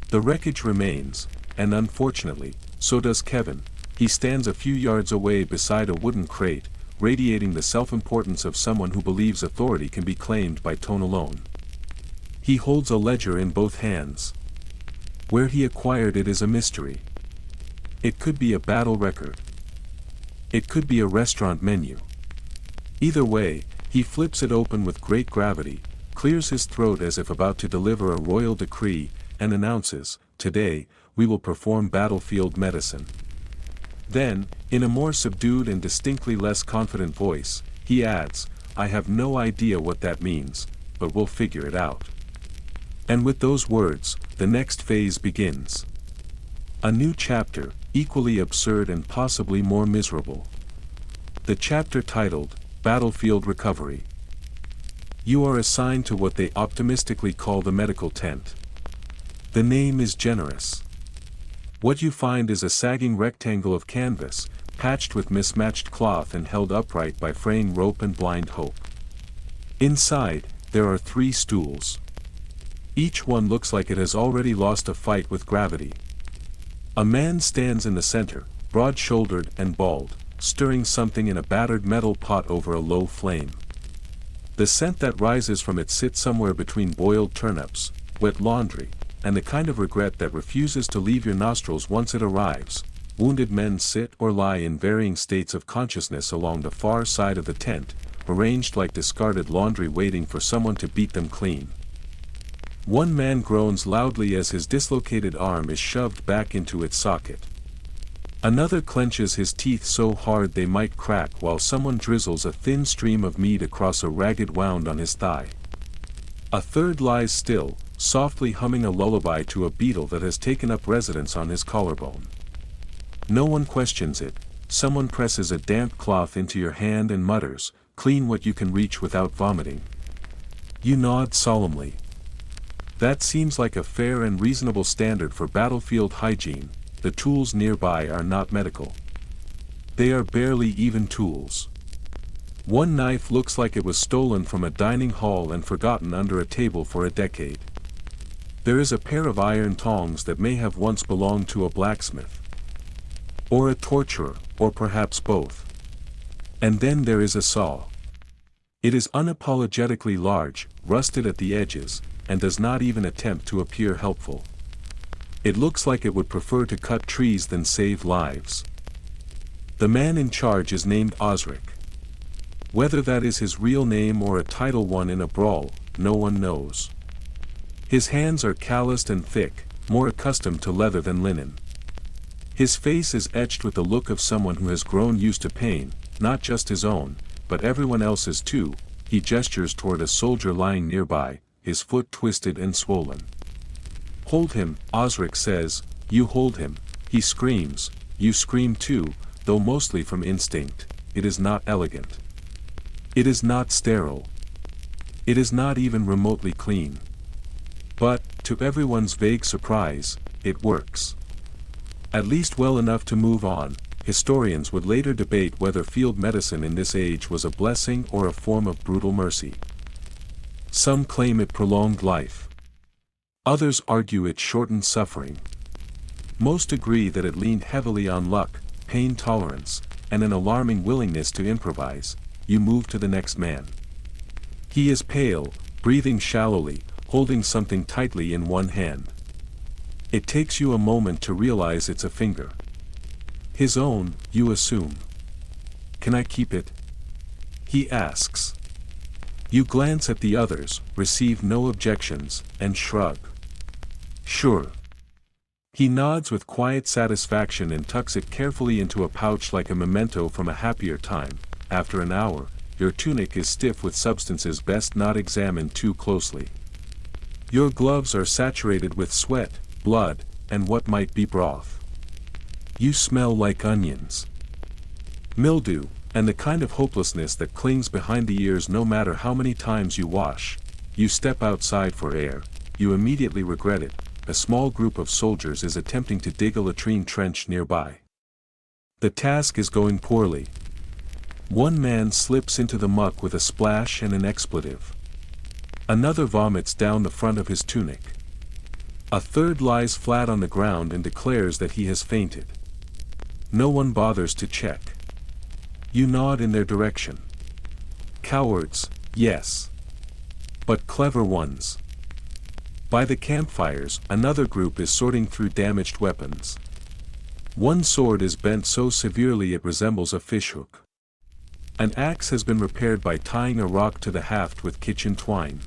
The wreckage remains, and unfortunately, so does Kevin. He stands a few yards away beside a wooden crate, radiating the self-importance of someone who believes authority can be claimed by tone alone. He holds a ledger in both hands. Where he acquired it is a mystery. It could be a battle record. It could be a restaurant menu. Either way, he flips it open with great gravity, clears his throat as if about to deliver a royal decree, and announces, "Today, we will perform battlefield medicine." Then, in a more subdued and distinctly less confident voice, he adds, "I have no idea what that means, but we'll figure it out." And with those words, the next phase begins. A new chapter, equally absurd and possibly more miserable. The chapter titled, Battlefield Recovery. You are assigned to what they optimistically call the medical tent. The name is generous. What you find is a sagging rectangle of canvas, patched with mismatched cloth and held upright by fraying rope and blind hope. Inside, there are 3 stools. Each one looks like it has already lost a fight with gravity. A man stands in the center, broad-shouldered and bald, stirring something in a battered metal pot over a low flame. The scent that rises from it sits somewhere between boiled turnips, wet laundry, and the kind of regret that refuses to leave your nostrils once it arrives. Wounded men sit or lie in varying states of consciousness along the far side of the tent, arranged like discarded laundry waiting for someone to beat them clean. One man groans loudly as his dislocated arm is shoved back into its socket. Another clenches his teeth so hard they might crack while someone drizzles a thin stream of meat across a ragged wound on his thigh. A third lies still, softly humming a lullaby to a beetle that has taken up residence on his collarbone. No one questions it. Someone presses a damp cloth into your hand and mutters, "Clean what you can reach without vomiting." You nod solemnly. That seems like a fair and reasonable standard for battlefield hygiene. The tools nearby are not medical. They are barely even tools. One knife looks like it was stolen from a dining hall and forgotten under a table for a decade. There is a pair of iron tongs that may have once belonged to a blacksmith. Or a torturer, or perhaps both. And then there is a saw. It is unapologetically large, rusted at the edges, and does not even attempt to appear helpful. It looks like it would prefer to cut trees than save lives. The man in charge is named Osric. Whether that is his real name or a title won in a brawl, no one knows. His hands are calloused and thick, more accustomed to leather than linen. His face is etched with the look of someone who has grown used to pain, not just his own, but everyone else's too. He gestures toward a soldier lying nearby, his foot twisted and swollen. "Hold him," Osric says. "You hold him." He screams. You scream too, though mostly from instinct. It is not elegant. It is not sterile. It is not even remotely clean. But, to everyone's vague surprise, it works. At least well enough to move on. Historians would later debate whether field medicine in this age was a blessing or a form of brutal mercy. Some claim it prolonged life. Others argue it shortened suffering. Most agree that it leaned heavily on luck, pain tolerance, and an alarming willingness to improvise. You move to the next man. He is pale, breathing shallowly, holding something tightly in one hand. It takes you a moment to realize it's a finger. His own, you assume. "Can I keep it?" he asks. You glance at the others, receive no objections, and shrug. "Sure." He nods with quiet satisfaction and tucks it carefully into a pouch like a memento from a happier time. After an hour, your tunic is stiff with substances best not examined too closely. Your gloves are saturated with sweat, blood, and what might be broth. You smell like onions. Mildew, and the kind of hopelessness that clings behind the ears no matter how many times you wash. You step outside for air. You immediately regret it. A small group of soldiers is attempting to dig a latrine trench nearby. The task is going poorly. One man slips into the muck with a splash and an expletive. Another vomits down the front of his tunic. A third lies flat on the ground and declares that he has fainted. No one bothers to check. You nod in their direction. Cowards, yes. But clever ones. By the campfires, another group is sorting through damaged weapons. One sword is bent so severely it resembles a fishhook. An axe has been repaired by tying a rock to the haft with kitchen twine.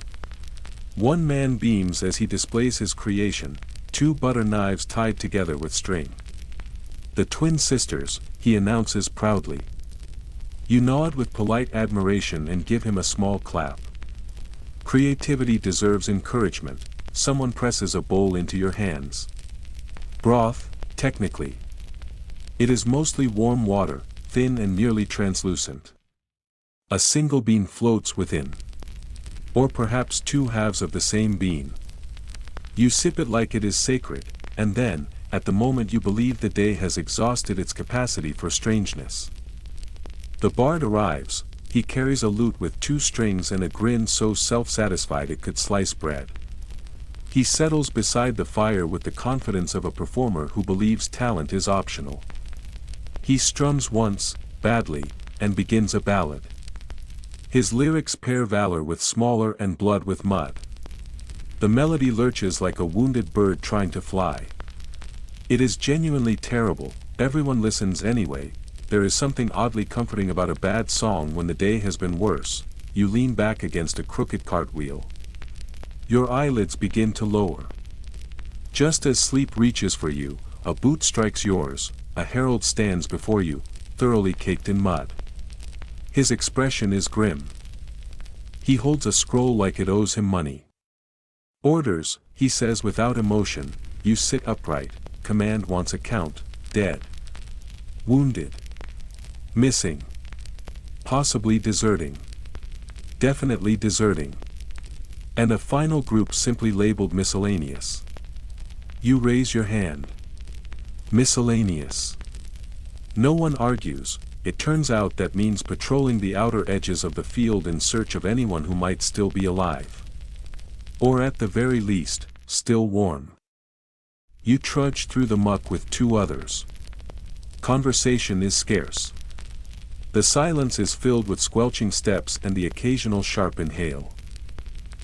One man beams as he displays his creation, 2 butter knives tied together with string. "The twin sisters," he announces proudly. You nod with polite admiration and give him a small clap. Creativity deserves encouragement. Someone presses a bowl into your hands. Broth, technically. It is mostly warm water, thin and nearly translucent. A single bean floats within. Or perhaps 2 halves of the same bean. You sip it like it is sacred, and then, at the moment you believe the day has exhausted its capacity for strangeness. The bard arrives. He carries a lute with 2 strings and a grin so self-satisfied it could slice bread. He settles beside the fire with the confidence of a performer who believes talent is optional. He strums once, badly, and begins a ballad. His lyrics pair valor with smaller and blood with mud. The melody lurches like a wounded bird trying to fly. It is genuinely terrible, everyone listens anyway. There is something oddly comforting about a bad song when the day has been worse. You lean back against a crooked cartwheel. Your eyelids begin to lower. Just as sleep reaches for you, a boot strikes yours, a herald stands before you, thoroughly caked in mud. His expression is grim. He holds a scroll like it owes him money. Orders, he says without emotion. You sit upright. Command wants account. Dead. Wounded. Missing. Possibly deserting. Definitely deserting. And a final group simply labeled miscellaneous. You raise your hand. Miscellaneous. No one argues. It turns out that means patrolling the outer edges of the field in search of anyone who might still be alive. Or at the very least, still warm. You trudge through the muck with two others. Conversation is scarce. The silence is filled with squelching steps and the occasional sharp inhale.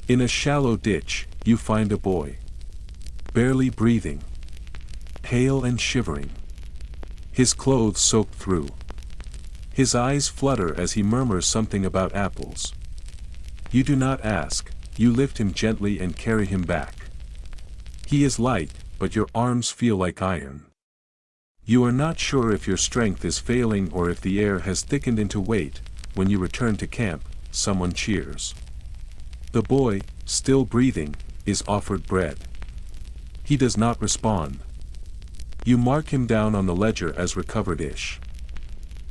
In a shallow ditch, you find a boy. Barely breathing. Pale and shivering. His clothes soaked through. His eyes flutter as he murmurs something about apples. You do not ask, you lift him gently and carry him back. He is light, but your arms feel like iron. You are not sure if your strength is failing or if the air has thickened into weight. When you return to camp, someone cheers. The boy, still breathing, is offered bread. He does not respond. You mark him down on the ledger as recovered-ish.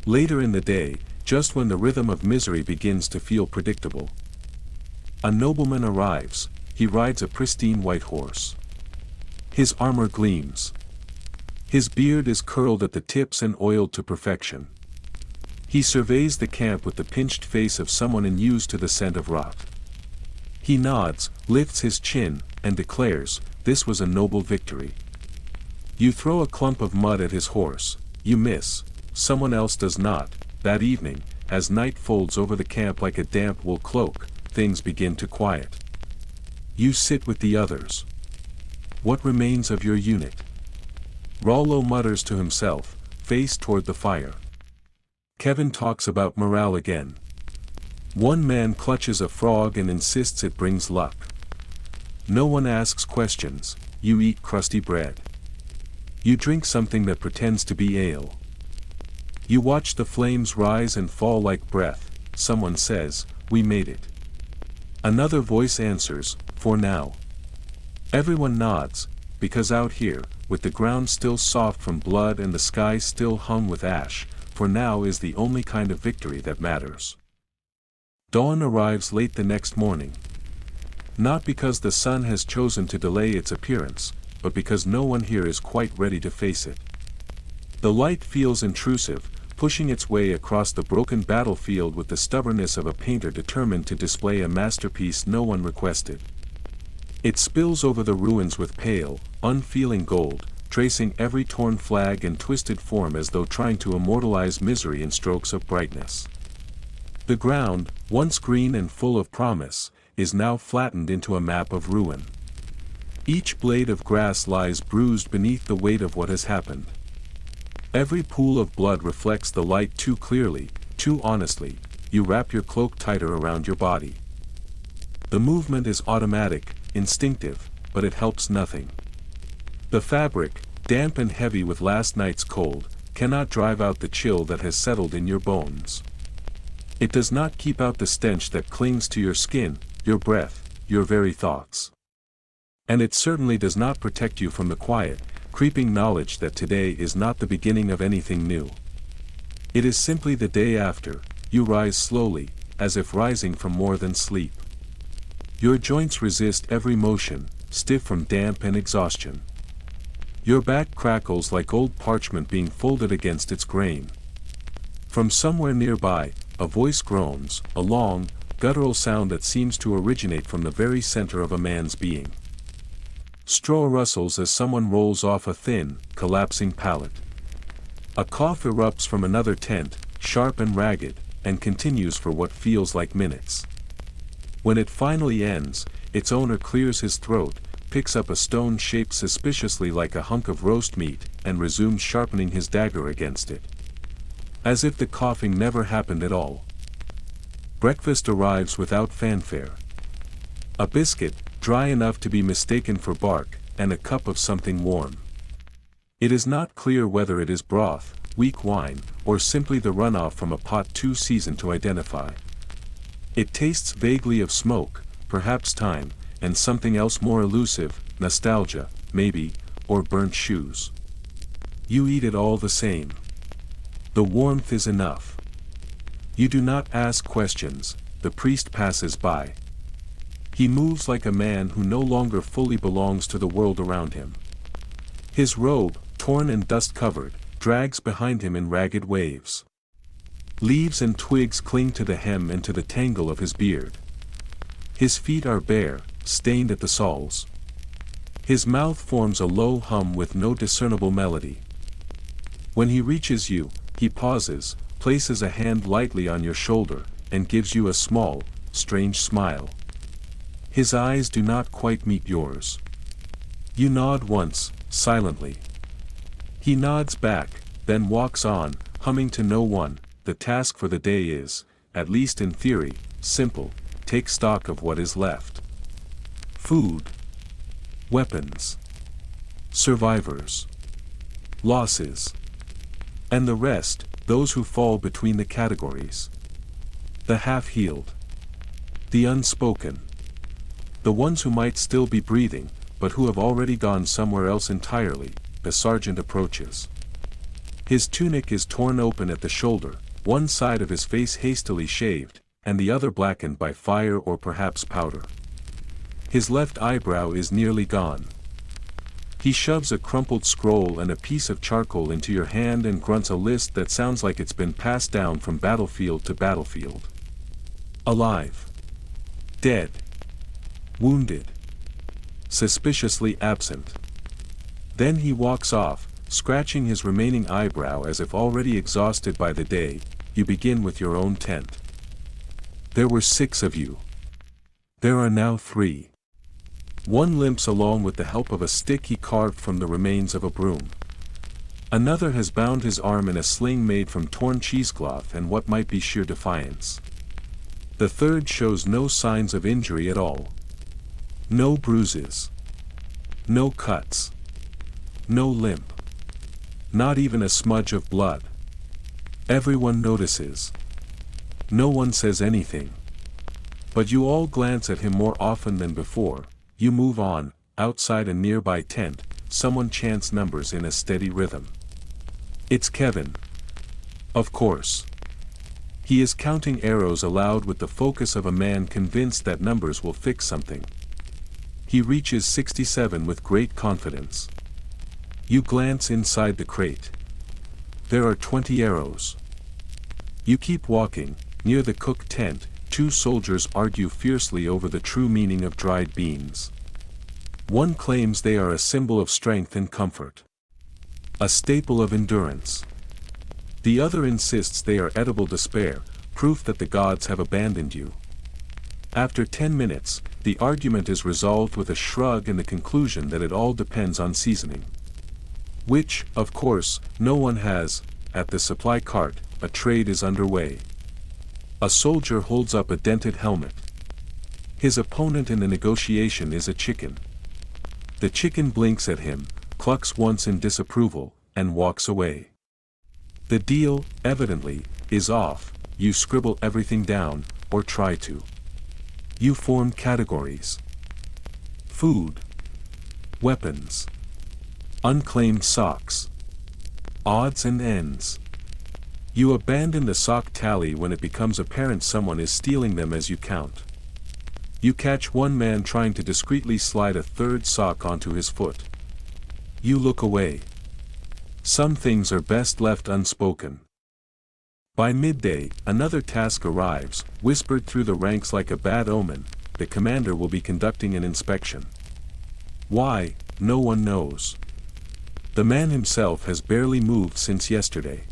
Later in the day, just when the rhythm of misery begins to feel predictable, a nobleman arrives. He rides a pristine white horse. His armor gleams. His beard is curled at the tips and oiled to perfection. He surveys the camp with the pinched face of someone unused to the scent of rot. He nods, lifts his chin, and declares, "This was a noble victory." You throw a clump of mud at his horse. You miss. Someone else does not. That evening, as night folds over the camp like a damp wool cloak, things begin to quiet. You sit with the others. What remains of your unit? Rollo mutters to himself, face toward the fire. Kevin talks about morale again. One man clutches a frog and insists it brings luck. No one asks questions. You eat crusty bread. You drink something that pretends to be ale. You watch the flames rise and fall like breath. Someone says, "We made it." Another voice answers, "For now." Everyone nods, because out here, with the ground still soft from blood and the sky still hung with ash, for now is the only kind of victory that matters. Dawn arrives late the next morning. Not because the sun has chosen to delay its appearance, but because no one here is quite ready to face it. The light feels intrusive, pushing its way across the broken battlefield with the stubbornness of a painter determined to display a masterpiece no one requested. It spills over the ruins with pale, unfeeling gold, tracing every torn flag and twisted form as though trying to immortalize misery in strokes of brightness. The ground, once green and full of promise, is now flattened into a map of ruin. Each blade of grass lies bruised beneath the weight of what has happened. Every pool of blood reflects the light too clearly, too honestly. You wrap your cloak tighter around your body. The movement is automatic, instinctive, but it helps nothing. The fabric, damp and heavy with last night's cold, cannot drive out the chill that has settled in your bones. It does not keep out the stench that clings to your skin, your breath, your very thoughts. And it certainly does not protect you from the quiet, creeping knowledge that today is not the beginning of anything new. It is simply the day after. You rise slowly, as if rising from more than sleep. Your joints resist every motion, stiff from damp and exhaustion. Your back crackles like old parchment being folded against its grain. From somewhere nearby, a voice groans, a long, guttural sound that seems to originate from the very center of a man's being. Straw rustles as someone rolls off a thin, collapsing pallet. A cough erupts from another tent, sharp and ragged, and continues for what feels like minutes. When it finally ends, its owner clears his throat, picks up a stone shaped suspiciously like a hunk of roast meat, and resumes sharpening his dagger against it. As if the coughing never happened at all. Breakfast arrives without fanfare. A biscuit, dry enough to be mistaken for bark, and a cup of something warm. It is not clear whether it is broth, weak wine, or simply the runoff from a pot too seasoned to identify. It tastes vaguely of smoke, perhaps thyme, and something else more elusive, nostalgia, maybe, or burnt shoes. You eat it all the same. The warmth is enough. You do not ask questions, the priest passes by. He moves like a man who no longer fully belongs to the world around him. His robe, torn and dust-covered, drags behind him in ragged waves. Leaves and twigs cling to the hem and to the tangle of his beard. His feet are bare, stained at the soles. His mouth forms a low hum with no discernible melody. When he reaches you, he pauses, places a hand lightly on your shoulder, and gives you a small, strange smile. His eyes do not quite meet yours. You nod once, silently. He nods back, then walks on, humming to no one. The task for the day is, at least in theory, simple: take stock of what is left. Food. Weapons. Survivors. Losses. And the rest, those who fall between the categories. The half-healed. The unspoken. The ones who might still be breathing, but who have already gone somewhere else entirely. The sergeant approaches. His tunic is torn open at the shoulder, one side of his face hastily shaved, and the other blackened by fire or perhaps powder. His left eyebrow is nearly gone. He shoves a crumpled scroll and a piece of charcoal into your hand and grunts a list that sounds like it's been passed down from battlefield to battlefield. Alive. Dead. Wounded. Suspiciously absent. Then he walks off, scratching his remaining eyebrow as if already exhausted by the day. You begin with your own tent. There were 6 of you. There are now 3. One limps along with the help of a stick he carved from the remains of a broom. Another has bound his arm in a sling made from torn cheesecloth and what might be sheer defiance. The third shows no signs of injury at all. No bruises. No cuts. No limp. Not even a smudge of blood. Everyone notices. No one says anything. But you all glance at him more often than before. You move on. Outside a nearby tent, someone chants numbers in a steady rhythm. It's Kevin. Of course. He is counting arrows aloud with the focus of a man convinced that numbers will fix something. He reaches 67 with great confidence. You glance inside the crate. There are 20 arrows. You keep walking. Near the cook tent, 2 soldiers argue fiercely over the true meaning of dried beans. One claims they are a symbol of strength and comfort. A staple of endurance. The other insists they are edible despair, proof that the gods have abandoned you. After 10 minutes, the argument is resolved with a shrug and the conclusion that it all depends on seasoning. Which, of course, no one has. At the supply cart, a trade is underway. A soldier holds up a dented helmet. His opponent in the negotiation is a chicken. The chicken blinks at him, clucks once in disapproval, and walks away. The deal, evidently, is off. You scribble everything down, or try to. You form categories. Food. Weapons. Unclaimed socks. Odds and ends. You abandon the sock tally when it becomes apparent someone is stealing them as you count. You catch one man trying to discreetly slide a 3rd sock onto his foot. You look away. Some things are best left unspoken. By midday, another task arrives, whispered through the ranks like a bad omen. The commander will be conducting an inspection. Why, no one knows. The man himself has barely moved since yesterday.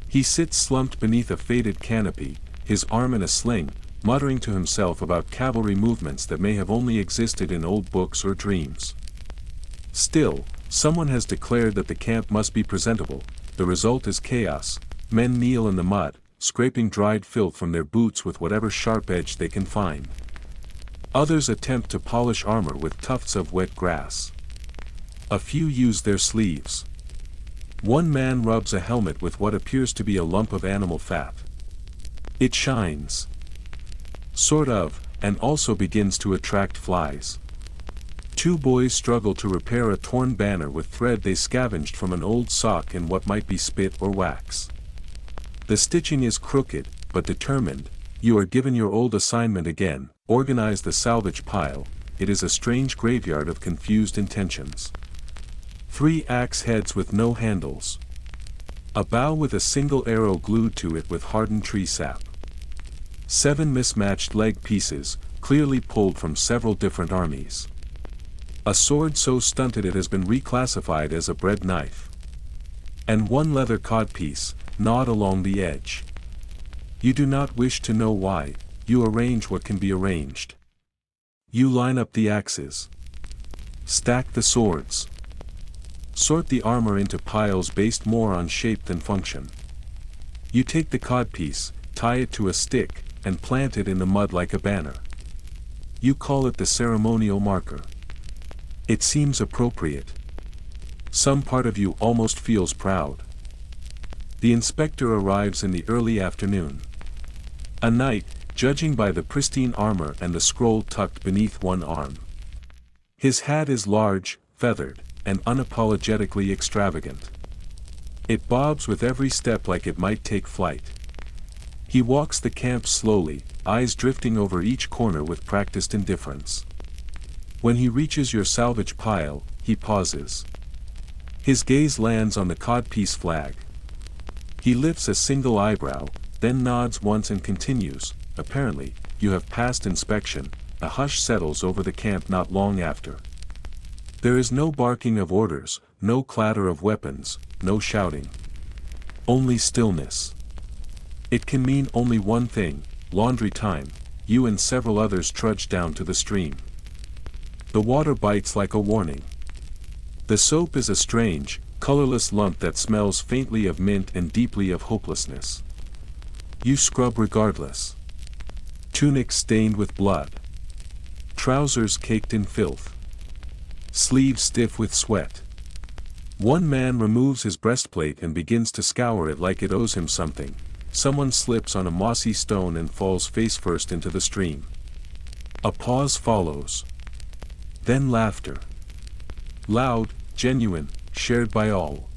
He sits slumped beneath a faded canopy, his arm in a sling, muttering to himself about cavalry movements that may have only existed in old books or dreams. Still, someone has declared that the camp must be presentable. The result is chaos. Men kneel in the mud, scraping dried filth from their boots with whatever sharp edge they can find. Others attempt to polish armor with tufts of wet grass. A few use their sleeves. One man rubs a helmet with what appears to be a lump of animal fat. It shines. Sort of, and also begins to attract flies. Two boys struggle to repair a torn banner with thread they scavenged from an old sock and what might be spit or wax. The stitching is crooked, but determined. You are given your old assignment again: organize the salvage pile. It is a strange graveyard of confused intentions. 3 axe heads with no handles. A bow with a single arrow glued to it with hardened tree sap. 7 mismatched leg pieces, clearly pulled from several different armies. A sword so stunted it has been reclassified as a bread knife. And 1 leather codpiece, gnawed along the edge. You do not wish to know why. You arrange what can be arranged. You line up the axes. Stack the swords. Sort the armor into piles based more on shape than function. You take the codpiece, tie it to a stick, and plant it in the mud like a banner. You call it the ceremonial marker. It seems appropriate. Some part of you almost feels proud. The inspector arrives in the early afternoon. A knight, judging by the pristine armor and the scroll tucked beneath one arm. His hat is large, feathered, and unapologetically extravagant. It bobs with every step like it might take flight. He walks the camp slowly, eyes drifting over each corner with practiced indifference. When he reaches your salvage pile, he pauses. His gaze lands on the codpiece flag. He lifts a single eyebrow, then nods once and continues. Apparently, you have passed inspection. A hush settles over the camp not long after. There is no barking of orders, no clatter of weapons, no shouting. Only stillness. It can mean only one thing: laundry time. You and several others trudge down to the stream. The water bites like a warning. The soap is a strange, colorless lump that smells faintly of mint and deeply of hopelessness. You scrub regardless. Tunic stained with blood. Trousers caked in filth. Sleeves stiff with sweat. One man removes his breastplate and begins to scour it like it owes him something. Someone slips on a mossy stone and falls face first into the stream. A pause follows. Then laughter. Loud, genuine, shared by all.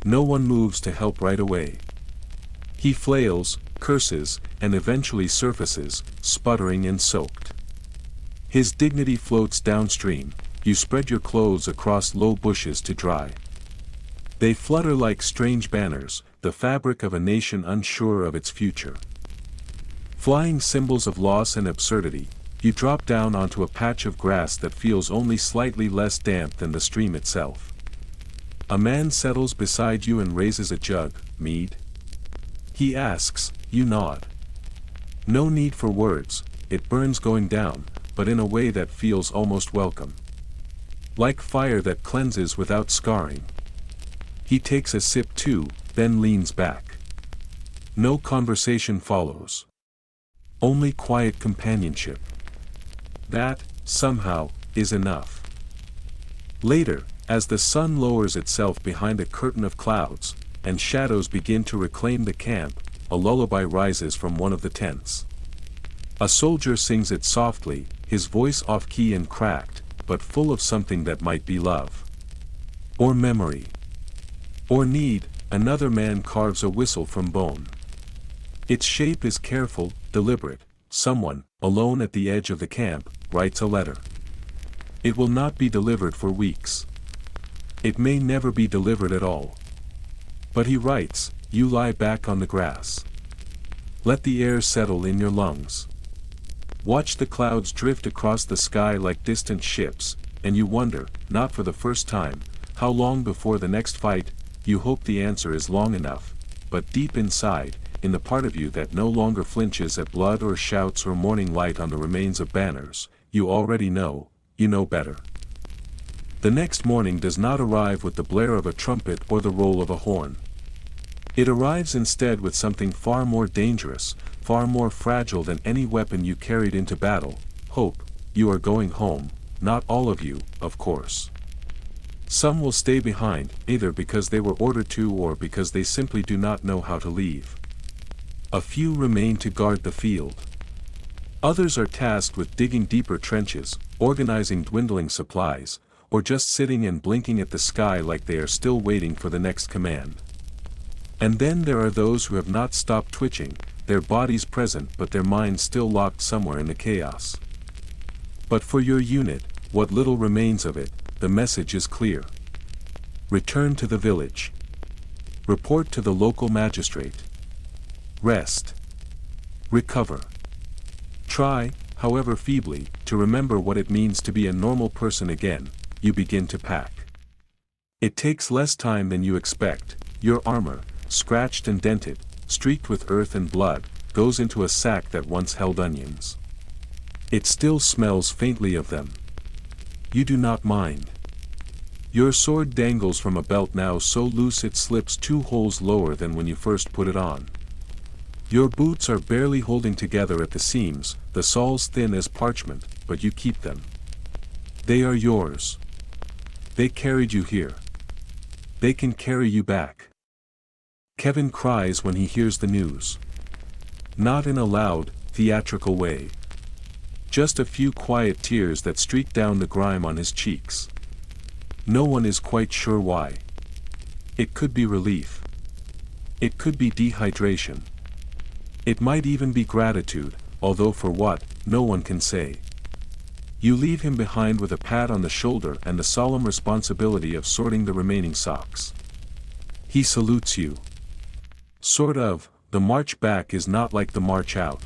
No one moves to help right away. He flails, curses, and eventually surfaces, sputtering and soaked. His dignity floats downstream. You spread your clothes across low bushes to dry. They flutter like strange banners, the fabric of a nation unsure of its future. Flying symbols of loss and absurdity, you drop down onto a patch of grass that feels only slightly less damp than the stream itself. A man settles beside you and raises a jug. Mead? He asks. You nod. No need for words. It burns going down, but in a way that feels almost welcome. Like fire that cleanses without scarring. He takes a sip too, then leans back. No conversation follows. Only quiet companionship. That, somehow, is enough. Later, as the sun lowers itself behind a curtain of clouds, and shadows begin to reclaim the camp, a lullaby rises from one of the tents. A soldier sings it softly, his voice off-key and cracked, but full of something that might be love. Or memory. Or need. Another man carves a whistle from bone. Its shape is careful, deliberate. Someone, alone at the edge of the camp, writes a letter. It will not be delivered for weeks. It may never be delivered at all. But he writes. You lie back on the grass. Let the air settle in your lungs. Watch the clouds drift across the sky like distant ships. and you wonder, not for the first time, how long before the next fight. You hope the answer is long enough, but deep inside, in the part of you that no longer flinches at blood or shouts or morning light on the remains of banners, you already know, you know better. The next morning does not arrive with the blare of a trumpet or the roll of a horn. It arrives instead with something far more dangerous, far more fragile than any weapon you carried into battle: hope. You are going home, not all of you, of course. Some will stay behind, either because they were ordered to or because they simply do not know how to leave. A few remain to guard the field. Others are tasked with digging deeper trenches, organizing dwindling supplies, or just sitting and blinking at the sky like they are still waiting for the next command. And then there are those who have not stopped twitching, their bodies present but their minds still locked somewhere in the chaos. But for your unit, what little remains of it, the message is clear. Return to the village. Report to the local magistrate. Rest. Recover. Try, however feebly, to remember what it means to be a normal person again. You begin to pack. It takes less time than you expect. Your armor, scratched and dented, streaked with earth and blood, goes into a sack that once held onions. It still smells faintly of them. You do not mind. Your sword dangles from a belt now so loose it slips 2 holes lower than when you first put it on. Your boots are barely holding together at the seams, the soles thin as parchment, but you keep them. They are yours. They carried you here. They can carry you back. Kevin cries when he hears the news. Not in a loud, theatrical way. Just a few quiet tears that streak down the grime on his cheeks. No one is quite sure why. It could be relief. It could be dehydration. It might even be gratitude, although for what, no one can say. You leave him behind with a pat on the shoulder and the solemn responsibility of sorting the remaining socks. He salutes you. Sort of. The march back is not like the march out.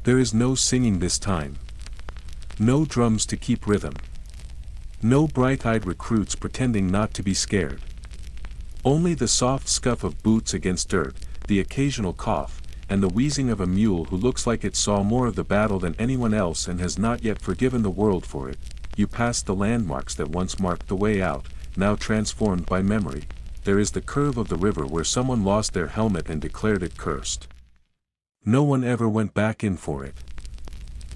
There is no singing this time. No drums to keep rhythm. No bright-eyed recruits pretending not to be scared. Only the soft scuff of boots against dirt, the occasional cough, and the wheezing of a mule who looks like it saw more of the battle than anyone else and has not yet forgiven the world for it. You pass the landmarks that once marked the way out, now transformed by memory. There is the curve of the river where someone lost their helmet and declared it cursed. No one ever went back in for it.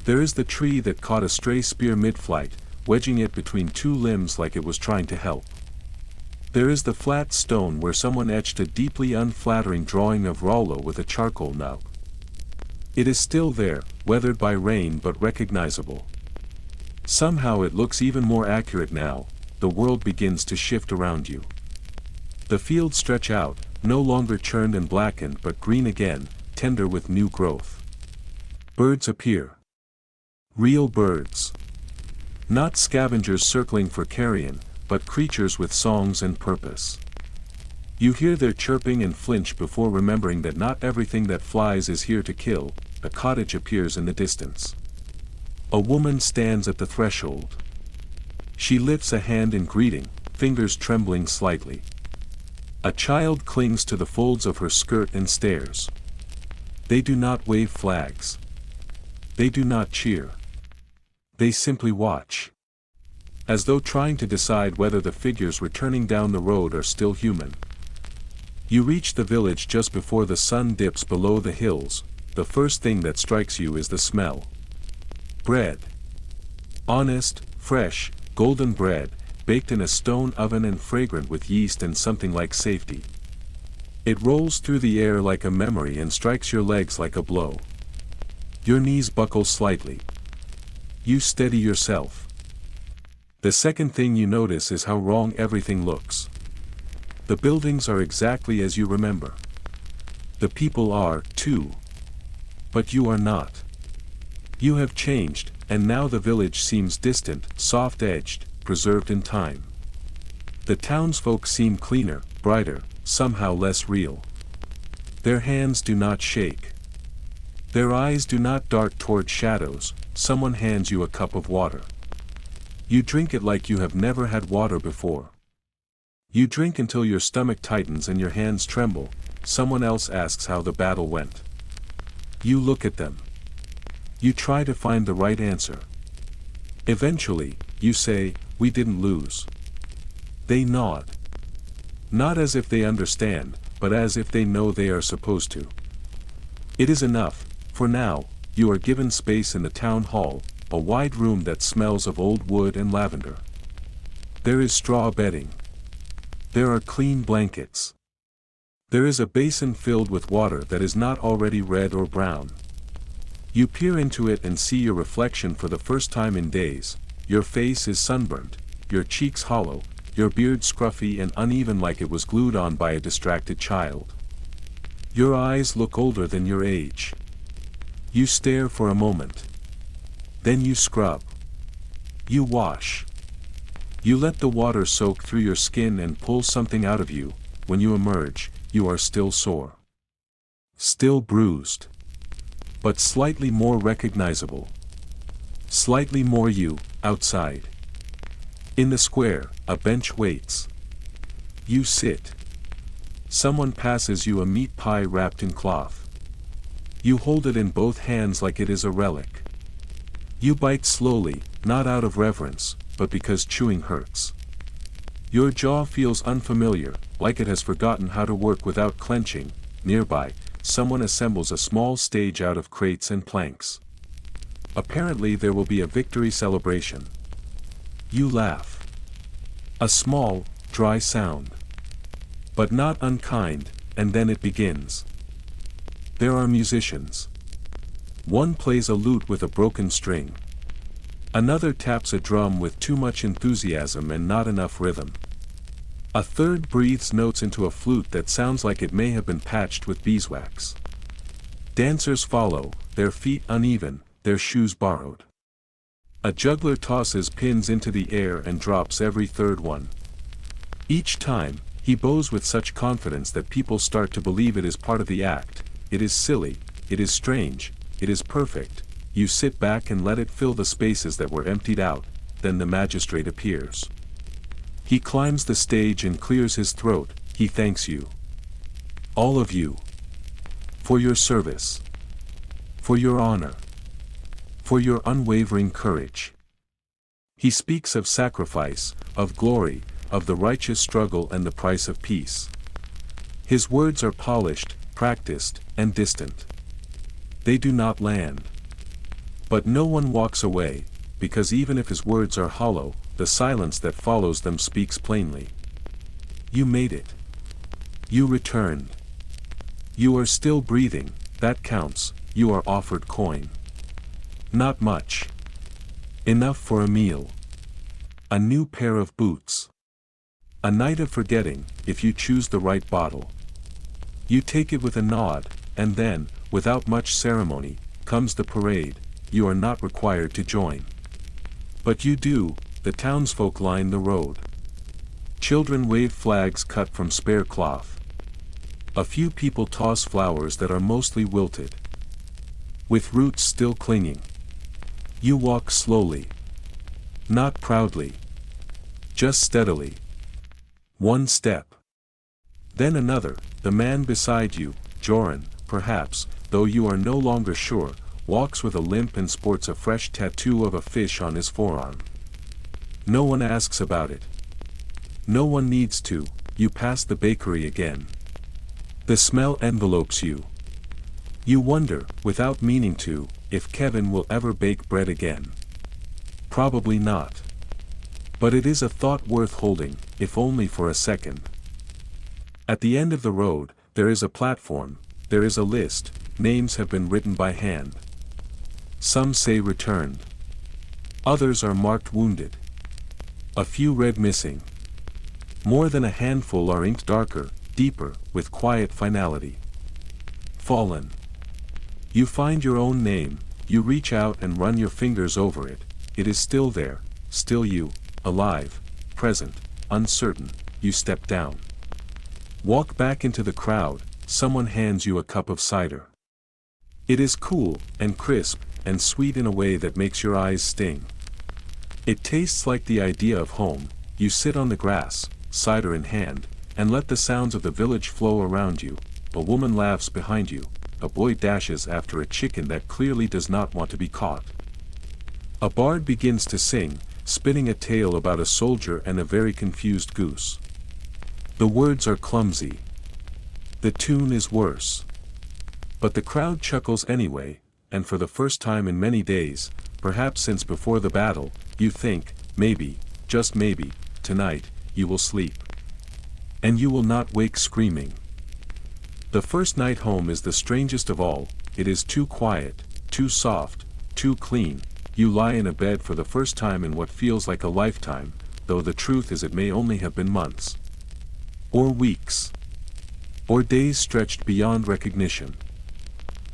There is the tree that caught a stray spear mid-flight, wedging it between 2 limbs like it was trying to help. There is the flat stone where someone etched a deeply unflattering drawing of Rollo with a charcoal nub. It is still there, weathered by rain but recognizable. Somehow it looks even more accurate now. The world begins to shift around you. The fields stretch out, no longer churned and blackened but green again, tender with new growth. Birds appear. Real birds. Not scavengers circling for carrion, but creatures with songs and purpose. You hear their chirping and flinch before remembering that not everything that flies is here to kill. A cottage appears in the distance. A woman stands at the threshold. She lifts a hand in greeting, fingers trembling slightly. A child clings to the folds of her skirt and stares. They do not wave flags. They do not cheer. They simply watch. As though trying to decide whether the figures returning down the road are still human. You reach the village just before the sun dips below the hills. The first thing that strikes you is the smell. Bread. Honest, fresh, golden bread, baked in a stone oven and fragrant with yeast and something like safety. It rolls through the air like a memory and strikes your legs like a blow. Your knees buckle slightly. You steady yourself. The second thing you notice is how wrong everything looks. The buildings are exactly as you remember. The people are, too. But you are not. You have changed, and now the village seems distant, soft-edged, preserved in time. The townsfolk seem cleaner, brighter, somehow less real. Their hands do not shake. Their eyes do not dart toward shadows. Someone hands you a cup of water. You drink it like you have never had water before. You drink until your stomach tightens and your hands tremble. Someone else asks how the battle went. You look at them. You try to find the right answer. Eventually, you say, "We didn't lose." They nod. Not as if they understand, but as if they know they are supposed to. It is enough. For now, you are given space in the town hall, a wide room that smells of old wood and lavender. There is straw bedding. There are clean blankets. There is a basin filled with water that is not already red or brown. You peer into it and see your reflection for the first time in days. Your face is sunburnt, your cheeks hollow, your beard scruffy and uneven like it was glued on by a distracted child. Your eyes look older than your age. You stare for a moment. Then you scrub. You wash. You let the water soak through your skin and pull something out of you. When you emerge, you are still sore. Still bruised. But slightly more recognizable. Slightly more you, outside. In the square, a bench waits. You sit. Someone passes you a meat pie wrapped in cloth. You hold it in both hands like it is a relic. You bite slowly, not out of reverence, but because chewing hurts. Your jaw feels unfamiliar, like it has forgotten how to work without clenching. Nearby, someone assembles a small stage out of crates and planks. Apparently there will be a victory celebration. You laugh. A small, dry sound. But not unkind, and then it begins. There are musicians. One plays a lute with a broken string. Another taps a drum with too much enthusiasm and not enough rhythm. A third breathes notes into a flute that sounds like it may have been patched with beeswax. Dancers follow, their feet uneven, their shoes borrowed. A juggler tosses pins into the air and drops every third one. Each time, he bows with such confidence that people start to believe it is part of the act. It is silly, it is strange, it is perfect. You sit back and let it fill the spaces that were emptied out. Then the magistrate appears. He climbs the stage and clears his throat. He thanks you. All of you. For your service. For your honor. For your unwavering courage. He speaks of sacrifice, of glory, of the righteous struggle and the price of peace. His words are polished, practiced, and distant. They do not land. But no one walks away, because even if his words are hollow, the silence that follows them speaks plainly. You made it. You returned. You are still breathing, that counts. You are offered coin. Not much. Enough for a meal. A new pair of boots. A night of forgetting, if you choose the right bottle. You take it with a nod, and then, without much ceremony, comes the parade. You are not required to join. But you do. The townsfolk line the road. Children wave flags cut from spare cloth. A few people toss flowers that are mostly wilted, with roots still clinging. You walk slowly. Not proudly. Just steadily. One step. Then another. The man beside you, Joran, perhaps, though you are no longer sure, walks with a limp and sports a fresh tattoo of a fish on his forearm. No one asks about it. No one needs to. You pass the bakery again. The smell envelopes you. You wonder, without meaning to, if Kevin will ever bake bread again. Probably not. But it is a thought worth holding, if only for a second. At the end of the road, there is a platform, there is a list. Names have been written by hand. Some say returned. Others are marked wounded. A few read missing. More than a handful are inked darker, deeper, with quiet finality. Fallen. You find your own name, you reach out and run your fingers over it. It is still there, still you, alive, present, uncertain. You step down. Walk back into the crowd. Someone hands you a cup of cider. It is cool, and crisp, and sweet in a way that makes your eyes sting. It tastes like the idea of home. You sit on the grass, cider in hand, and let the sounds of the village flow around you. A woman laughs behind you. A boy dashes after a chicken that clearly does not want to be caught. A bard begins to sing, spinning a tale about a soldier and a very confused goose. The words are clumsy. The tune is worse. But the crowd chuckles anyway, and for the first time in many days, perhaps since before the battle, you think, maybe, just maybe, tonight, you will sleep. And you will not wake screaming. The first night home is the strangest of all. It is too quiet, too soft, too clean. You lie in a bed for the first time in what feels like a lifetime, though the truth is it may only have been months. Or weeks. Or days stretched beyond recognition.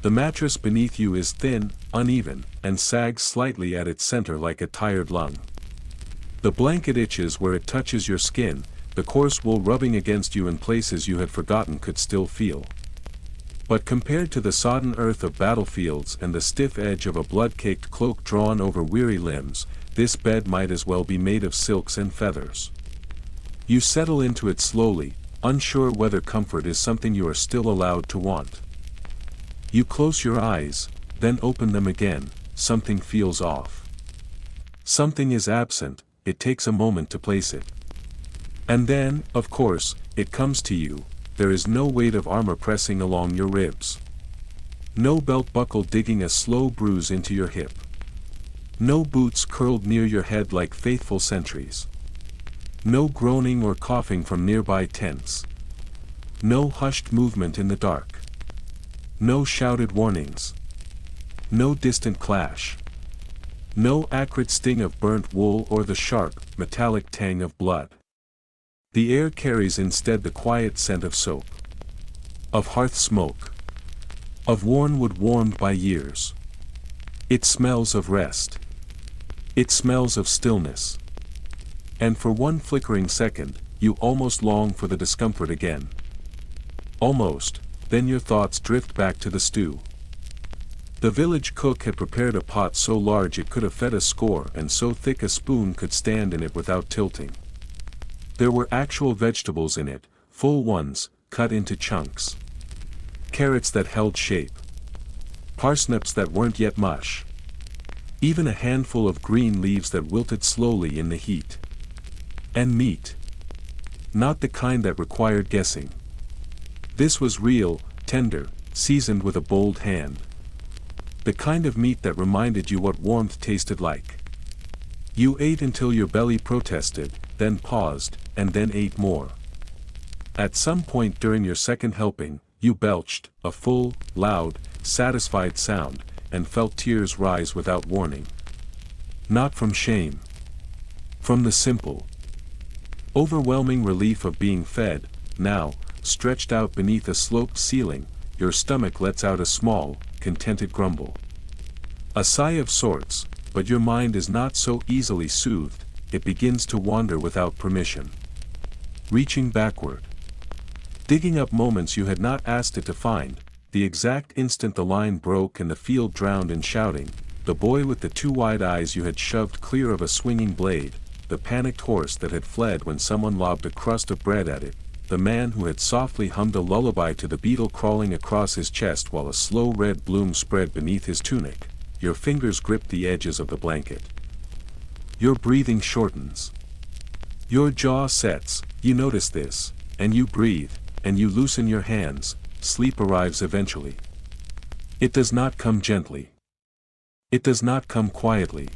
The mattress beneath you is thin, uneven, and sags slightly at its center like a tired lung. The blanket itches where it touches your skin, the coarse wool rubbing against you in places you had forgotten could still feel. But compared to the sodden earth of battlefields and the stiff edge of a blood-caked cloak drawn over weary limbs, this bed might as well be made of silks and feathers. You settle into it slowly, unsure whether comfort is something you are still allowed to want. You close your eyes, then open them again. Something feels off. Something is absent. It takes a moment to place it. And then, of course, it comes to you. There is no weight of armor pressing along your ribs. No belt buckle digging a slow bruise into your hip. No boots curled near your head like faithful sentries. No groaning or coughing from nearby tents. No hushed movement in the dark. No shouted warnings. No distant clash. No acrid sting of burnt wool or the sharp, metallic tang of blood. The air carries instead the quiet scent of soap. Of hearth smoke. Of worn wood warmed by years. It smells of rest. It smells of stillness. And for one flickering second, you almost long for the discomfort again. Almost, then your thoughts drift back to the stew. The village cook had prepared a pot so large it could have fed a score and so thick a spoon could stand in it without tilting. There were actual vegetables in it, full ones, cut into chunks. Carrots that held shape. Parsnips that weren't yet mush. Even a handful of green leaves that wilted slowly in the heat. And meat. Not the kind that required guessing. This was real, tender, seasoned with a bold hand. The kind of meat that reminded you what warmth tasted like. You ate until your belly protested, then paused, and then ate more. At some point during your second helping, you belched, a full, loud, satisfied sound, and felt tears rise without warning. Not from shame. From the simple, overwhelming relief of being fed. Now, stretched out beneath a sloped ceiling, your stomach lets out a small, contented grumble. A sigh of sorts, but your mind is not so easily soothed. It begins to wander without permission. Reaching backward. Digging up moments you had not asked it to find, the exact instant the line broke and the field drowned in shouting, the boy with the two wide eyes you had shoved clear of a swinging blade, the panicked horse that had fled when someone lobbed a crust of bread at it, the man who had softly hummed a lullaby to the beetle crawling across his chest while a slow red bloom spread beneath his tunic. Your fingers grip the edges of the blanket. Your breathing shortens. Your jaw sets. You notice this, and you breathe, and you loosen your hands. Sleep arrives eventually. It does not come gently. It does not come quietly.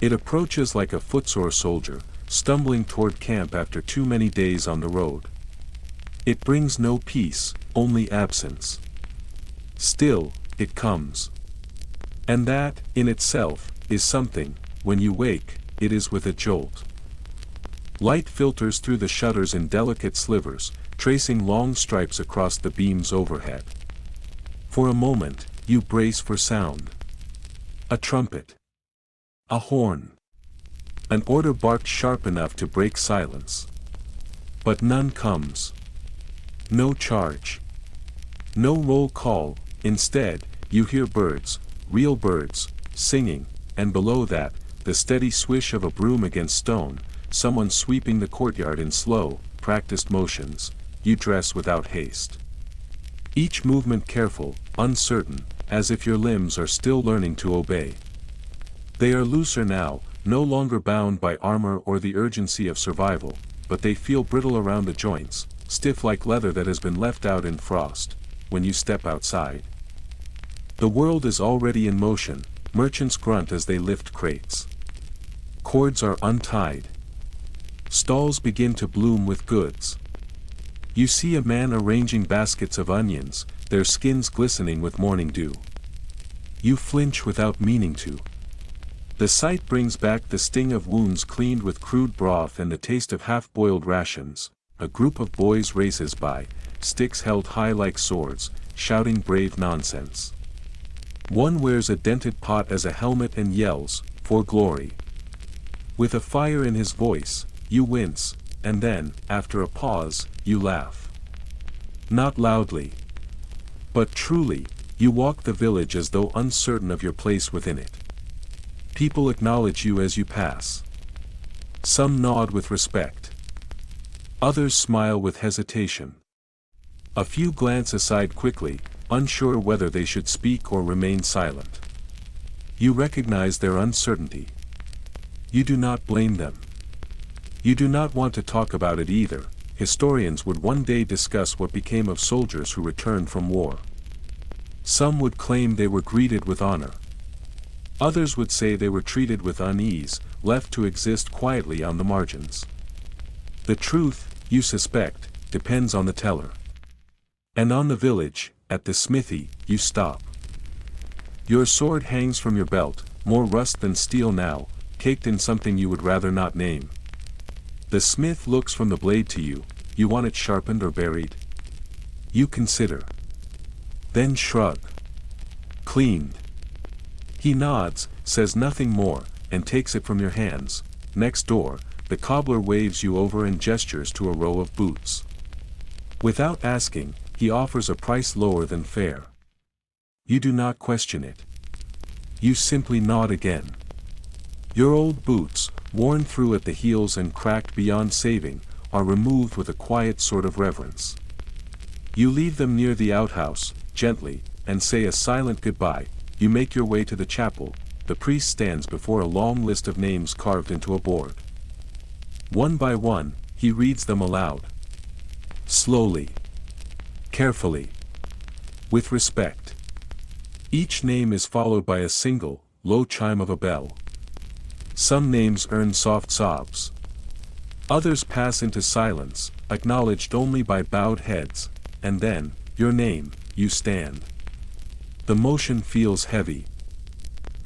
It approaches like a footsore soldier, stumbling toward camp after too many days on the road. It brings no peace, only absence. Still, it comes. And that, in itself, is something. When you wake, it is with a jolt. Light filters through the shutters in delicate slivers, tracing long stripes across the beams overhead. For a moment, you brace for sound. A trumpet. A horn. An order barked sharp enough to break silence. But none comes. No charge. No roll call. Instead, you hear birds, real birds, singing, and below that, the steady swish of a broom against stone, someone sweeping the courtyard in slow, practiced motions. You dress without haste. Each movement careful, uncertain, as if your limbs are still learning to obey. They are looser now, no longer bound by armor or the urgency of survival, but they feel brittle around the joints, stiff like leather that has been left out in frost, when you step outside. The world is already in motion, merchants grunt as they lift crates. Cords are untied. Stalls begin to bloom with goods. You see a man arranging baskets of onions, their skins glistening with morning dew. You flinch without meaning to. The sight brings back the sting of wounds cleaned with crude broth and the taste of half-boiled rations. A group of boys races by, sticks held high like swords, shouting brave nonsense. One wears a dented pot as a helmet and yells, "For glory!" With a fire in his voice, you wince, and then, after a pause, you laugh. Not loudly. But truly, you walk the village as though uncertain of your place within it. People acknowledge you as you pass. Some nod with respect. Others smile with hesitation. A few glance aside quickly, unsure whether they should speak or remain silent. You recognize their uncertainty. You do not blame them. You do not want to talk about it either. Historians would one day discuss what became of soldiers who returned from war. Some would claim they were greeted with honor. Others would say they were treated with unease, left to exist quietly on the margins. The truth, you suspect, depends on the teller. And on the village, at the smithy, you stop. Your sword hangs from your belt, more rust than steel now, caked in something you would rather not name. The smith looks from the blade to you. You want it sharpened or buried? You consider. Then shrug. Cleaned. He nods, says nothing more, and takes it from your hands. Next door, the cobbler waves you over and gestures to a row of boots. Without asking, he offers a price lower than fair. You do not question it. You simply nod again. Your old boots, worn through at the heels and cracked beyond saving, are removed with a quiet sort of reverence. You leave them near the outhouse, gently, and say a silent goodbye. You make your way to the chapel. The priest stands before a long list of names carved into a board. One by one, he reads them aloud. Slowly. Carefully. With respect. Each name is followed by a single, low chime of a bell. Some names earn soft sobs. Others pass into silence, acknowledged only by bowed heads, and then, your name, you stand. The motion feels heavy.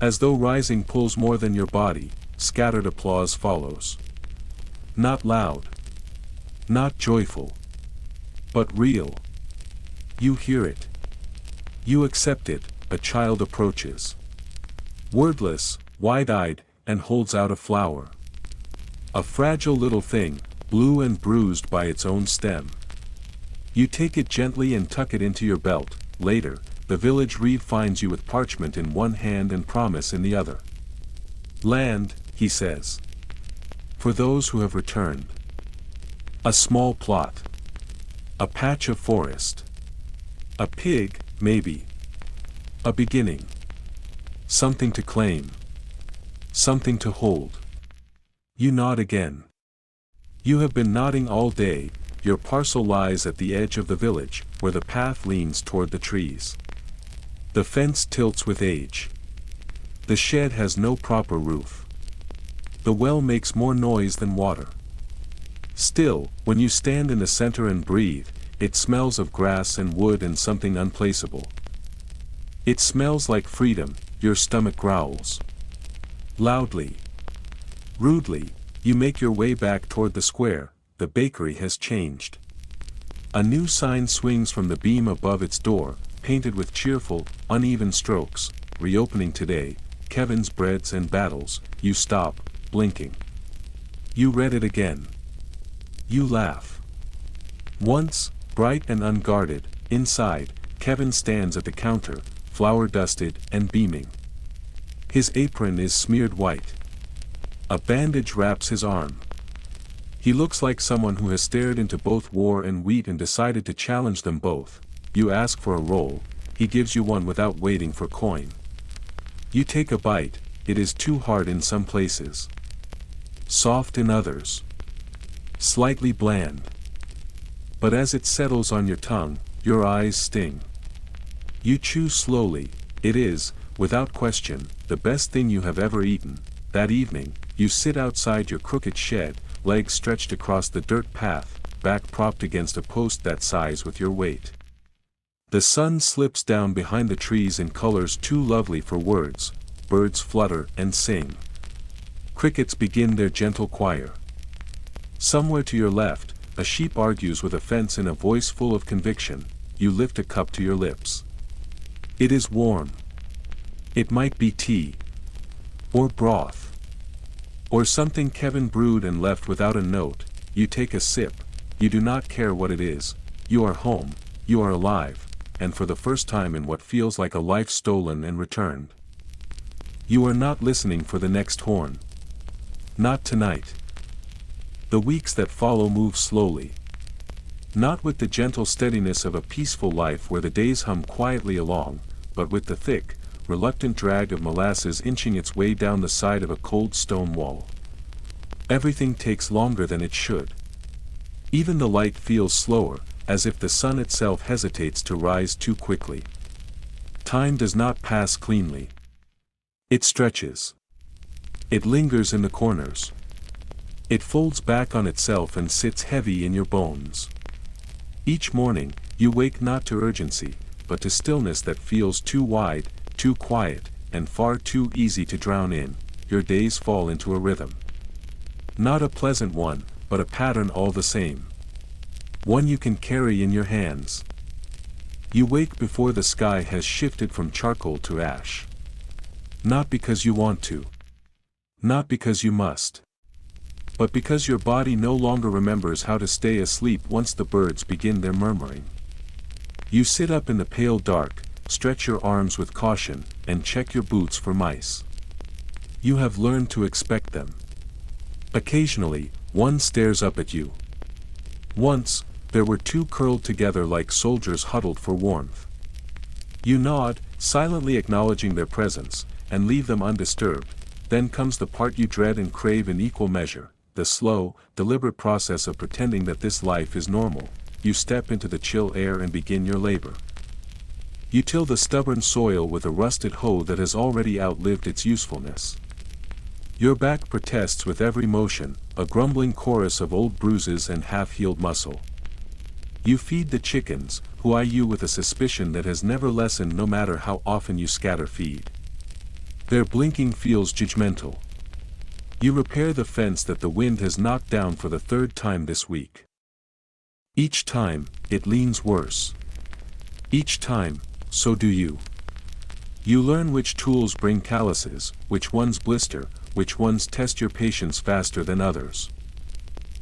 As though rising pulls more than your body, scattered applause follows. Not loud. Not joyful. But real. You hear it. You accept it. A child approaches. Wordless, wide-eyed, and holds out a flower. A fragile little thing, blue and bruised by its own stem. You take it gently and tuck it into your belt. Later, the village reeve finds you with parchment in one hand and promise in the other. Land, he says. For those who have returned. A small plot. A patch of forest. A pig, maybe. A beginning. Something to claim. Something to hold. You nod again. You have been nodding all day. Your parcel lies at the edge of the village, where the path leans toward the trees. The fence tilts with age. The shed has no proper roof. The well makes more noise than water. Still, when you stand in the center and breathe, it smells of grass and wood and something unplaceable. It smells like freedom. Your stomach growls. Loudly. Rudely, you make your way back toward the square. The bakery has changed. A new sign swings from the beam above its door, painted with cheerful, uneven strokes. Reopening today, Kevin's Breads and Battles. You stop, blinking. You read it again. You laugh. Once, bright and unguarded, inside, Kevin stands at the counter, flour-dusted and beaming. His apron is smeared white. A bandage wraps his arm. He looks like someone who has stared into both war and wheat and decided to challenge them both. You ask for a roll, he gives you one without waiting for coin. You take a bite, it is too hard in some places. Soft in others. Slightly bland. But as it settles on your tongue, your eyes sting. You chew slowly, it is, without question, the best thing you have ever eaten. That evening, you sit outside your crooked shed, legs stretched across the dirt path, back propped against a post that sighs with your weight. The sun slips down behind the trees in colors too lovely for words, birds flutter and sing. Crickets begin their gentle choir. Somewhere to your left, a sheep argues with a fence in a voice full of conviction. You lift a cup to your lips. It is warm. It might be tea. Or broth. Or something Kevin brewed and left without a note. You take a sip. You do not care what it is. You are home. You are alive. And for the first time in what feels like a life stolen and returned. You are not listening for the next horn. Not tonight. The weeks that follow move slowly. Not with the gentle steadiness of a peaceful life where the days hum quietly along, but with the thick, reluctant drag of molasses inching its way down the side of a cold stone wall. Everything takes longer than it should. Even the light feels slower, as if the sun itself hesitates to rise too quickly. Time does not pass cleanly. It stretches. It lingers in the corners. It folds back on itself and sits heavy in your bones. Each morning, you wake not to urgency, but to stillness that feels too wide, too quiet, and far too easy to drown in. Your days fall into a rhythm. Not a pleasant one, but a pattern all the same. One you can carry in your hands. You wake before the sky has shifted from charcoal to ash. Not because you want to. Not because you must. But because your body no longer remembers how to stay asleep once the birds begin their murmuring. You sit up in the pale dark, stretch your arms with caution, and check your boots for mice. You have learned to expect them. Occasionally, one stares up at you. Once, there were two curled together like soldiers huddled for warmth. You nod, silently acknowledging their presence, and leave them undisturbed. Then comes the part you dread and crave in equal measure. The slow, deliberate process of pretending that this life is normal. You step into the chill air and begin your labor. You till the stubborn soil with a rusted hoe that has already outlived its usefulness. Your back protests with every motion, a grumbling chorus of old bruises and half-healed muscle. You feed the chickens, who eye you with a suspicion that has never lessened no matter how often you scatter feed. Their blinking feels judgmental. You repair the fence that the wind has knocked down for the third time this week. Each time, it leans worse. Each time, so do you. You learn which tools bring calluses, which ones blister, which ones test your patience faster than others.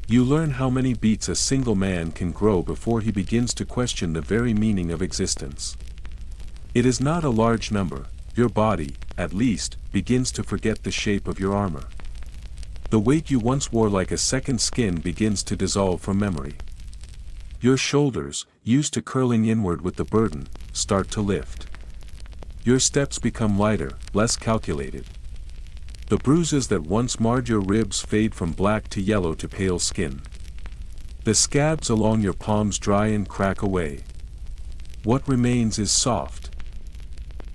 You learn how many beats a single man can grow before he begins to question the very meaning of existence. It is not a large number. Your body, at least, begins to forget the shape of your armor. The weight you once wore like a second skin begins to dissolve from memory. Your shoulders, used to curling inward with the burden, start to lift. Your steps become lighter, less calculated. The bruises that once marred your ribs fade from black to yellow to pale skin. The scabs along your palms dry and crack away. What remains is soft,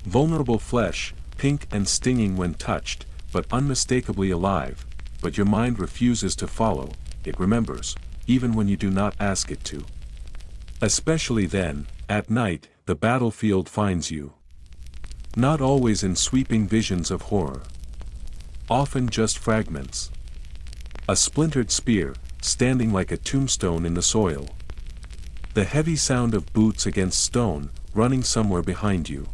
vulnerable flesh, pink and stinging when touched, but unmistakably alive. But your mind refuses to follow. It remembers, even when you do not ask it to. Especially then, at night, the battlefield finds you. Not always in sweeping visions of horror. Often just fragments. A splintered spear, standing like a tombstone in the soil. The heavy sound of boots against stone, running somewhere behind you.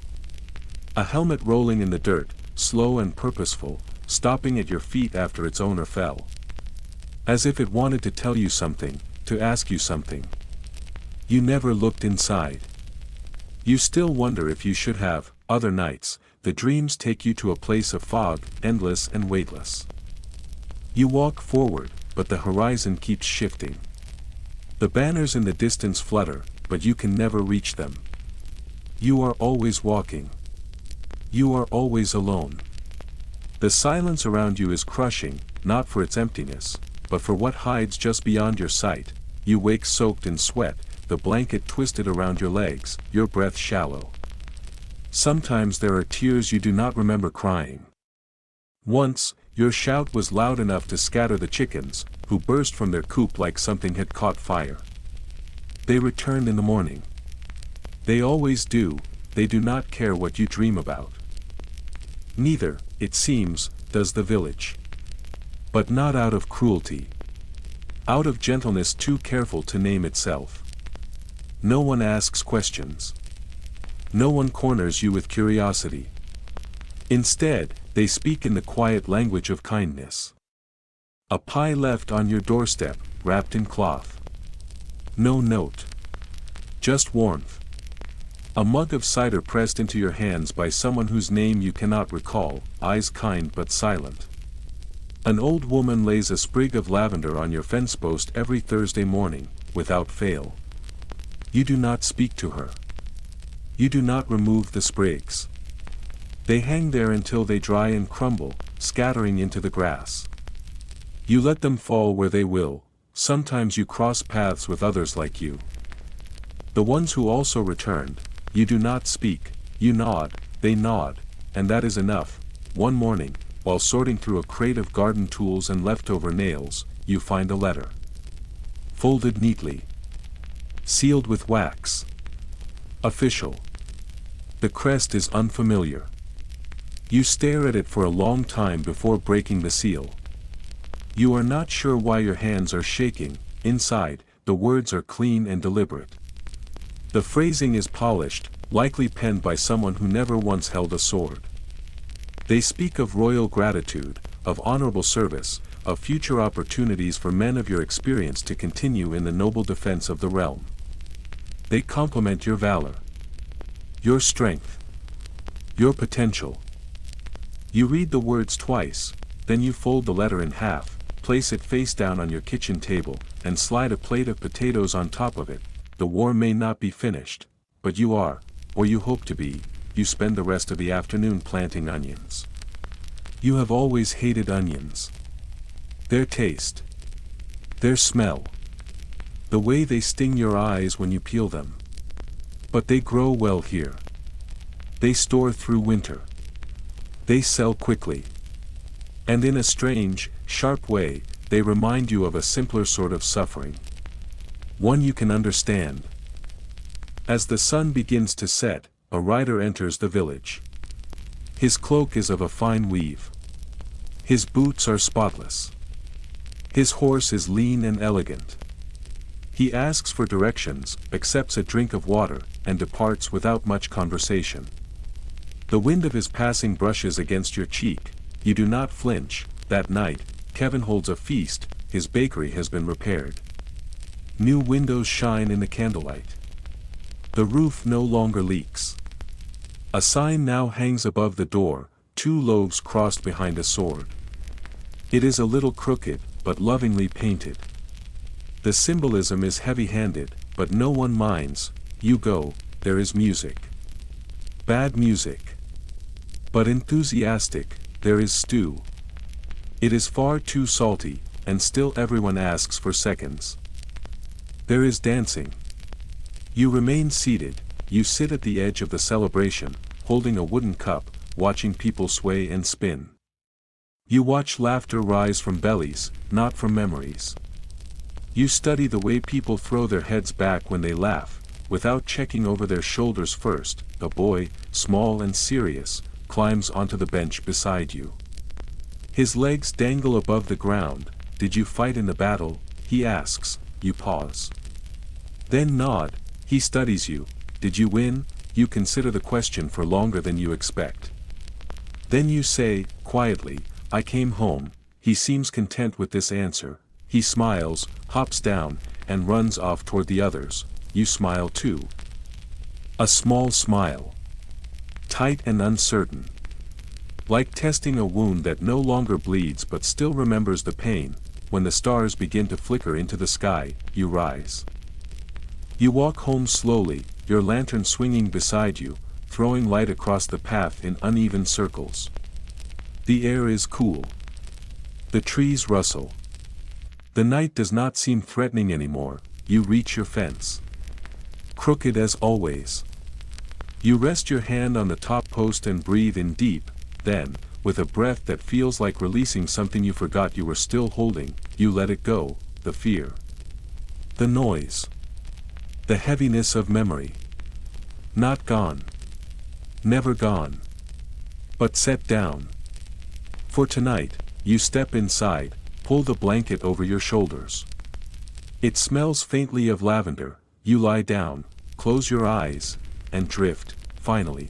A helmet rolling in the dirt, slow and purposeful, stopping at your feet after its owner fell. As if it wanted to tell you something, to ask you something. You never looked inside. You still wonder if you should have. Other nights, the dreams take you to a place of fog, endless and weightless. You walk forward, but the horizon keeps shifting. The banners in the distance flutter, but you can never reach them. You are always walking. You are always alone. The silence around you is crushing, not for its emptiness, but for what hides just beyond your sight. You wake soaked in sweat, the blanket twisted around your legs, your breath shallow. Sometimes there are tears you do not remember crying. Once, your shout was loud enough to scatter the chickens, who burst from their coop like something had caught fire. They returned in the morning. They always do, they do not care what you dream about. Neither, it seems, does the village. But not out of cruelty. Out of gentleness too careful to name itself. No one asks questions. No one corners you with curiosity. Instead, they speak in the quiet language of kindness. A pie left on your doorstep, wrapped in cloth. No note. Just warmth. A mug of cider pressed into your hands by someone whose name you cannot recall, eyes kind but silent. An old woman lays a sprig of lavender on your fence post every Thursday morning, without fail. You do not speak to her. You do not remove the sprigs. They hang there until they dry and crumble, scattering into the grass. You let them fall where they will. Sometimes you cross paths with others like you. The ones who also returned. You do not speak, you nod, they nod, and that is enough. One morning, while sorting through a crate of garden tools and leftover nails, you find a letter. Folded neatly. Sealed with wax. Official. The crest is unfamiliar. You stare at it for a long time before breaking the seal. You are not sure why your hands are shaking. Inside, the words are clean and deliberate. The phrasing is polished, likely penned by someone who never once held a sword. They speak of royal gratitude, of honorable service, of future opportunities for men of your experience to continue in the noble defense of the realm. They compliment your valor, your strength, your potential. You read the words twice, then you fold the letter in half, place it face down on your kitchen table, and slide a plate of potatoes on top of it. The war may not be finished, but you are, or you hope to be. You spend the rest of the afternoon planting onions. You have always hated onions. Their taste. Their smell. The way they sting your eyes when you peel them. But they grow well here. They store through winter. They sell quickly. And in a strange, sharp way, they remind you of a simpler sort of suffering. One you can understand. As the sun begins to set, a rider enters the village. His cloak is of a fine weave. His boots are spotless. His horse is lean and elegant. He asks for directions, accepts a drink of water, and departs without much conversation. The wind of his passing brushes against your cheek. You do not flinch. That night, Kevin holds a feast. His bakery has been repaired. New windows shine in the candlelight. The roof no longer leaks. A sign now hangs above the door, 2 loaves crossed behind a sword. It is a little crooked, but lovingly painted. The symbolism is heavy-handed, but no one minds. You go, there is music. Bad music. But enthusiastic, there is stew. It is far too salty, and still everyone asks for seconds. There is dancing. You remain seated. You sit at the edge of the celebration, holding a wooden cup, watching people sway and spin. You watch laughter rise from bellies, not from memories. You study the way people throw their heads back when they laugh, without checking over their shoulders first. A boy, small and serious, climbs onto the bench beside you. His legs dangle above the ground. Did you fight in the battle? He asks. You pause. Then nod. He studies you. Did you win? You consider the question for longer than you expect. Then you say, quietly, I came home. He seems content with this answer. He smiles, hops down, and runs off toward the others. You smile too. A small smile. Tight and uncertain. Like testing a wound that no longer bleeds but still remembers the pain, when the stars begin to flicker into the sky, you rise. You walk home slowly, your lantern swinging beside you, throwing light across the path in uneven circles. The air is cool. The trees rustle. The night does not seem threatening anymore. You reach your fence. Crooked as always. You rest your hand on the top post and breathe in deep, then, with a breath that feels like releasing something you forgot you were still holding, you let it go, the fear. The noise. The heaviness of memory. Not gone. Never gone. But set down. For tonight, you step inside, pull the blanket over your shoulders. It smells faintly of lavender, you lie down, close your eyes, and drift, finally.